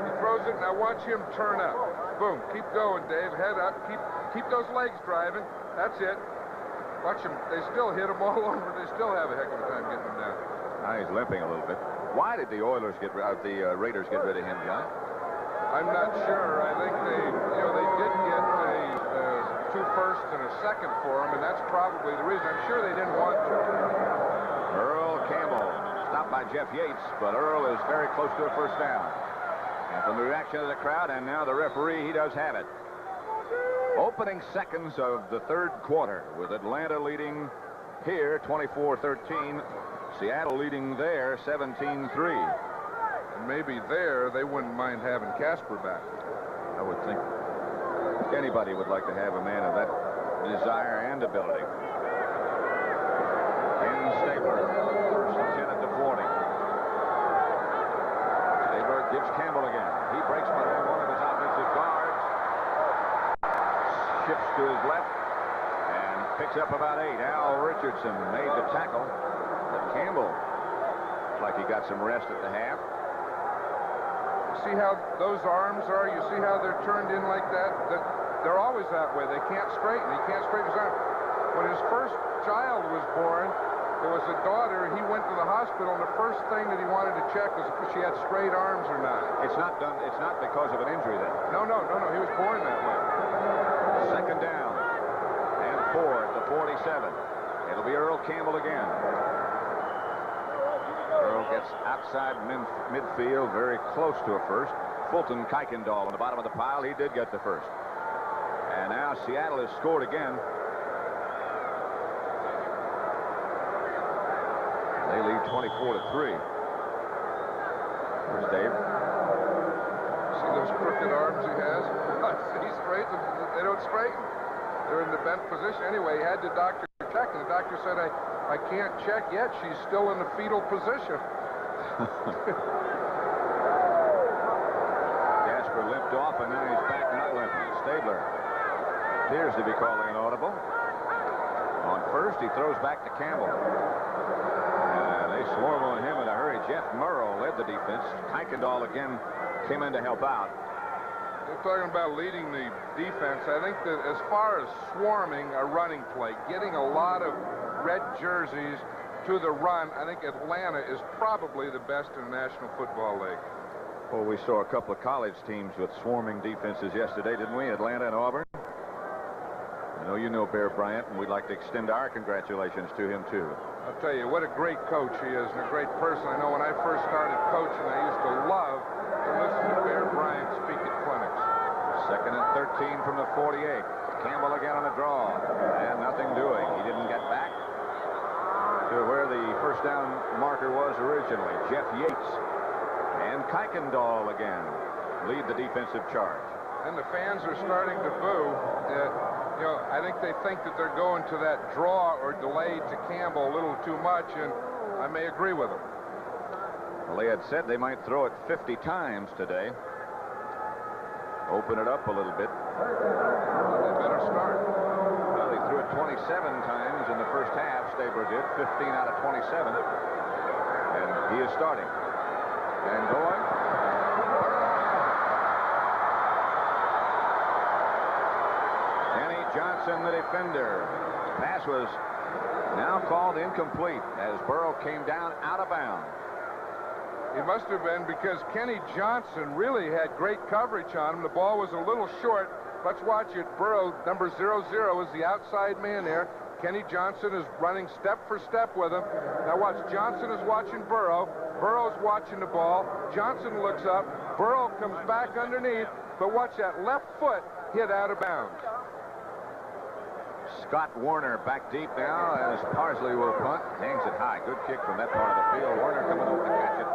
He throws it, and now watch him turn up. Boom, keep going, Dave. Head up, keep those legs driving. That's it. Watch him. They still hit him all over. They still have a heck of a time getting him down. Now he's limping a little bit. Why did the Raiders get rid of him, John? I'm not sure. I think they did get two firsts and a second for him, and that's probably the reason. I'm sure they didn't want to. Earl Campbell stopped by Jeff Yates, but Earl is very close to a first down. And from the reaction of the crowd, and now the referee, he does have it. Opening seconds of the third quarter, with Atlanta leading here 24-13. Seattle leading there 17-3. And maybe there they wouldn't mind having Casper back. I would think anybody would like to have a man of that desire and ability. Ken Stabler, first and 10 at the 40. Stabler gives Campbell again. He breaks behind one of his offensive guards. Shifts to his left and picks up about 8. Al Richardson made the tackle, but Campbell got some rest at the half. See how those arms are? You see how they're turned in like that? They're always that way. They can't straighten. He can't straighten his arm. When his first child was born, there was a daughter. He went to the hospital, and the first thing that he wanted to check was if she had straight arms or not. It's not done. It's not because of an injury then. No. He was born that way. Second down and 4 at the 47. It'll be Earl Campbell again. Earl gets outside midfield, very close to a first. Fulton Kuykendall on the bottom of the pile. He did get the first. And now Seattle has scored again. They lead 24-3. Here's Dave. See those crooked arms he has? He straightens them. They don't straighten. They're in the bent position. Anyway, he had the doctor check, and the doctor said, I can't check yet. She's still in the fetal position. Jasper limped off, and now he's back not limping. Stabler appears to be calling an audible. On first, he throws back to Campbell. They swarm on him in a hurry. Jeff Murrow led the defense. Kuykendall again came in to help out. They're talking about leading the defense. I think that as far as swarming a running play, getting a lot of red jerseys to the run, I think Atlanta is probably the best in the National Football League. Well, we saw a couple of college teams with swarming defenses yesterday, didn't we? Atlanta and Auburn. I know you know Bear Bryant, and we'd like to extend our congratulations to him, too. I'll tell you, what a great coach he is and a great person. I know when I first started coaching, I used to love to listen to Bear Bryant speak at clinics. Second and 13 from the 48. Campbell again on the draw, and nothing doing. He didn't get back to where the first down marker was originally. Jeff Yates and Kuykendall again lead the defensive charge. And the fans are starting to boo. You know, I think they think that they're going to that draw or delay to Campbell a little too much, and I may agree with them. Well, they had said they might throw it 50 times today. Open it up a little bit. Well, they better start. Well, they threw it 27 times in the first half. Stabler did 15 out of 27, and he is starting and going. Johnson, the defender. Pass was now called incomplete as Burrow came down out of bounds. He must have been, because Kenny Johnson really had great coverage on him. The ball was a little short. Let's watch it. Burrow, number 00, is the outside man there. Kenny Johnson is running step for step with him. Now watch, Johnson is watching Burrow. Burrow's watching the ball. Johnson looks up. Burrow comes back underneath, but watch that left foot hit out of bounds. Scott Warner back deep now as Parsley will punt. Hangs it high. Good kick from that part of the field. Warner coming over to catch it.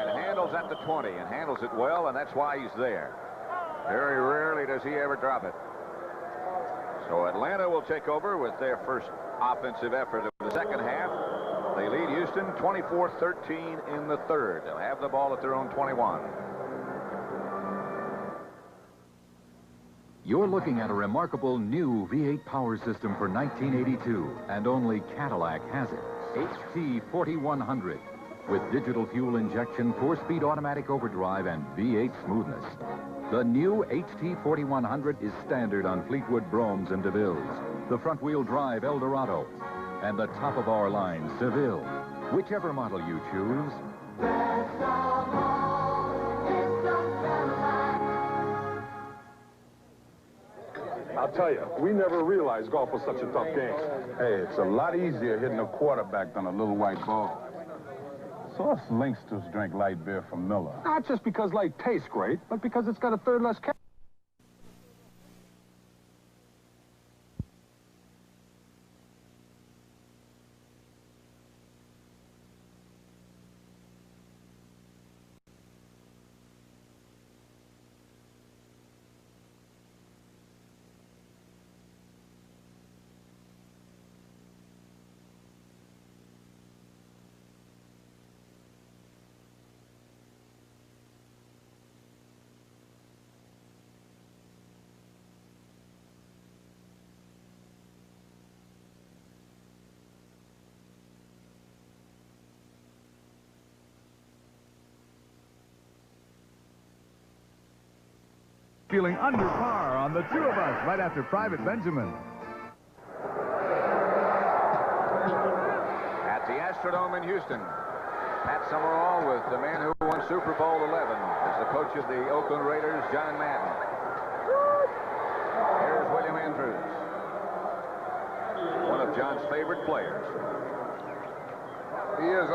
And handles at the 20 and handles it well, and that's why he's there. Very rarely does he ever drop it. So Atlanta will take over with their first offensive effort of the second half. They lead Houston 24-13 in the third. They'll have the ball at their own 21. You're looking at a remarkable new V8 power system for 1982, and only Cadillac has it. HT 4100 with digital fuel injection, 4-speed automatic overdrive, and V8 smoothness. The new HT 4100 is standard on Fleetwood Bromes and DeVilles, the front-wheel drive Eldorado, and the top-of-our-line Seville. Whichever model you choose. I'll tell you, we never realized golf was such a tough game. Hey, it's a lot easier hitting a quarterback than a little white ball. So us Linksters drink light beer from Miller. Not just because light tastes great, but because it's got a third less calories. feeling under par on the two of us right after Private Benjamin. At the Astrodome in Houston, Pat Summerall with the man who won Super Bowl 11 as the coach of the Oakland Raiders, John Madden. Here's William Andrews, one of John's favorite players. He is.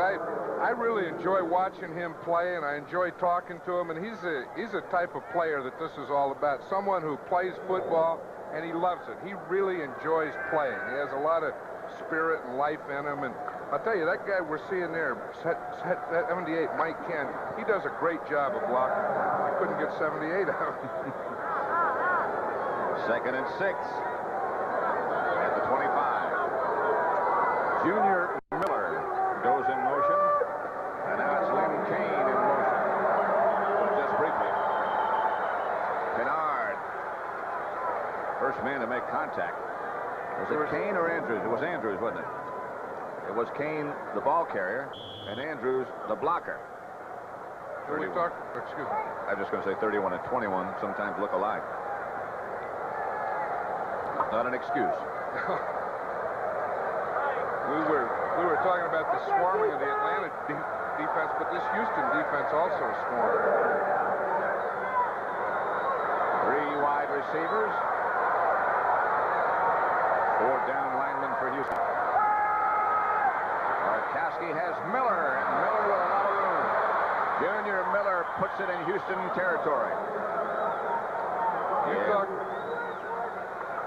I really enjoy watching him play, and I enjoy talking to him. And he's a type of player that this is all about. Someone who plays football, and he loves it. He really enjoys playing. He has a lot of spirit and life in him. And I'll tell you, that guy we're seeing there, 78, Mike Kent, he does a great job of blocking. I couldn't get 78 out. 2nd and 6 at the 25. Junior Miller goes in motion, and now it's Lynn Kane in motion. Just briefly. Kennard, first man to make contact. Was it Kane or Andrews? It was Andrews, wasn't it? It was Kane, the ball carrier, and Andrews, the blocker. Excuse me. I'm just going to say 31 and 21 sometimes look alike. Not an excuse. We were talking about the swarming of the Atlanta defense, but this Houston defense also swarmed. 3 wide receivers. 4 down linemen for Houston. Bartkowski has Miller, and Miller with a lot of room. Junior Miller puts it in Houston territory.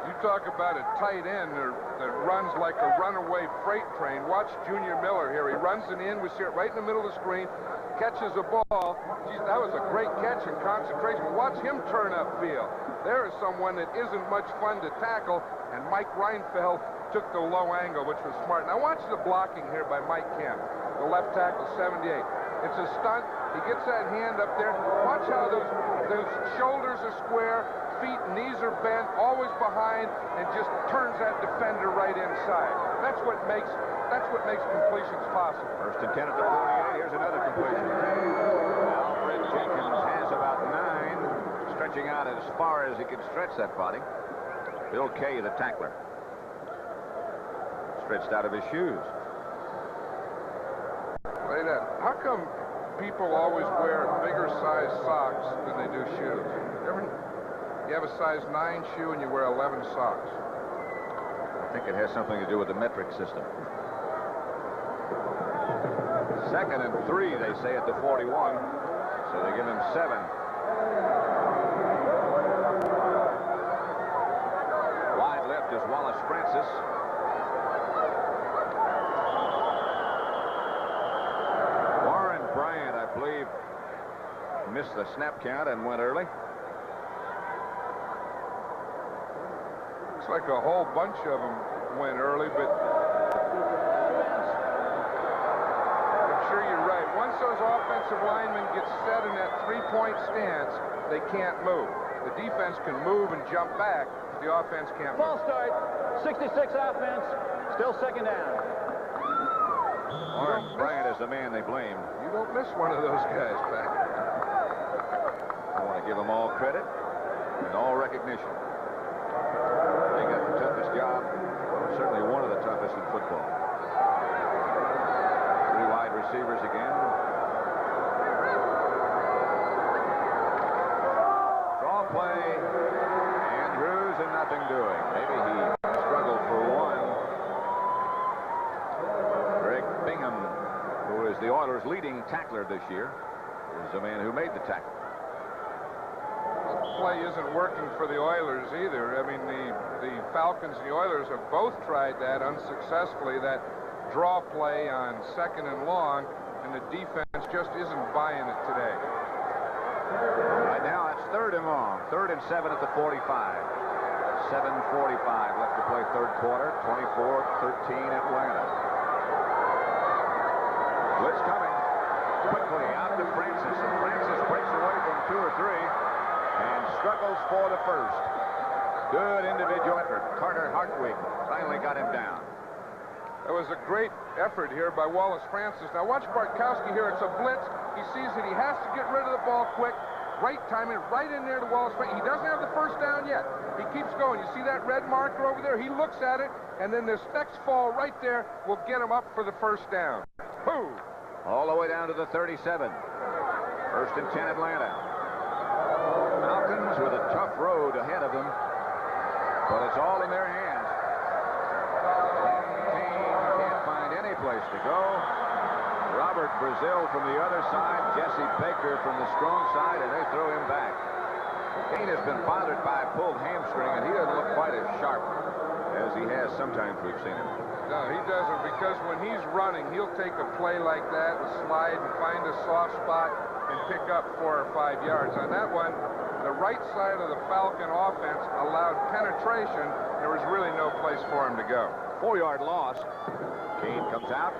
You talk about a tight end that runs like a runaway freight train. Watch Junior Miller here. He runs it in. We see it right in the middle of the screen. Catches a ball. Geez, that was a great catch and concentration. Watch him turn upfield. There is someone that isn't much fun to tackle, and Mike Reinfeld took the low angle, which was smart. Now watch the blocking here by Mike Kemp, the left tackle, 78. It's a stunt. He gets that hand up there. Watch how those shoulders are square, feet and knees are bent, always behind, and just turns that defender right inside. That's what makes completions possible. 1st and 10 at the 48. Here's another completion. Alfred Jenkins has about 9, stretching out as far as he can stretch that body. Bill Kay, the tackler, stretched out of his shoes. Say that. How come people always wear bigger size socks than they do shoes? You have a size 9 shoe and you wear 11 socks. I think it has something to do with the metric system. 2nd and 3, they say, at the 41. So they give him 7. Wide left is Wallace Francis. Warren Bryant, I believe, missed the snap count and went early. Looks like a whole bunch of them went early, but I'm sure you're right. Once those offensive linemen get set in that 3-point stance, they can't move. The defense can move and jump back. The offense can't move. Ball start. 66 offense. Still 2nd down. Warren Bryant is the man they blame. You don't miss one of those guys, Pat. I want to give them all credit and all recognition. They got the toughest job, certainly one of the toughest in football. 3 wide receivers again. Draw play. Andrews and nothing doing. Maybe he struggled for 1. Greg Bingham, who is the Oilers' leading tackler this year, is the man who made the tackle. Play isn't working for the Oilers either. I mean, the Falcons and the Oilers have both tried that unsuccessfully, that draw play on 2nd and long, and the defense just isn't buying it today. Right now, it's 3rd and long. 3rd and 7 at the 45. 7:45 left to play 3rd quarter. 24-13 Atlanta. Blitz coming. Quickly out to Francis, and Francis breaks away from 2 or 3. And struggles for the 1st. Good individual effort. Carter Hartwig finally got him down. That was a great effort here by Wallace Francis. Now watch Bartkowski here. It's a blitz. He sees that he has to get rid of the ball quick. Great timing, right in there to Wallace. He doesn't have the first down yet. He keeps going. You see that red marker over there? He looks at it, and then this next fall right there will get him up for the first down. Boom! All the way down to the 37. First and 10, Atlanta. Falcons with a tough road ahead of them, but it's all in their hands. Can't find any place to go. Robert Brazil from the other side, Jesse Baker from the strong side, and they throw him back. Kane has been bothered by a pulled hamstring, and he doesn't look quite as sharp as he has sometimes we've seen him. No, he doesn't, because when he's running, he'll take a play like that and slide and find a soft spot and pick up 4 or 5 yards. On that one, the right side of the Falcon offense allowed penetration. There was really no place for him to go. 4-yard loss. Kane comes out.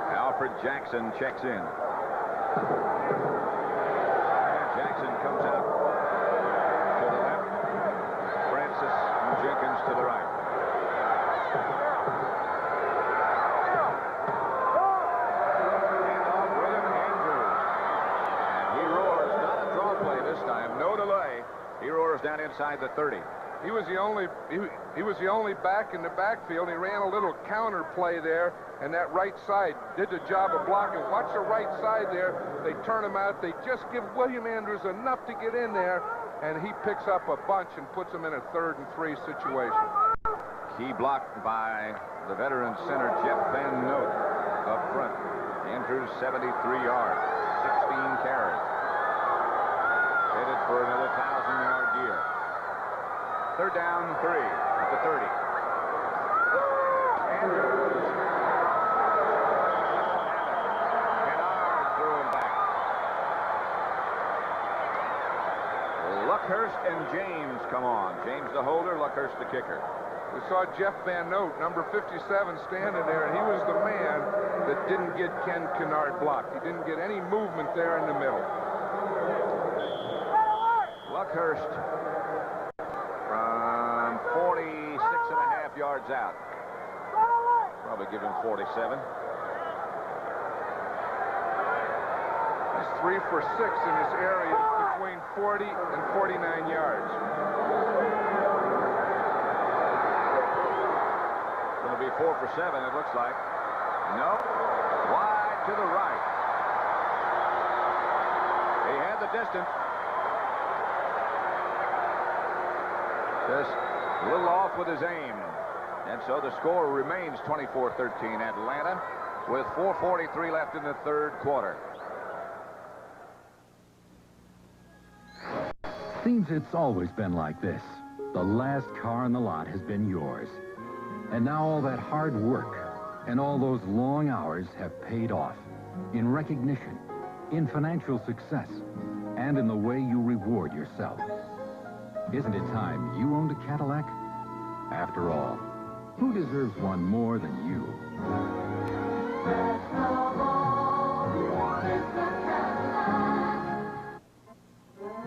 Alfred Jackson checks in. Jackson comes out to the left. Francis Jenkins to the right. Handoff, William Andrews. And he roars. Not a draw play this time. No delay. He roars down inside the 30. He was the only back in the backfield. He ran a little counter play there, and that right side did the job of blocking. Watch the right side there. They turn him out. They just give William Andrews enough to get in there, and he picks up a bunch and puts them in a 3rd and 3 situation. Key blocked by the veteran center Jeff Van Note up front. Andrews 73 yards, 16 carries. Headed for another 1,000-yard year. 3rd down, 3 at the 30. Andrews. Kennard threw him back. Luckhurst and James come on. James the holder, Luckhurst the kicker. We saw Jeff Van Note, number 57, standing there, and he was the man that didn't get Ken Kennard blocked. He didn't get any movement there in the middle. Luckhurst from 46.5 yards out. Probably give him 47. He's 3 for 6 in this area between 40 and 49 yards. Going to be 4 for 7, it looks like. No. Wide to the right. He had the distance. Just a little off with his aim. And so the score remains 24-13 Atlanta with 4:43 left in the 3rd quarter. Seems it's always been like this. The last car in the lot has been yours. And now all that hard work and all those long hours have paid off in recognition, in financial success, and in the way you reward yourself. Isn't it time you owned a Cadillac? After all, who deserves one more than you?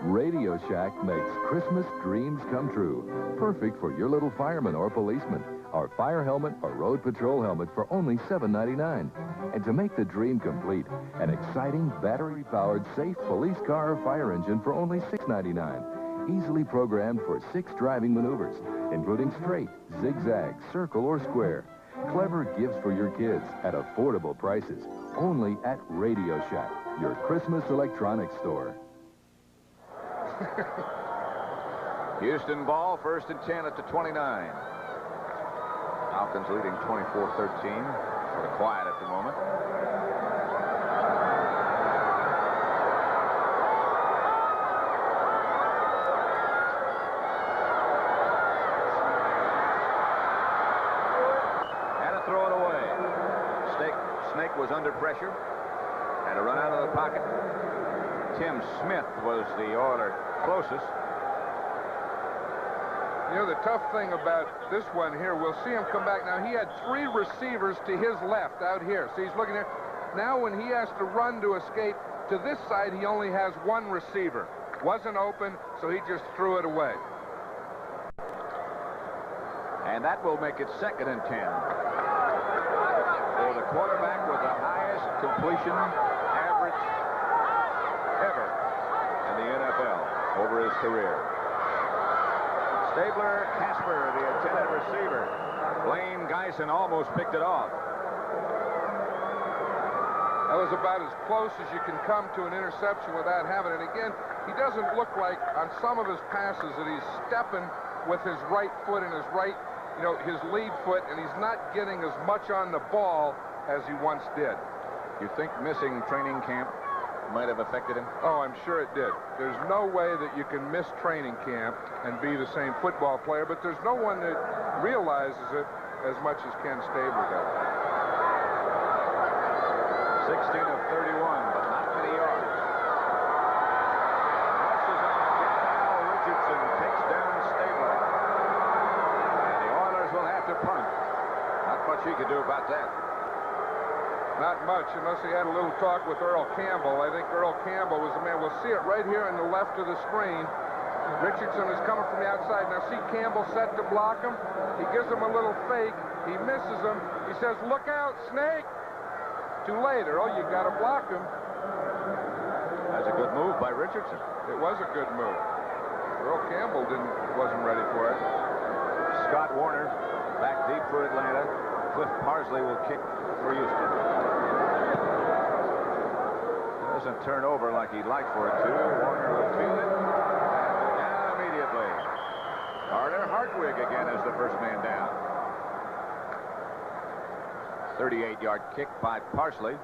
Radio Shack makes Christmas dreams come true. Perfect for your little fireman or policeman. Our fire helmet or road patrol helmet for only $7.99. And to make the dream complete, an exciting battery-powered safe police car or fire engine for only $6.99. Easily programmed for 6 driving maneuvers, including straight, zigzag, circle, or square. Clever gifts for your kids at affordable prices. Only at Radio Shack, your Christmas electronics store. Houston ball, 1st and 10 at the 29. Falcons leading 24-13. Sort of quiet at the moment. Had to throw it away. Snake was under pressure. Had to run out of the pocket. Tim Smith was the order closest. You know, the tough thing about this one here, we'll see him come back. Now, he had 3 receivers to his left out here. See, he's looking there. Now, when he has to run to escape to this side, he only has 1 receiver. Wasn't open, so he just threw it away. And that will make it 2nd and 10. For the quarterback with the highest completion average ever in the his career. Stabler, Casper, the intended receiver. Blaine Geisen almost picked it off. That was about as close as you can come to an interception without having it. And again, he doesn't look like on some of his passes that he's stepping with his right foot and his right, his lead foot, and he's not getting as much on the ball as he once did. You think missing training camp might have affected him? Oh, I'm sure it did. There's no way that you can miss training camp and be the same football player, but there's no one that realizes it as much as Ken Stabler does. 16 of 31, but not many yards. Rushes on again. Al Richardson takes down Stabler. And the Oilers will have to punt. Not much he could do about that. Not much, unless he had a little talk with Earl Campbell. I think Earl Campbell was the man. We'll see it right here on the left of the screen. Richardson is coming from the outside. Now see Campbell set to block him. He gives him a little fake. He misses him. He says, "Look out, Snake." Too late, Earl. You got to block him. That's a good move by Richardson. It was a good move. Earl Campbell wasn't ready for it. Scott Warner back deep for Atlanta. Cliff Parsley will kick for Houston. Doesn't turn over like he'd like for it to. Warner will field it. Down immediately. Carter Hartwig again is the first man down. 38-yard kick by Parsley.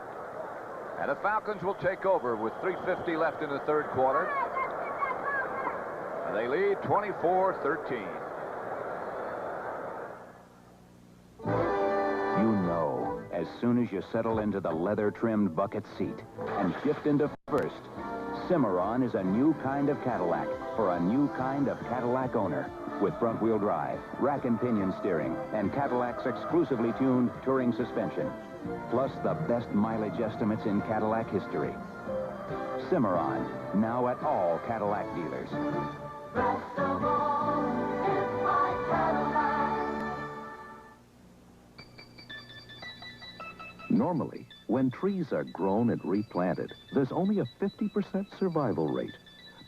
And the Falcons will take over with 3:50 left in the third quarter. And they lead 24-13. You know, as soon as you settle into the leather-trimmed bucket seat and shift into first, Cimarron is a new kind of Cadillac for a new kind of Cadillac owner. With front-wheel drive, rack and pinion steering, and Cadillac's exclusively tuned touring suspension. Plus the best mileage estimates in Cadillac history. Cimarron, now at all Cadillac dealers. Best of all is my Cadillac. Normally, when trees are grown and replanted, there's only a 50% survival rate.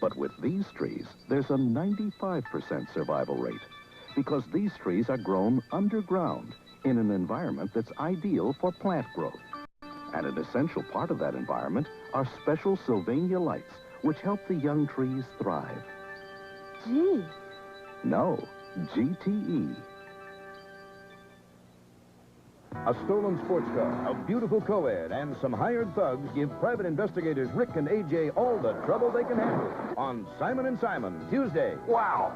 But with these trees, there's a 95% survival rate. Because these trees are grown underground in an environment that's ideal for plant growth. And an essential part of that environment are special Sylvania lights, which help the young trees thrive. Gee. No, GTE. A stolen sports car, a beautiful co-ed, and some hired thugs give private investigators Rick and AJ all the trouble they can handle on Simon & Simon, Tuesday. Wow.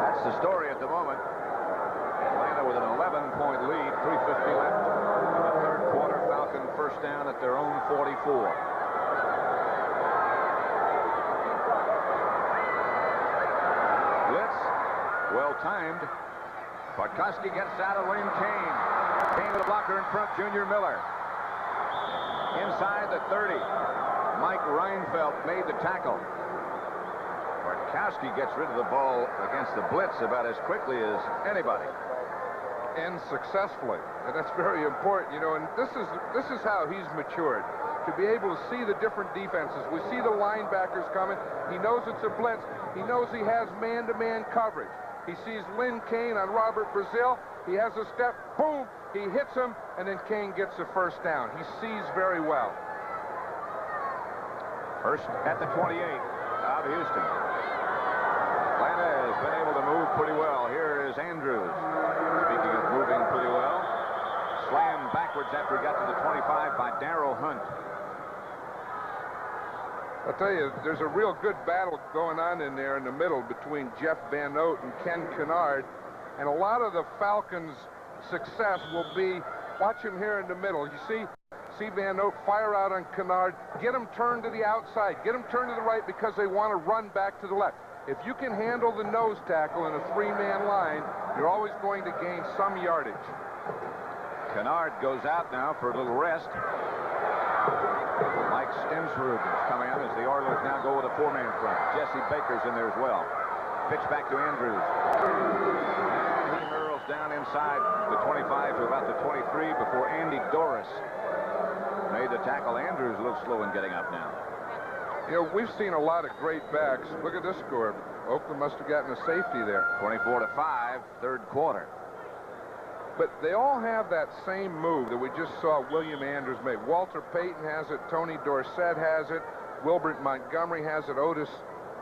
That's the story at the moment. Atlanta with an 11-point lead, 3:50 left in the third quarter. Falcon first down at their own 44. Blitz, well-timed. Bartkowski gets out of Lynn Kane. Kane with a blocker in front, Junior Miller. Inside the 30. Mike Reinfeldt made the tackle. Bartkowski gets rid of the ball against the blitz about as quickly as anybody. And successfully. And that's very important, and this is how he's matured. To be able to see the different defenses. We see the linebackers coming. He knows it's a blitz. He knows he has man-to-man coverage. He sees Lynn Kane on Robert Brazil. He has a step, boom, he hits him, and then Kane gets the first down. He sees very well. First at the 28 of Houston. Atlanta has been able to move pretty well. Here is Andrews. Speaking of moving pretty well, slammed backwards after he got to the 25 by Darrell Hunt. I'll tell you, there's a real good battle going on in there in the middle between Jeff Van Note and Ken Kennard. And a lot of the Falcons' success will be, watch him here in the middle. You see Van Note fire out on Kennard, get him turned to the outside, get him turned to the right because they want to run back to the left. If you can handle the nose tackle in a three-man line, you're always going to gain some yardage. Kennard goes out now for a little rest. Mike Stensrud is coming out as the Oilers now go with a four-man front. Jesse Baker's in there as well. Pitch back to Andrews. And he hurls down inside the 25 to about the 23 before Andy Doris made the tackle. Andrews a little slow in getting up now. You know, we've seen a lot of great backs. Look at this score. Oakland must have gotten a safety there. 24-5, third quarter. But they all have that same move that we just saw William Andrews make. Walter Payton has it. Tony Dorsett has it. Wilbert Montgomery has it. Otis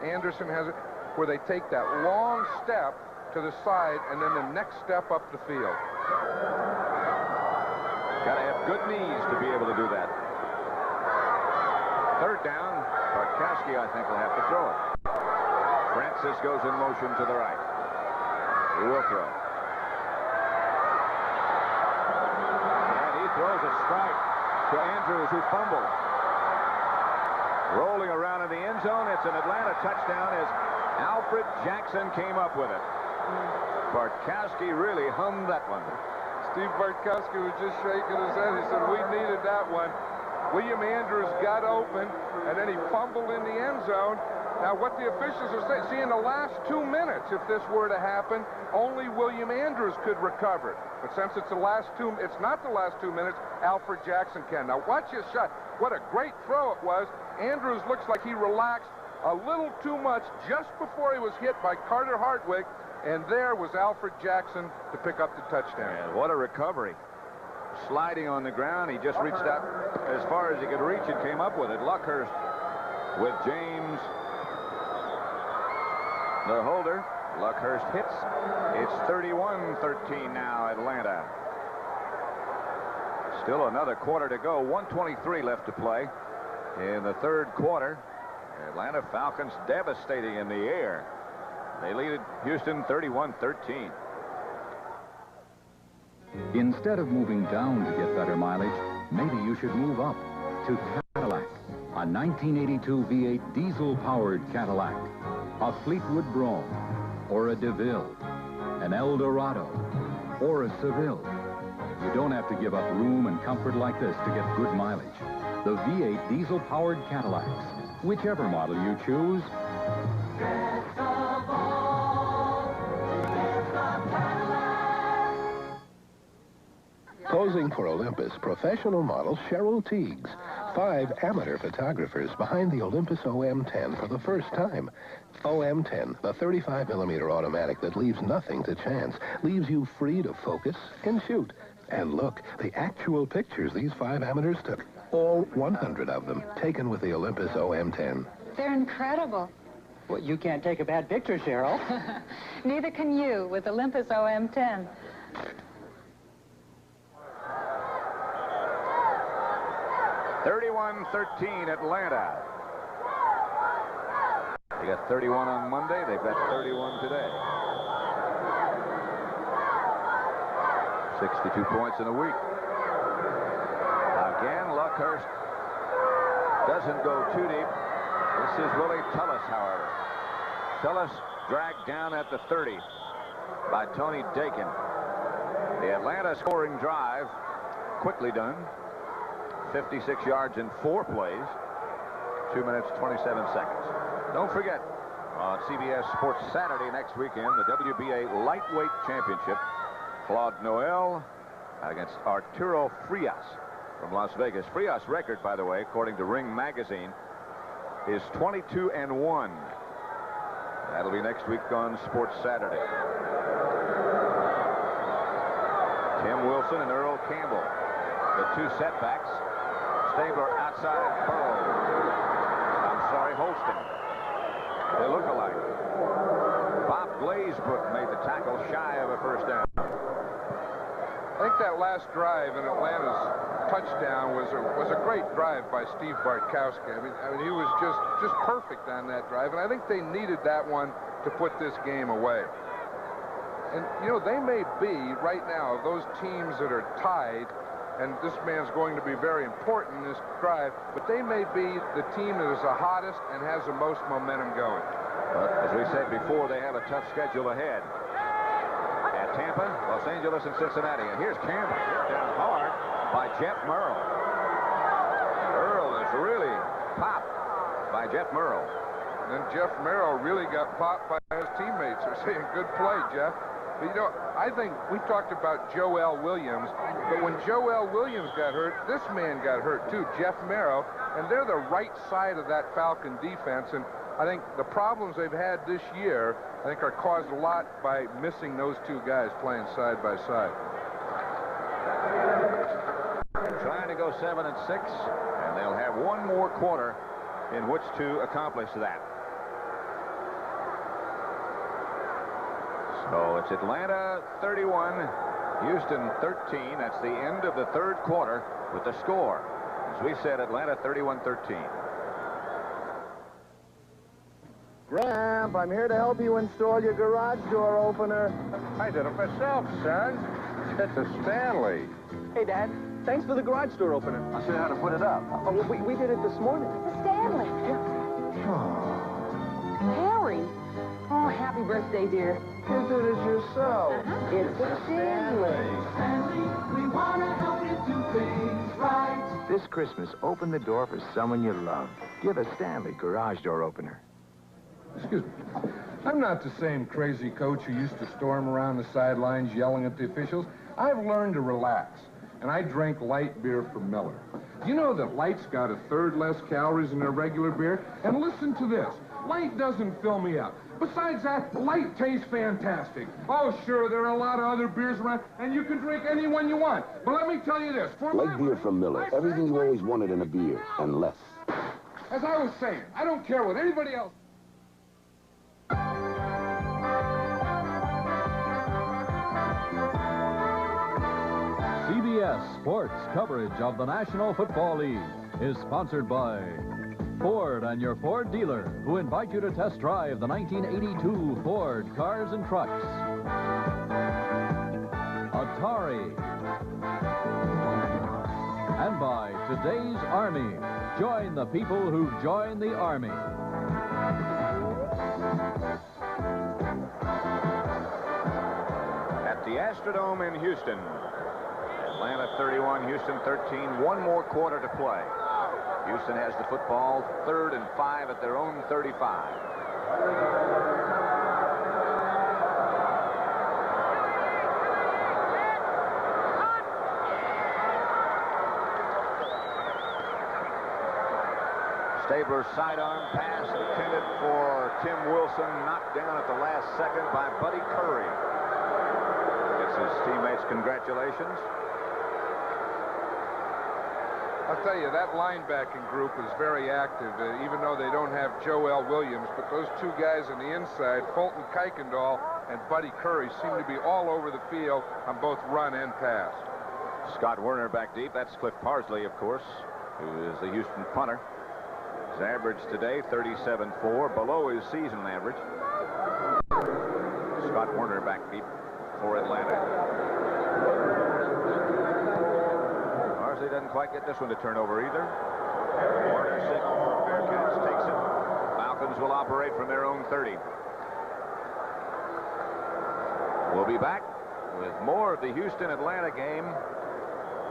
Anderson has it, where they take that long step to the side and then the next step up the field. Got to have good knees to be able to do that. Third down. Bartkowski, I think, will have to throw it. Francis goes in motion to the right. He will throw. And he throws a strike to Andrews, who fumbled. Rolling around in the end zone. It's an Atlanta touchdown as Alfred Jackson came up with it. Bartkowski really hummed that one. Steve Bartkowski was just shaking his head. He said, we needed that one. William Andrews got open, and then he fumbled in the end zone. Now, what the officials are saying, see, in the last 2 minutes, if this were to happen, only William Andrews could recover. But since it's it's not the last 2 minutes, Alfred Jackson can. Now, watch his shot. What a great throw it was. Andrews looks like he relaxed a little too much just before he was hit by Carter Hartwig, and there was Alfred Jackson to pick up the touchdown. And what a recovery. Sliding on the ground, he just reached out as far as he could reach and came up with it. Luckhurst with James, the holder. Luckhurst hits. It's 31-13 now, Atlanta. Still another quarter to go. 1:23 left to play in the third quarter. Atlanta Falcons devastating in the air. They lead Houston 31-13. Instead of moving down to get better mileage, maybe you should move up to Cadillac. A 1982 V8 diesel-powered Cadillac, a Fleetwood Brougham, or a DeVille, an Eldorado, or a Seville. You don't have to give up room and comfort like this to get good mileage. The V8 diesel-powered Cadillacs, whichever model you choose. Posing for Olympus, professional model Cheryl Teagues. 5 amateur photographers behind the Olympus OM10 for the first time. OM10, the 35mm automatic that leaves nothing to chance, leaves you free to focus and shoot. And look, the actual pictures these 5 amateurs took. All 100 of them taken with the Olympus OM10. They're incredible. Well, you can't take a bad picture, Cheryl. Neither can you with Olympus OM10. (31-13) Atlanta. They got 31 on Monday. They've got 31 today. 62 points in a week. Again, Luckhurst doesn't go too deep. This is Willie Tullis, however. Tullis dragged down at the 30 by Tony Dakin. The Atlanta scoring drive, quickly done. 56 yards in 4 plays. 2 minutes, 27 seconds. Don't forget, on CBS Sports Saturday next weekend, the WBA Lightweight Championship. Claude Noel against Arturo Frias from Las Vegas. Frias' record, by the way, according to Ring Magazine, is 22-1. That'll be next week on Sports Saturday. Tim Wilson and Earl Campbell, the 2 setbacks. Stabler outside Burrow. Holston. They look alike. Bob Glazebrook made the tackle shy of a first down. I think that last drive in Atlanta's touchdown was a great drive by Steve Bartkowski. I mean he was just perfect on that drive, and I think they needed that one to put this game away. And you know, they may be right now those teams that are tied, and this man's going to be very important in this drive, but they may be the team that is the hottest and has the most momentum going. But as we said before, they have a tough schedule ahead. At Tampa, Los Angeles, and Cincinnati. And here's Campbell, hit down hard by Jeff Merle. Earl is really popped by Jeff Merle. And then Jeff Merrill really got popped by his teammates. They're saying, good play, Jeff. But, you know, I think we talked about Joel Williams, but when Joel Williams got hurt, this man got hurt too, Jeff Merrow, and they're the right side of that Falcon defense. And I think the problems they've had this year, I think, are caused a lot by missing those two guys playing side by side. Trying to go 7-6, and they'll have one more quarter in which to accomplish that. So it's Atlanta 31, Houston 13. That's the end of the third quarter with the score. As we said, Atlanta 31-13. Gramp, I'm here to help you install your garage door opener. I did it myself, son. It's a Stanley. Hey, Dad. Thanks for the garage door opener. I'll show you how to put it up. Oh, we did it this morning. It's a Stanley. Harry. Oh, happy birthday, dear. You did it yourself. It's a Stanley. Stanley, we want to help you do things right. This Christmas, open the door for someone you love. Give a Stanley garage door opener. Excuse me. I'm not the same crazy coach who used to storm around the sidelines yelling at the officials. I've learned to relax, and I drink light beer from Miller. You know that Light's got a third less calories than their regular beer? And listen to this. Light doesn't fill me up. Besides that, Light tastes fantastic. Oh, sure, there are a lot of other beers around, and you can drink any one you want. But let me tell you this. Light beer from Miller. Everything you always wanted in a beer, and less. As I was saying, I don't care what anybody else... CBS Sports coverage of the National Football League is sponsored by Ford and your Ford dealer, who invite you to test drive the 1982 Ford cars and trucks. Atari. And by today's Army. Join the people who've joined the Army. At the Astrodome in Houston. Atlanta 31, Houston 13. One more quarter to play. Houston has the football, 3rd and 5 at their own 35. Stabler's sidearm pass intended for Tim Wilson, knocked down at the last second by Buddy Curry. Gets his teammates congratulations. I'll tell you, that linebacking group is very active, even though they don't have Joel Williams. But those two guys on the inside, Fulton Kuykendall and Buddy Curry, seem to be all over the field on both run and pass. Scott Werner back deep. That's Cliff Parsley, of course, who is the Houston punter. His average today, 37-4, below his season average. Scott Werner back deep for Atlanta. Parsley doesn't quite get this one to turn over either. Warner signal for Bearcats, takes it. Falcons will operate from their own 30. We'll be back with more of the Houston-Atlanta game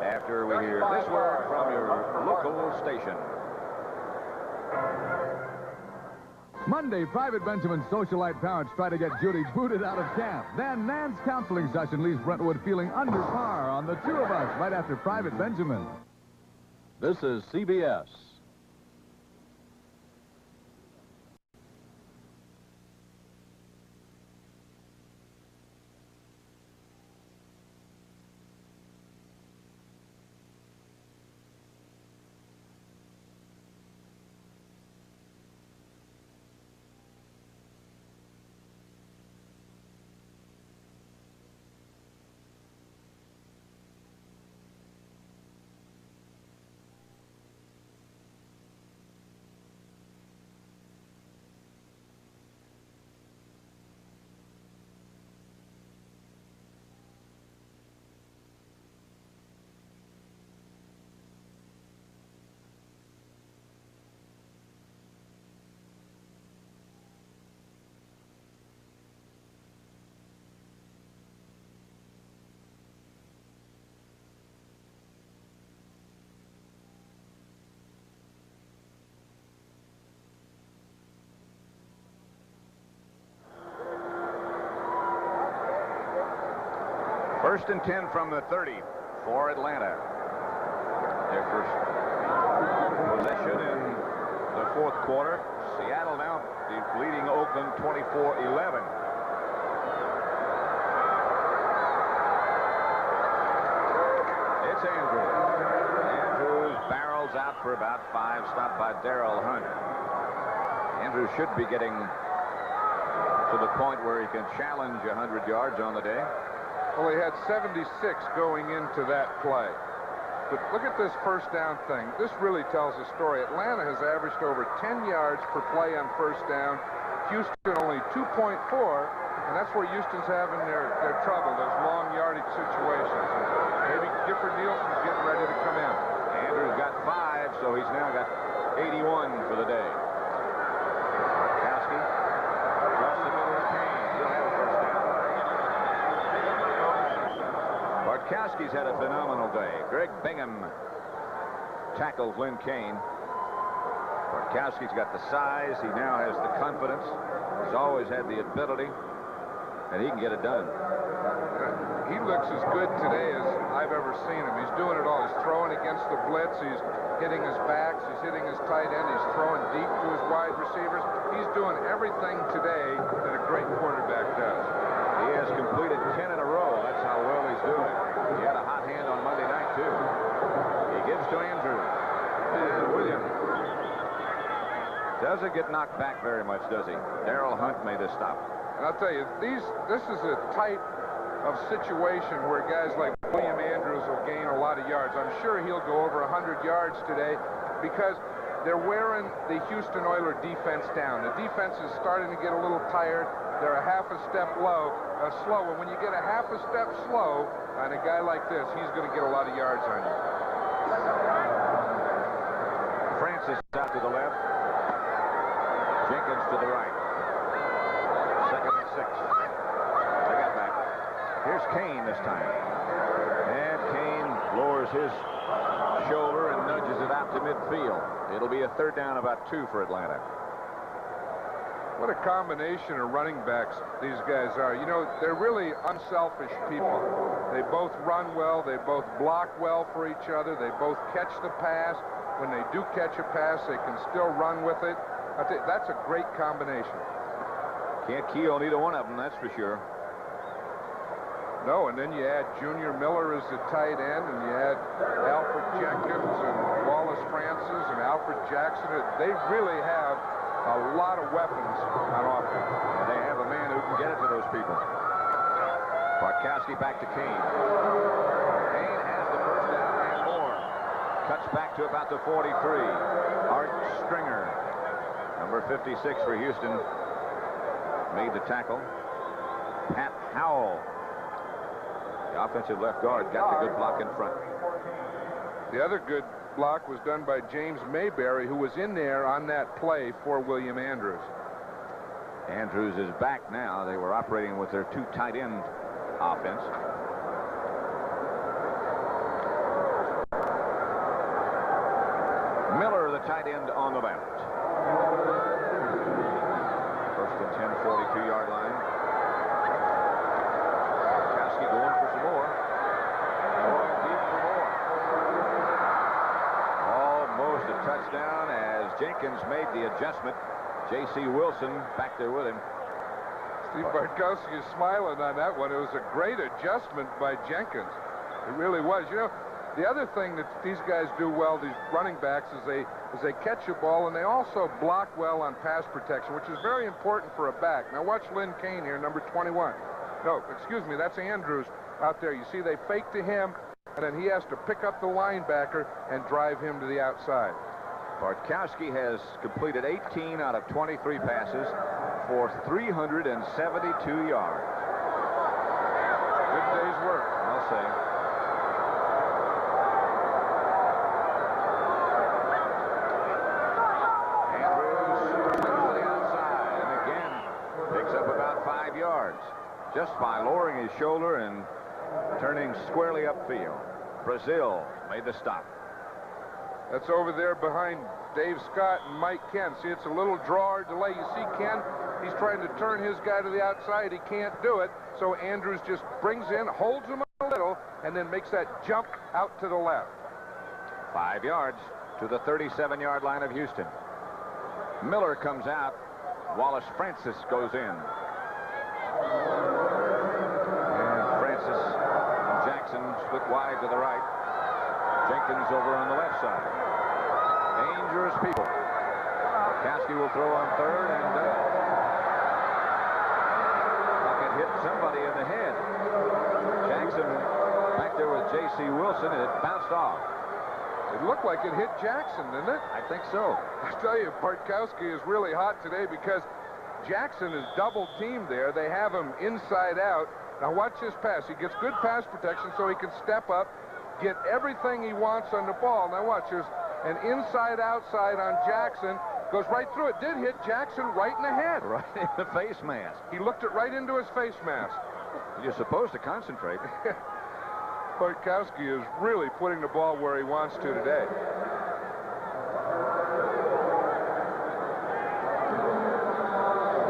after we hear this word from your local station. Monday, Private Benjamin's socialite parents try to get Judy booted out of camp. Then Nan's counseling session leaves Brentwood feeling under par on the two of us right after Private Benjamin. This is CBS. First and 10 from the 30 for Atlanta. Their first possession in the fourth quarter. Seattle now leading Oakland 24-11. It's Andrews. Andrews barrels out for about 5, stopped by Darrell Hunt. Andrews should be getting to the point where he can challenge 100 yards on the day. Well, he had 76 going into that play. But look at this first down thing. This really tells a story. Atlanta has averaged over 10 yards per play on first down. Houston only 2.4, and that's where Houston's having their trouble, those long yardage situations. Maybe Gifford Nielsen's getting ready to come in. Andrews got 5, so he's now got 81 for the day. Bartkowski across the middle of Kane. He'll have a first down. Bartkowski's had a phenomenal day. Greg Bingham tackles Lynn Kane. Bartkowski's got the size. He now has the confidence. He's always had the ability, and he can get it done. He looks as good today as I've ever seen him. He's doing it all. He's throwing against the blitz. He's hitting his backs. He's hitting his tight end. He's throwing deep to his wide receivers. He's doing everything today that a great quarterback does. He has completed 10 in a row. That's how well he's doing. He had a hot hand on Monday night, too. He gives to Andrews. And Williams doesn't get knocked back very much, does he? Darrell Hunt made a stop. And I'll tell you, this is a type of situation where guys like William Andrews will gain a lot of yards. I'm sure he'll go over 100 yards today because they're wearing the Houston Oilers defense down. The defense is starting to get a little tired. They're a half a step slow. And when you get a half a step slow on a guy like this, he's going to get a lot of yards on you. Francis out to the left. Jenkins to the right. Second and 6. They got back. Here's Kane this time. And Kane lowers his shoulder and nudges it out to midfield. It'll be a third down, about 2 for Atlanta. What a combination of running backs these guys are. You know, they're really unselfish people. They both run well. They both block well for each other. They both catch the pass. When they do catch a pass, they can still run with it. That's a great combination. Can't key on either one of them, that's for sure. No, and then you add Junior Miller as the tight end, and you add Alfred Jenkins and Wallace Francis and Alfred Jackson. They really have a lot of weapons on offense. And they have a man who can get it to those people. Bartkowski back to Kane. Kane has the first down and more. Cuts back to about the 43. Art Stringer, number 56 for Houston, made the tackle. Pat Howell, the offensive left guard, got the good block in front. The other good block was done by James Mayberry, who was in there on that play for William Andrews. Andrews is back now. They were operating with their 2 tight end offense. Miller, the tight end, on the left. First and 10, 42-yard line. Bartkowski going for some more. Going deep for more. Almost a touchdown as Jenkins made the adjustment. J.C. Wilson back there with him. Steve Bartkowski is smiling on that one. It was a great adjustment by Jenkins. It really was. You know, the other thing that these guys do well, these running backs, is they catch a ball and they also block well on pass protection, which is very important for a back. Now watch Lynn Kane here, number 21. No, excuse me, that's Andrews out there. You see, they fake to him, and then he has to pick up the linebacker and drive him to the outside. Bartkowski has completed 18 out of 23 passes for 372 yards. Good day's work, I'll say. Just by lowering his shoulder and turning squarely upfield. Brazil made the stop. That's over there behind Dave Scott and Mike Ken. See, it's a little draw or delay. You see Ken, he's trying to turn his guy to the outside. He can't do it. So Andrews just brings in, holds him up. a little and then makes that jump out to the left. 5 yards to the 37-yard line of Houston. Miller comes out. Wallace Francis goes in. And Francis and Jackson split wide to the right. Jenkins over on the left side. Dangerous people. Kowski will throw on third and Puckett hit somebody in the head. Jackson back there with J.C. Wilson, and it bounced off. It looked like it hit Jackson, didn't it? I think so. I tell you, Bartkowski is really hot today because Jackson is double teamed there. They have him inside out. Now watch this pass. He gets good pass protection so he can step up, get everything he wants on the ball. Now watch, there's an inside-outside on Jackson. Goes right through it. Did hit Jackson right in the head. Right in the face mask. He looked it right into his face mask. You're supposed to concentrate. Bartkowski is really putting the ball where he wants to today.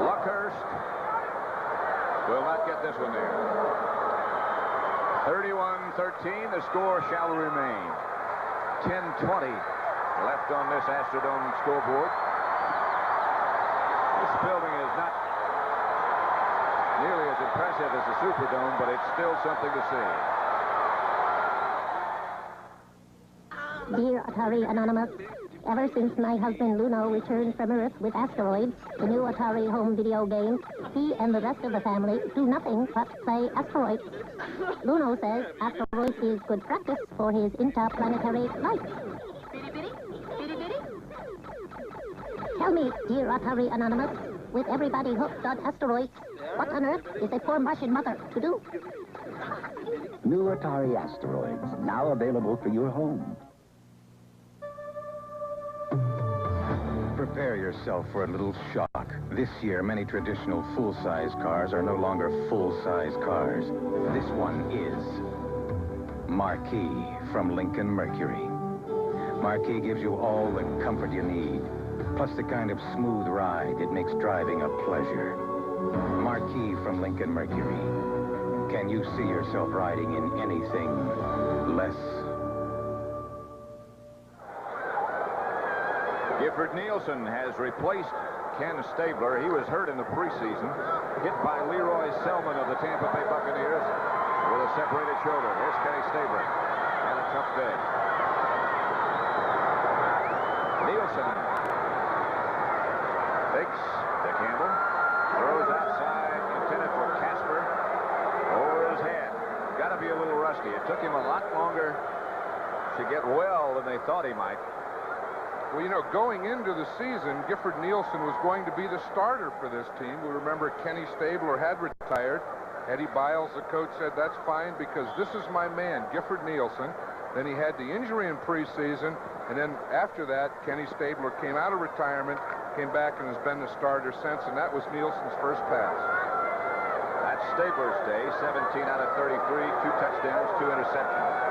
Luckhurst will not get this one there. 31-13, the score shall remain. 10-20 left on this Astrodome scoreboard. This building is not nearly as impressive as the Superdome, but it's still something to see. Dear Atari Anonymous, ever since my husband Luno returned from Earth with Asteroids, the new Atari home video game, he and the rest of the family do nothing but play Asteroids. Luno says Asteroids is good practice for his interplanetary life. Tell me, dear Atari Anonymous, with everybody hooked on Asteroids, what on earth is a poor Martian mother to do? New Atari Asteroids, now available for your home. Prepare yourself for a little shock. This year, many traditional full-size cars are no longer full-size cars. This one is Marquis from Lincoln Mercury. Marquis gives you all the comfort you need, plus the kind of smooth ride that makes driving a pleasure. Marquis from Lincoln Mercury. Can you see yourself riding in anything less? Gifford Nielsen has replaced Ken Stabler. He was hurt in the preseason, hit by Leroy Selman of the Tampa Bay Buccaneers with a separated shoulder. There's Kenny Stabler. Had a tough day. Nielsen fakes to Campbell, throws outside, intended for Casper, over his head. Got to be a little rusty. It took him a lot longer to get well than they thought he might. Well, you know, going into the season, Gifford Nielsen was going to be the starter for this team. We remember Kenny Stabler had retired. Eddie Biles, the coach, said, that's fine because this is my man, Gifford Nielsen. Then he had the injury in preseason, and then after that, Kenny Stabler came out of retirement, came back and has been the starter since, and that was Nielsen's first pass. That's Stabler's day, 17 out of 33, 2 touchdowns, 2 interceptions.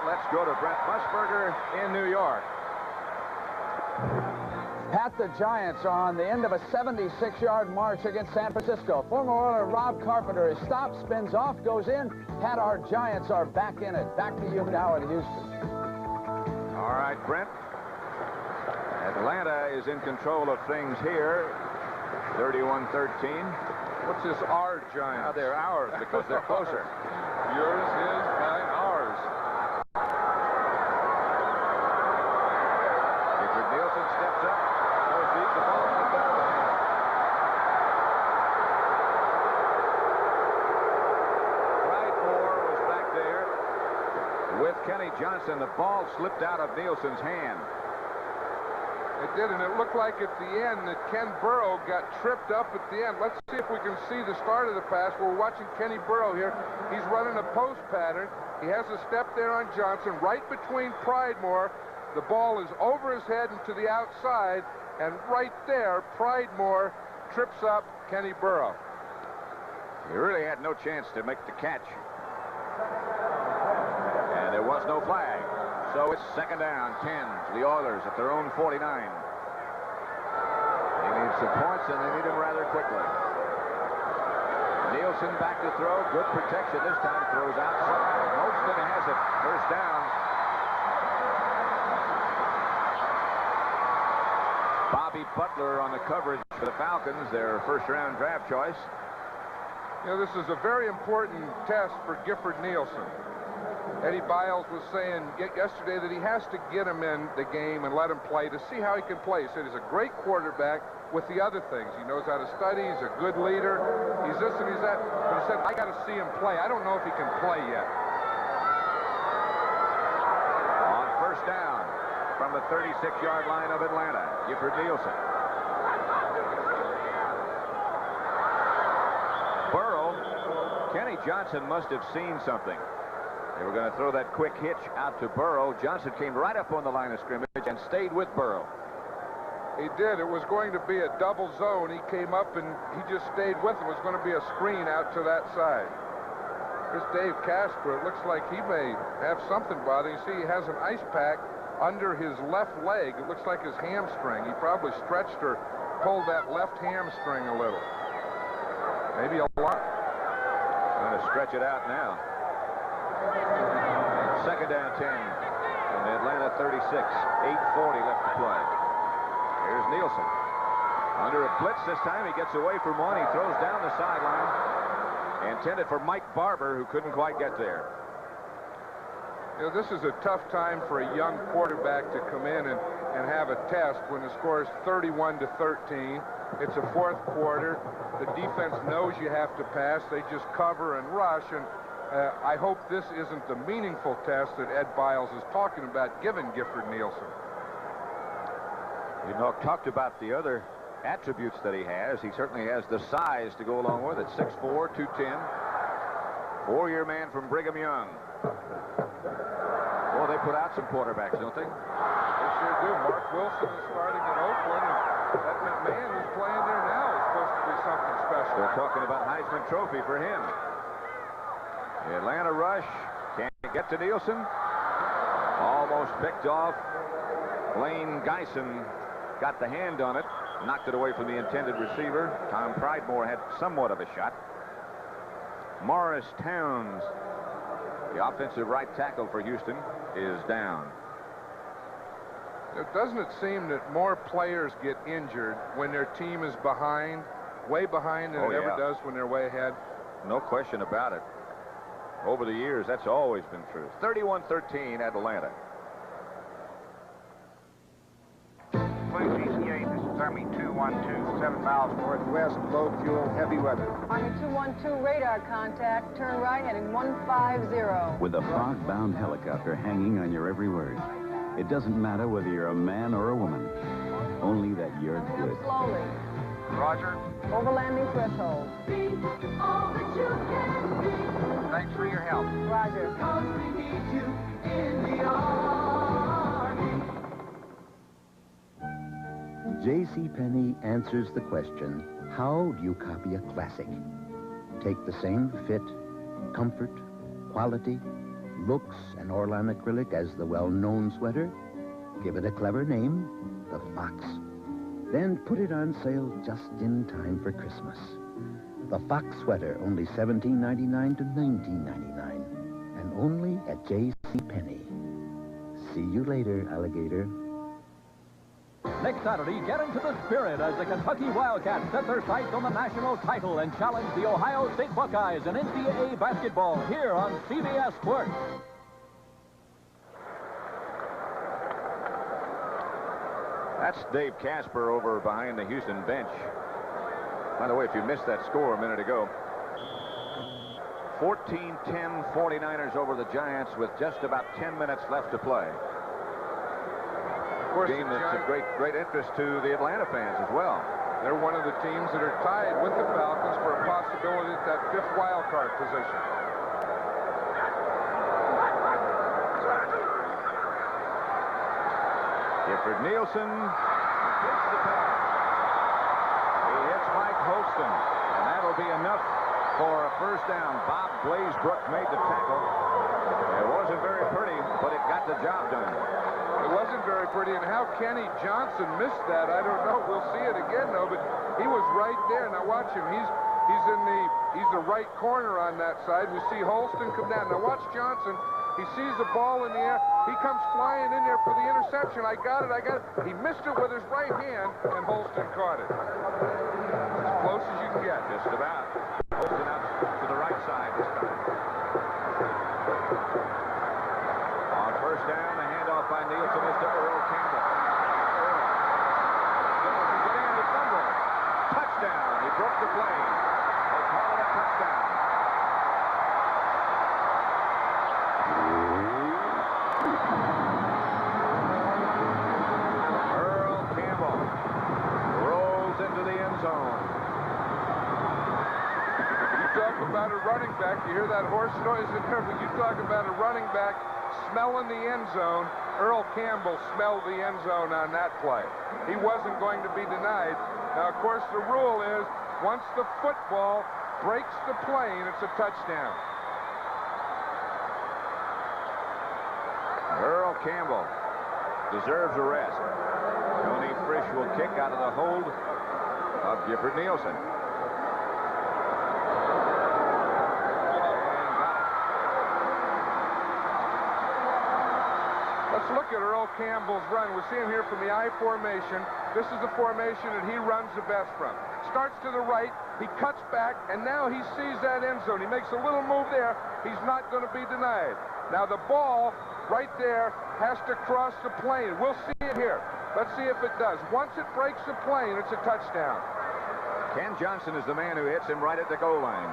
Let's go to Brent Musburger in New York. Pat, the Giants are on the end of a 76-yard march against San Francisco. Former Oiler Rob Carpenter is stopped, spins off, goes in. Pat, our Giants are back in it. Back to you now in Houston. All right, Brent. Atlanta is in control of things here. 31-13. What's this, our Giants? Now they're ours because they're closer. Yours is mine, ours. Nielsen steps up, goes deep, the ball in the back of the net. Pridemore was back there with Kenny Johnson. The ball slipped out of Nielsen's hand. It did, and it looked like at the end that Ken Burrow got tripped up at the end. Let's see if we can see the start of the pass. We're watching Kenny Burrow here. He's running a post pattern. He has a step there on Johnson, right between Pridemore. The ball is over his head and to the outside, and right there, Pridemore trips up Kenny Burrow. He really had no chance to make the catch. And there was no flag. So it's second down, 10 to the Oilers at their own 49. They need some points, and they need them rather quickly. Nielsen back to throw. Good protection this time. Throws outside. Holston has it. First down. Bobby Butler on the coverage for the Falcons, their first-round draft choice. You know, this is a very important test for Gifford Nielsen. Eddie Biles was saying yesterday that he has to get him in the game and let him play to see how he can play. He said he's a great quarterback with the other things. He knows how to study. He's a good leader. He's this and he's that. But he said, I got to see him play. I don't know if he can play yet. On first down from the 36-yard line of Atlanta, Gifford Nielsen. Burrow, Kenny Johnson must have seen something. They were going to throw that quick hitch out to Burrow. Johnson came right up on the line of scrimmage and stayed with Burrow. He did. It was going to be a double zone. He came up and he just stayed with him. It was going to be a screen out to that side. Here's Dave Casper. It looks like he may have something bothering. You see, he has an ice pack under his left leg. It looks like his hamstring. He probably stretched or pulled that left hamstring a little. Maybe a lot. Going to stretch it out now. Second down 10 from the Atlanta 36. 8:40 left to play. Here's Nielsen. Under a blitz this time. He gets away from one. He throws down the sideline. Intended for Mike Barber, who couldn't quite get there. You know, this is a tough time for a young quarterback to come in and have a test when the score is 31-13. It's a fourth quarter. The defense knows you have to pass. They just cover and rush. And I hope this isn't the meaningful test that Ed Biles is talking about giving Gifford Nielsen. You know, talked about the other attributes that he has. He certainly has the size to go along with it. 6'4", 210. Four-year man from Brigham Young. Well, they put out some quarterbacks, don't they? They sure do. Mark Wilson is starting at Oakland, and that McMahon who's playing there now is supposed to be something special. They're talking about Heisman Trophy for him. The Atlanta rush can't get to Nielsen. Almost picked off. Lane Geisen got the hand on it, knocked it away from the intended receiver. Tom Pridemore had somewhat of a shot. Morris Towns, the offensive right tackle for Houston, is down. Doesn't it seem that more players get injured when their team is behind, way behind, than it ever does when they're way ahead? No question about it. Over the years, that's always been true. 31-13 Atlanta. GCA, this is Army 212, 7 miles northwest, low fuel, heavy weather. Army 212, radar contact, turn right, heading 150. With a fog-bound helicopter hanging on your every word, it doesn't matter whether you're a man or a woman, only that you're good. Slowly. Roger. Overlanding threshold. Thanks for your help. Roger. Because we need you in the Army. JCPenney answers the question, how do you copy a classic? Take the same fit, comfort, quality, looks, and Orlan acrylic as the well-known sweater, give it a clever name, the Fox. Then put it on sale just in time for Christmas. The Fox sweater, only $17.99 to $19.99, and only at JCPenney. See you later, alligator. Next Saturday, get into the spirit as the Kentucky Wildcats set their sights on the national title and challenge the Ohio State Buckeyes in NCAA basketball here on CBS Sports. That's Dave Casper over behind the Houston bench. By the way, if you missed that score a minute ago, 14-10 49ers over the Giants with just about 10 minutes left to play. Of course, game that's of great interest to the Atlanta fans as well. They're one of the teams that are tied with the Falcons for a possibility at that fifth wild card position. Gifford Nielsen takes the pass. He hits Mike Holston, and that'll be enough for a first down. Bob Blazebrook made the tackle. It wasn't very pretty, but it got the job done. It wasn't very pretty, and how Kenny Johnson missed that, I don't know. We'll see it again, though, but he was right there. Now watch him. He's the right corner on that side. We see Holston come down. Now watch Johnson. He sees the ball in the air. He comes flying in there for the interception. I got it. He missed it with his right hand, and Holston caught it. As close as you can get. Just about. Holston out to the right side this time. On first down, a handoff by Nielsen is to Earl Campbell. Get in, he fumbled. Touchdown. He broke the play. They call it a touchdown. Earl Campbell rolls into the end zone. You talk about a running back. You hear that horse noise in there, but you talk about a running back smelling the end zone. Earl Campbell smelled the end zone on that play. He wasn't going to be denied. Now, of course, the rule is once the football breaks the plane, it's a touchdown. Earl Campbell deserves a rest. Tony Frisch will kick out of the hold of Gifford Nielsen. Let's look at Earl Campbell's run. We see him here from the I formation. This is the formation that he runs the best from. Starts to the right, he cuts back, and now he sees that end zone. He makes a little move there. He's not going to be denied. Now the ball right there has to cross the plane. We'll see it here. Let's see if it does. Once it breaks the plane, it's a touchdown. Ken Johnson is the man who hits him right at the goal line.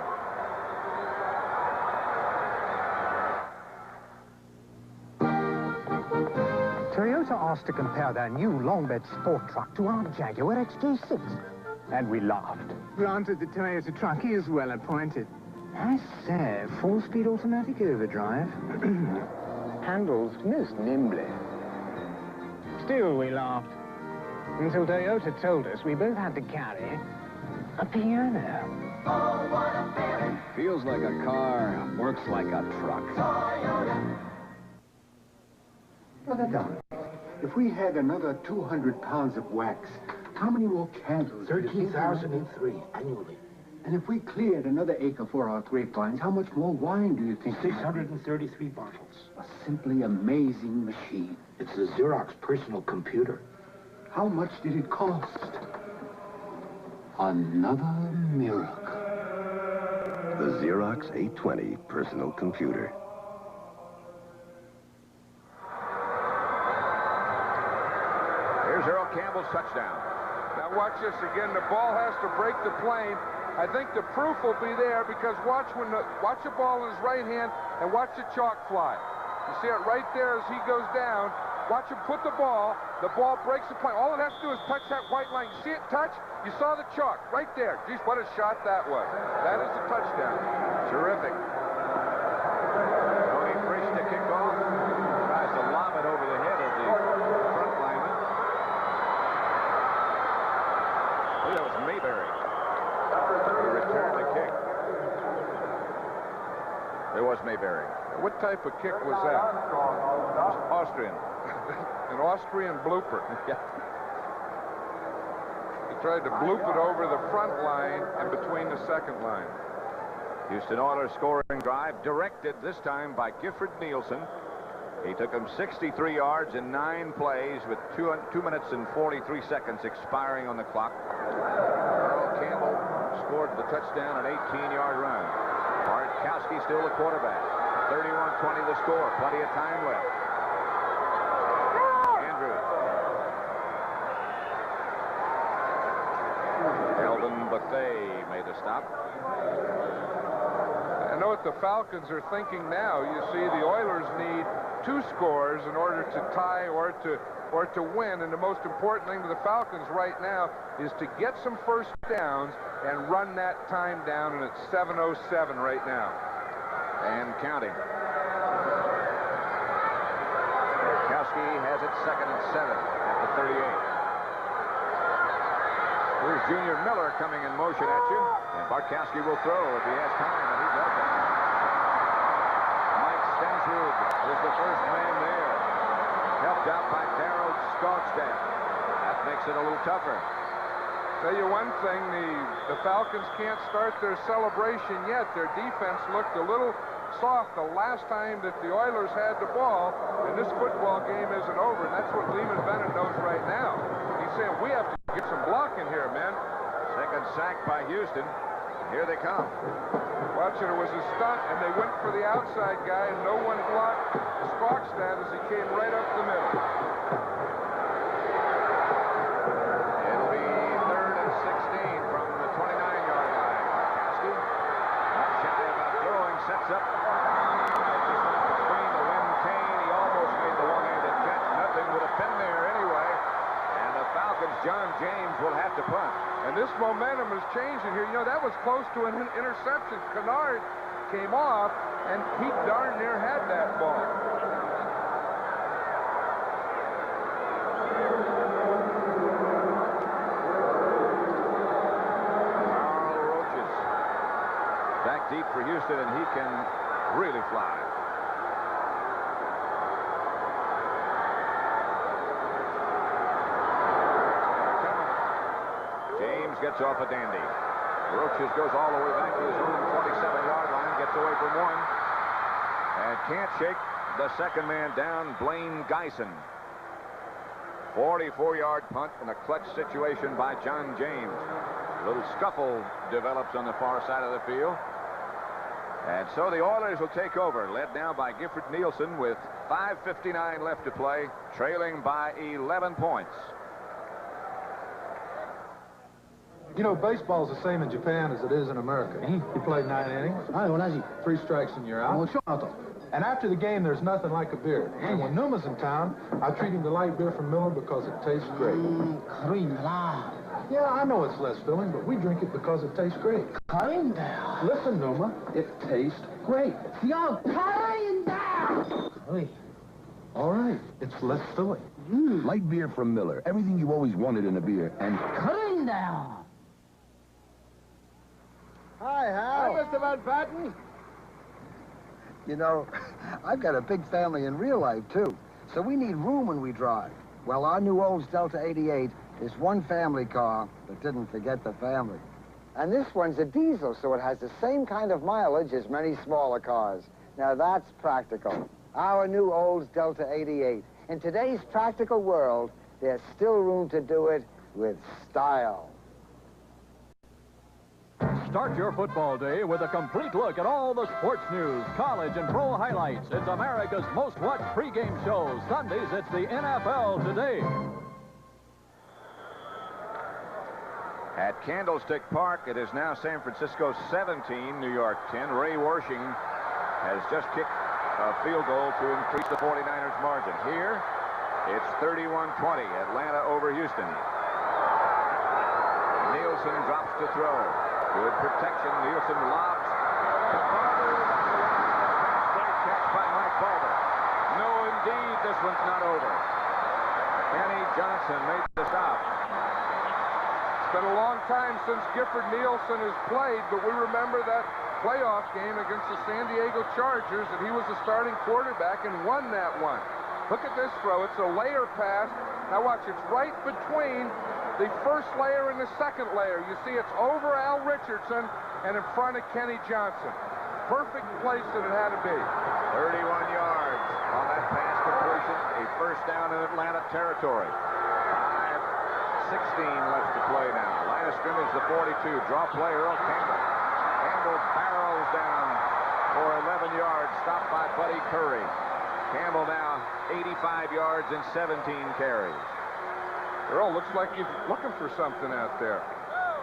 Toyota asked to compare their new long-bed sport truck to our Jaguar XJ6. And we laughed. Granted, the Toyota truck is well appointed. I say, 4-speed automatic overdrive. Handles most nimbly. Still, we laughed. Until Toyota told us we both had to carry a piano. Oh, what a feeling. Feels like a car, works like a truck. Toyota. Brother Don, if we had another 200 pounds of wax, how many more candles? 13,003 annually. And if we cleared another acre for our grapevines, how much more wine do you think? 633 bottles. A simply amazing machine. It's the Xerox personal computer. How much did it cost? Another miracle. The Xerox 820 personal computer. Here's Earl Campbell's touchdown. Now watch this again. The ball has to break the plane. I think the proof will be there because watch the ball in his right hand and watch the chalk fly. You see it right there as he goes down. Watch him put the ball. The ball breaks the plane. All it has to do is touch that white line. You see it touch? You saw the chalk right there. Geez, what a shot that was. That is the touchdown. Terrific. Tony Frisch to kick off. Tries to lob it over the head of the front lineman. Oh, that was Mayberry. He returned the kick. There was Mayberry. What type of kick was that? Austrian. An Austrian blooper. Yeah. He tried to bloop it over the front line and between the second line. Houston Oilers scoring drive directed this time by Gifford Nielsen. He took him 63 yards in 9 plays with 2 minutes and 43 seconds expiring on the clock. Earl Campbell scored the touchdown, an 18-yard run. Bartkowski still the quarterback. 31-20 the score. Plenty of time left. Andrews. Eldon Bethea made the stop. I know what the Falcons are thinking now. You see, the Oilers need 2 scores in order to tie or to win. And the most important thing to the Falcons right now is to get some first downs and run that time down, and it's 7:07 right now. And counting. Bartkowski has it 2nd and 7 at the 38. Here's Junior Miller coming in motion at you. And Bartkowski will throw if he has time, and he does it. Mike Stensrud is the first man there. Helped out by Darryl Skogstad. That makes it a little tougher. Tell you one thing, the Falcons can't start their celebration yet. Their defense looked a little soft the last time that the Oilers had the ball, and this football game isn't over, and that's what Lehman Bennett knows right now. He's saying, we have to get some blocking here, man. Second sack by Houston. Here they come. Watch it, it was a stunt, and they went for the outside guy, and no one blocked Skogstad as he came right up the middle. It'll be 3rd and 16 from the 29-yard line. Bartkowski, not shy about throwing, sets up. Just off the screen, the wind came. He almost made the one-handed catch. Nothing would have been there anyway. And the Falcons, John James, will have to punt. And this momentum is changing here. You know, that was close to an interception. Kennard came off, and he darn near had that ball. Carl Roaches back deep for Houston, and he can really fly. Gets off a dandy. Roaches goes all the way back to his own 27-yard line, gets away from one, and can't shake the second man down, Blaine Geisen. 44-yard punt in a clutch situation by John James. A little scuffle develops on the far side of the field. And so the Oilers will take over, led now by Gifford Nielsen with 5:59 left to play, trailing by 11 points. You know, baseball's the same in Japan as it is in America. You play 9 innings, 3 strikes and you're out. And after the game, there's nothing like a beer. And when Numa's in town, I treat him to light beer from Miller because it tastes great. Yeah, I know it's less filling, but we drink it because it tastes great. Listen, Numa, it tastes great. All right, it's less filling. Light beer from Miller. Everything you always wanted in a beer. And Cutting down. Hi, Hal. Hi, Mr. Van Patten. You know, I've got a big family in real life, too. So we need room when we drive. Well, our new Olds Delta 88 is one family car, but didn't forget the family. And this one's a diesel, so it has the same kind of mileage as many smaller cars. Now, that's practical. Our new Olds Delta 88. In today's practical world, there's still room to do it with style. Start your football day with a complete look at all the sports news, college and pro highlights. It's America's most watched pregame show. Sundays, it's the NFL Today. At Candlestick Park, it is now San Francisco 17, New York 10. Ray Warshing has just kicked a field goal to increase the 49ers margin. Here, it's 31-20, Atlanta over Houston. Nielsen drops to throw. Good protection. Nielsen lobs. Great catch by Mike Balder. No, indeed, this one's not over. Kenny Johnson made the stop. It's been a long time since Gifford Nielsen has played, but we remember that playoff game against the San Diego Chargers, and he was the starting quarterback and won that one. Look at this throw. It's a layer pass. Now watch, it's right between the first layer and the second layer. You see it's over Al Richardson and in front of Kenny Johnson. Perfect place that it had to be. 31 yards on that pass completion. A first down in Atlanta territory. 5:16 left to play now. Line of scrimmage, the 42. Draw play, Earl Campbell. Campbell barrels down for 11 yards. Stopped by Buddy Curry. Campbell now 85 yards and 17 carries. Earl looks like he's looking for something out there.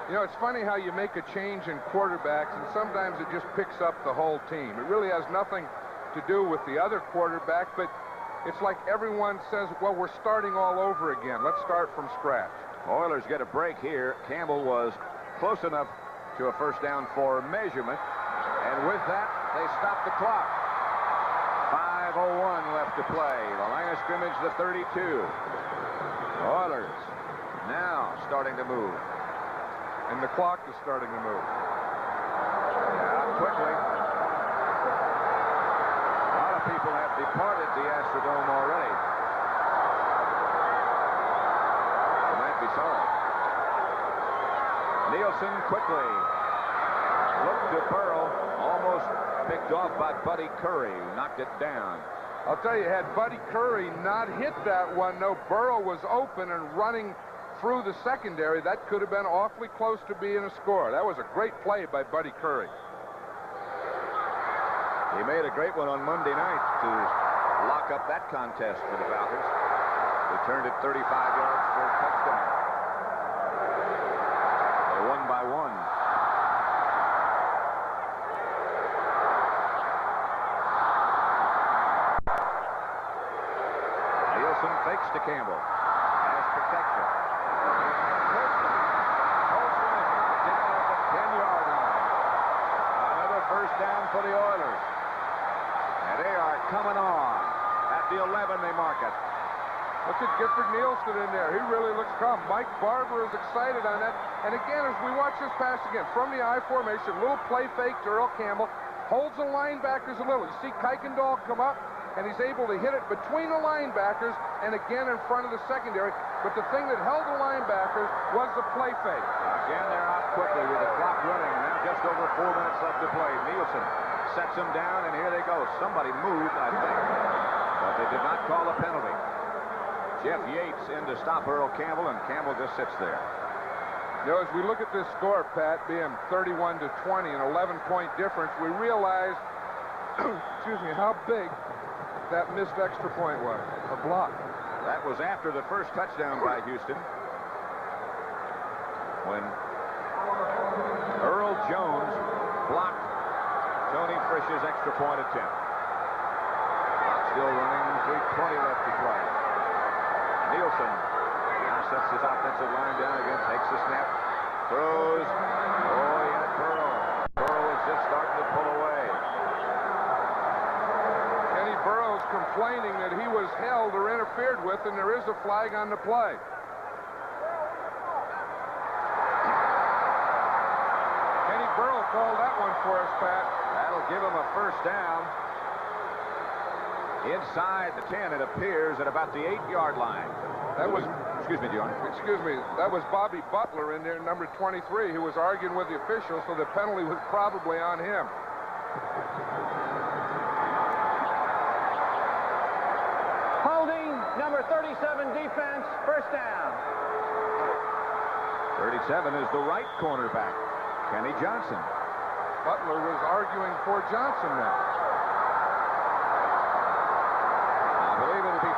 You know, it's funny how you make a change in quarterbacks, and sometimes it just picks up the whole team. It really has nothing to do with the other quarterback, but it's like everyone says, well, we're starting all over again. Let's start from scratch. Oilers get a break here. Campbell was close enough to a first down for measurement, and with that, they stop the clock. 5:01 left to play. The line of scrimmage, the 32. Oilers now starting to move. And the clock is starting to move. Yeah, quickly. A lot of people have departed the Astrodome already. They might be sorry. Nielsen quickly. Looked to Burrow. Almost picked off by Buddy Curry, who knocked it down. I'll tell you, had Buddy Curry not hit that one, no, Burrow was open and running through the secondary. That could have been awfully close to being a score. That was a great play by Buddy Curry. He made a great one on Monday night to lock up that contest for the Falcons. They turned it 35 yards for a touchdown. They won by 1. Nielsen fakes to Campbell. Has protection. Colson is knocked down at the 10-yard line. Another first down for the Oilers. And they are coming on. At the 11, they mark it. Look at Gifford Nielsen in there. He really looks calm. Mike Barber is excited on that. And again, as we watch this pass again, from the I formation, little play fake to Earl Campbell, holds the linebackers a little. You see Kuykendall come up, and he's able to hit it between the linebackers and again in front of the secondary. But the thing that held the linebackers was the play fake. Again, they're out quickly with the clock running. Now just over 4 minutes left to play. Nielsen sets them down, and here they go. Somebody moved, I think. But they did not call a penalty. Jeff Yates in to stop Earl Campbell, and Campbell just sits there. You know, as we look at this score, Pat, being 31-20, an 11-point difference, we realize, excuse me, how big that missed extra point was, or block. That was after the first touchdown by Houston, when Earl Jones blocked Tony Frisch's extra point attempt. Clock still running, 3:20 left to play. Nielsen now sets his offensive line down again, takes the snap, throws. Oh, he had Burrow. Burrow is just starting to pull away. Kenny Burroughs complaining that he was held or interfered with, and there is a flag on the play. Kenny Burrow called that one for us, Pat. That'll give him a first down. Inside the 10, it appears, at about the 8-yard line. That was, excuse me, John. Excuse me, that was Bobby Butler in there, number 23, who was arguing with the officials, so the penalty was probably on him. Holding, number 37 defense, first down. 37 is the right cornerback, Kenny Johnson. Butler was arguing for Johnson now.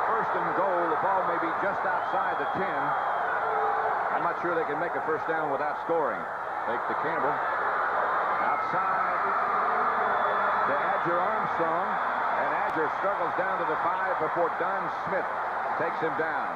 First and goal. The ball may be just outside the 10. I'm not sure they can make a first down without scoring. Fake to Campbell. Outside to Adger Armstrong. And Adger struggles down to the 5 before Don Smith takes him down.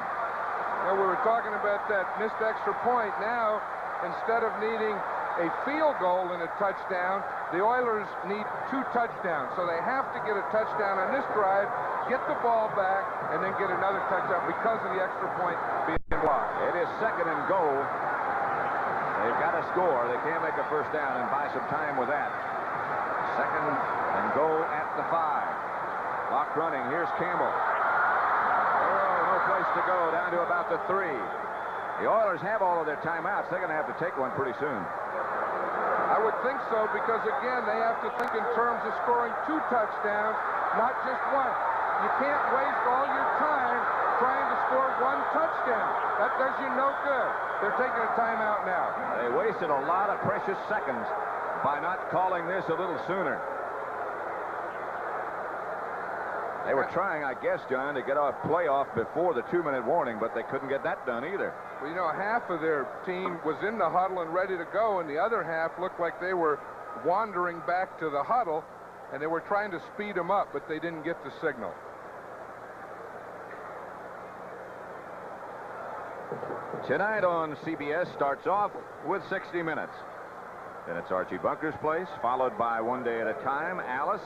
Well, we were talking about that missed extra point. Now, instead of needing a field goal and a touchdown, the Oilers need 2 touchdowns. So they have to get a touchdown on this drive, get the ball back, and then get another touchdown because of the extra point being blocked. It is second and goal. They've got to score. They can't make a first down and buy some time with that. Second and goal at the 5. Clock running. Here's Campbell. Oh, no place to go. Down to about the 3. The Oilers have all of their timeouts. They're going to have to take one pretty soon. I would think so, because again, they have to think in terms of scoring 2 touchdowns, not just 1. You can't waste all your time trying to score 1 touchdown. That does you no good. They're taking a timeout now. They wasted a lot of precious seconds by not calling this a little sooner. They were trying, I guess, John, to get a playoff before the 2-minute warning, but they couldn't get that done either. Well, you know, half of their team was in the huddle and ready to go, and the other half looked like they were wandering back to the huddle, and they were trying to speed them up, but they didn't get the signal. Tonight on CBS starts off with 60 Minutes. Then it's Archie Bunker's Place, followed by One Day at a Time, Alice,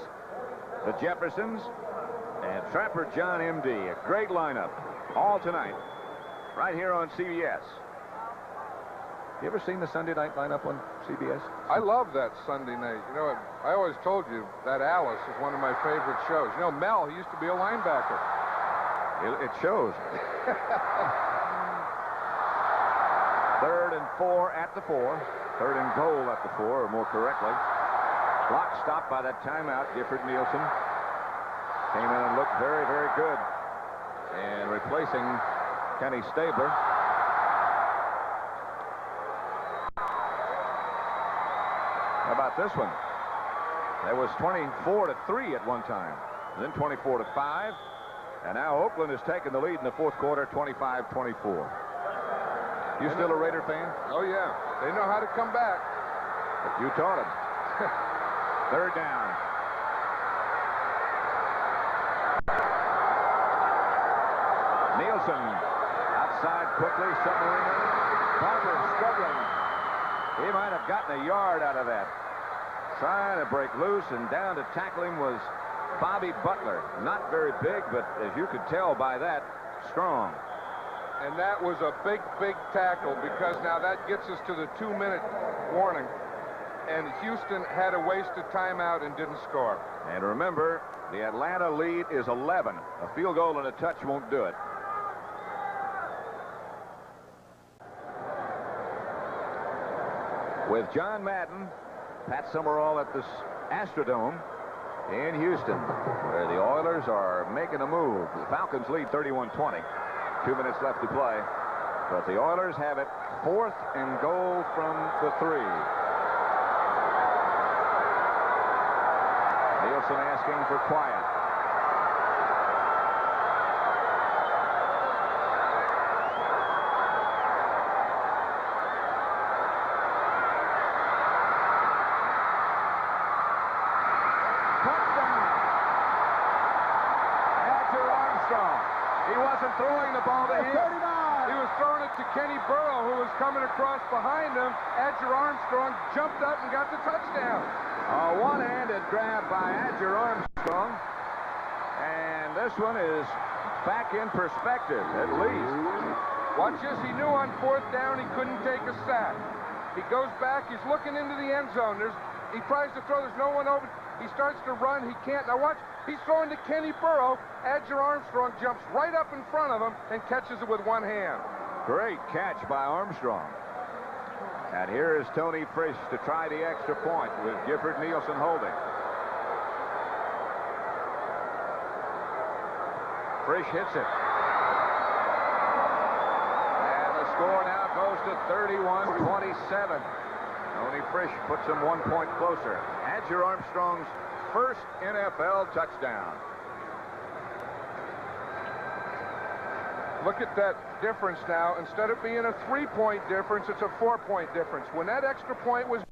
the Jeffersons, and Trapper John M.D. A great lineup all tonight, right here on CBS. You ever seen the Sunday night lineup on CBS? I love that Sunday night. You know, I always told you that Alice is one of my favorite shows. You know, Mel, he used to be a linebacker. It shows. 3rd and 4 at the 4. 3rd and goal at the 4, or more correctly. Clock stopped by that timeout. Gifford Nielsen came in and looked very, very good. And replacing Kenny Stabler. How about this one? There was 24-3 at one time, then 24-5, and now Oakland has taken the lead in the 4th quarter, 25-24. You still a Raider fan? Oh, yeah. They know how to come back. But you taught them. 3rd down. Nielsen outside quickly, submariner. Carver struggling. He might have gotten a yard out of that. Trying to break loose, and down to tackle him was Bobby Butler. Not very big, but as you could tell by that, strong. And that was a big, big tackle, because now that gets us to the 2-minute warning. And Houston had a wasted timeout and didn't score. And remember, the Atlanta lead is 11. A field goal and a touch won't do it. With John Madden, Pat Summerall at this Astrodome in Houston, where the Oilers are making a move. The Falcons lead 31-20. 2 minutes left to play. But the Oilers have it 4th and goal from the 3. Nielsen asking for quiet. He wasn't throwing the ball to him. He was throwing it to Kenny Burrow, who was coming across behind him. Edger Armstrong jumped up and got the touchdown. A one-handed grab by Edger Armstrong. And this one is back in perspective, at least. Watch this. He knew on 4th down he couldn't take a sack. He goes back. He's looking into the end zone. He tries to throw. There's no one open. He starts to run. He can't. Now watch. He's throwing to Kenny Burrow. Edger Armstrong jumps right up in front of him and catches it with one hand. Great catch by Armstrong. And here is Tony Frisch to try the extra point with Gifford Nielsen holding. Frisch hits it. And the score now goes to 31-27. Tony Frisch puts him 1 point closer. Edger Armstrong's first NFL touchdown. Look at that difference now. Instead of being a 3-point difference, it's a 4-point difference. When that extra point was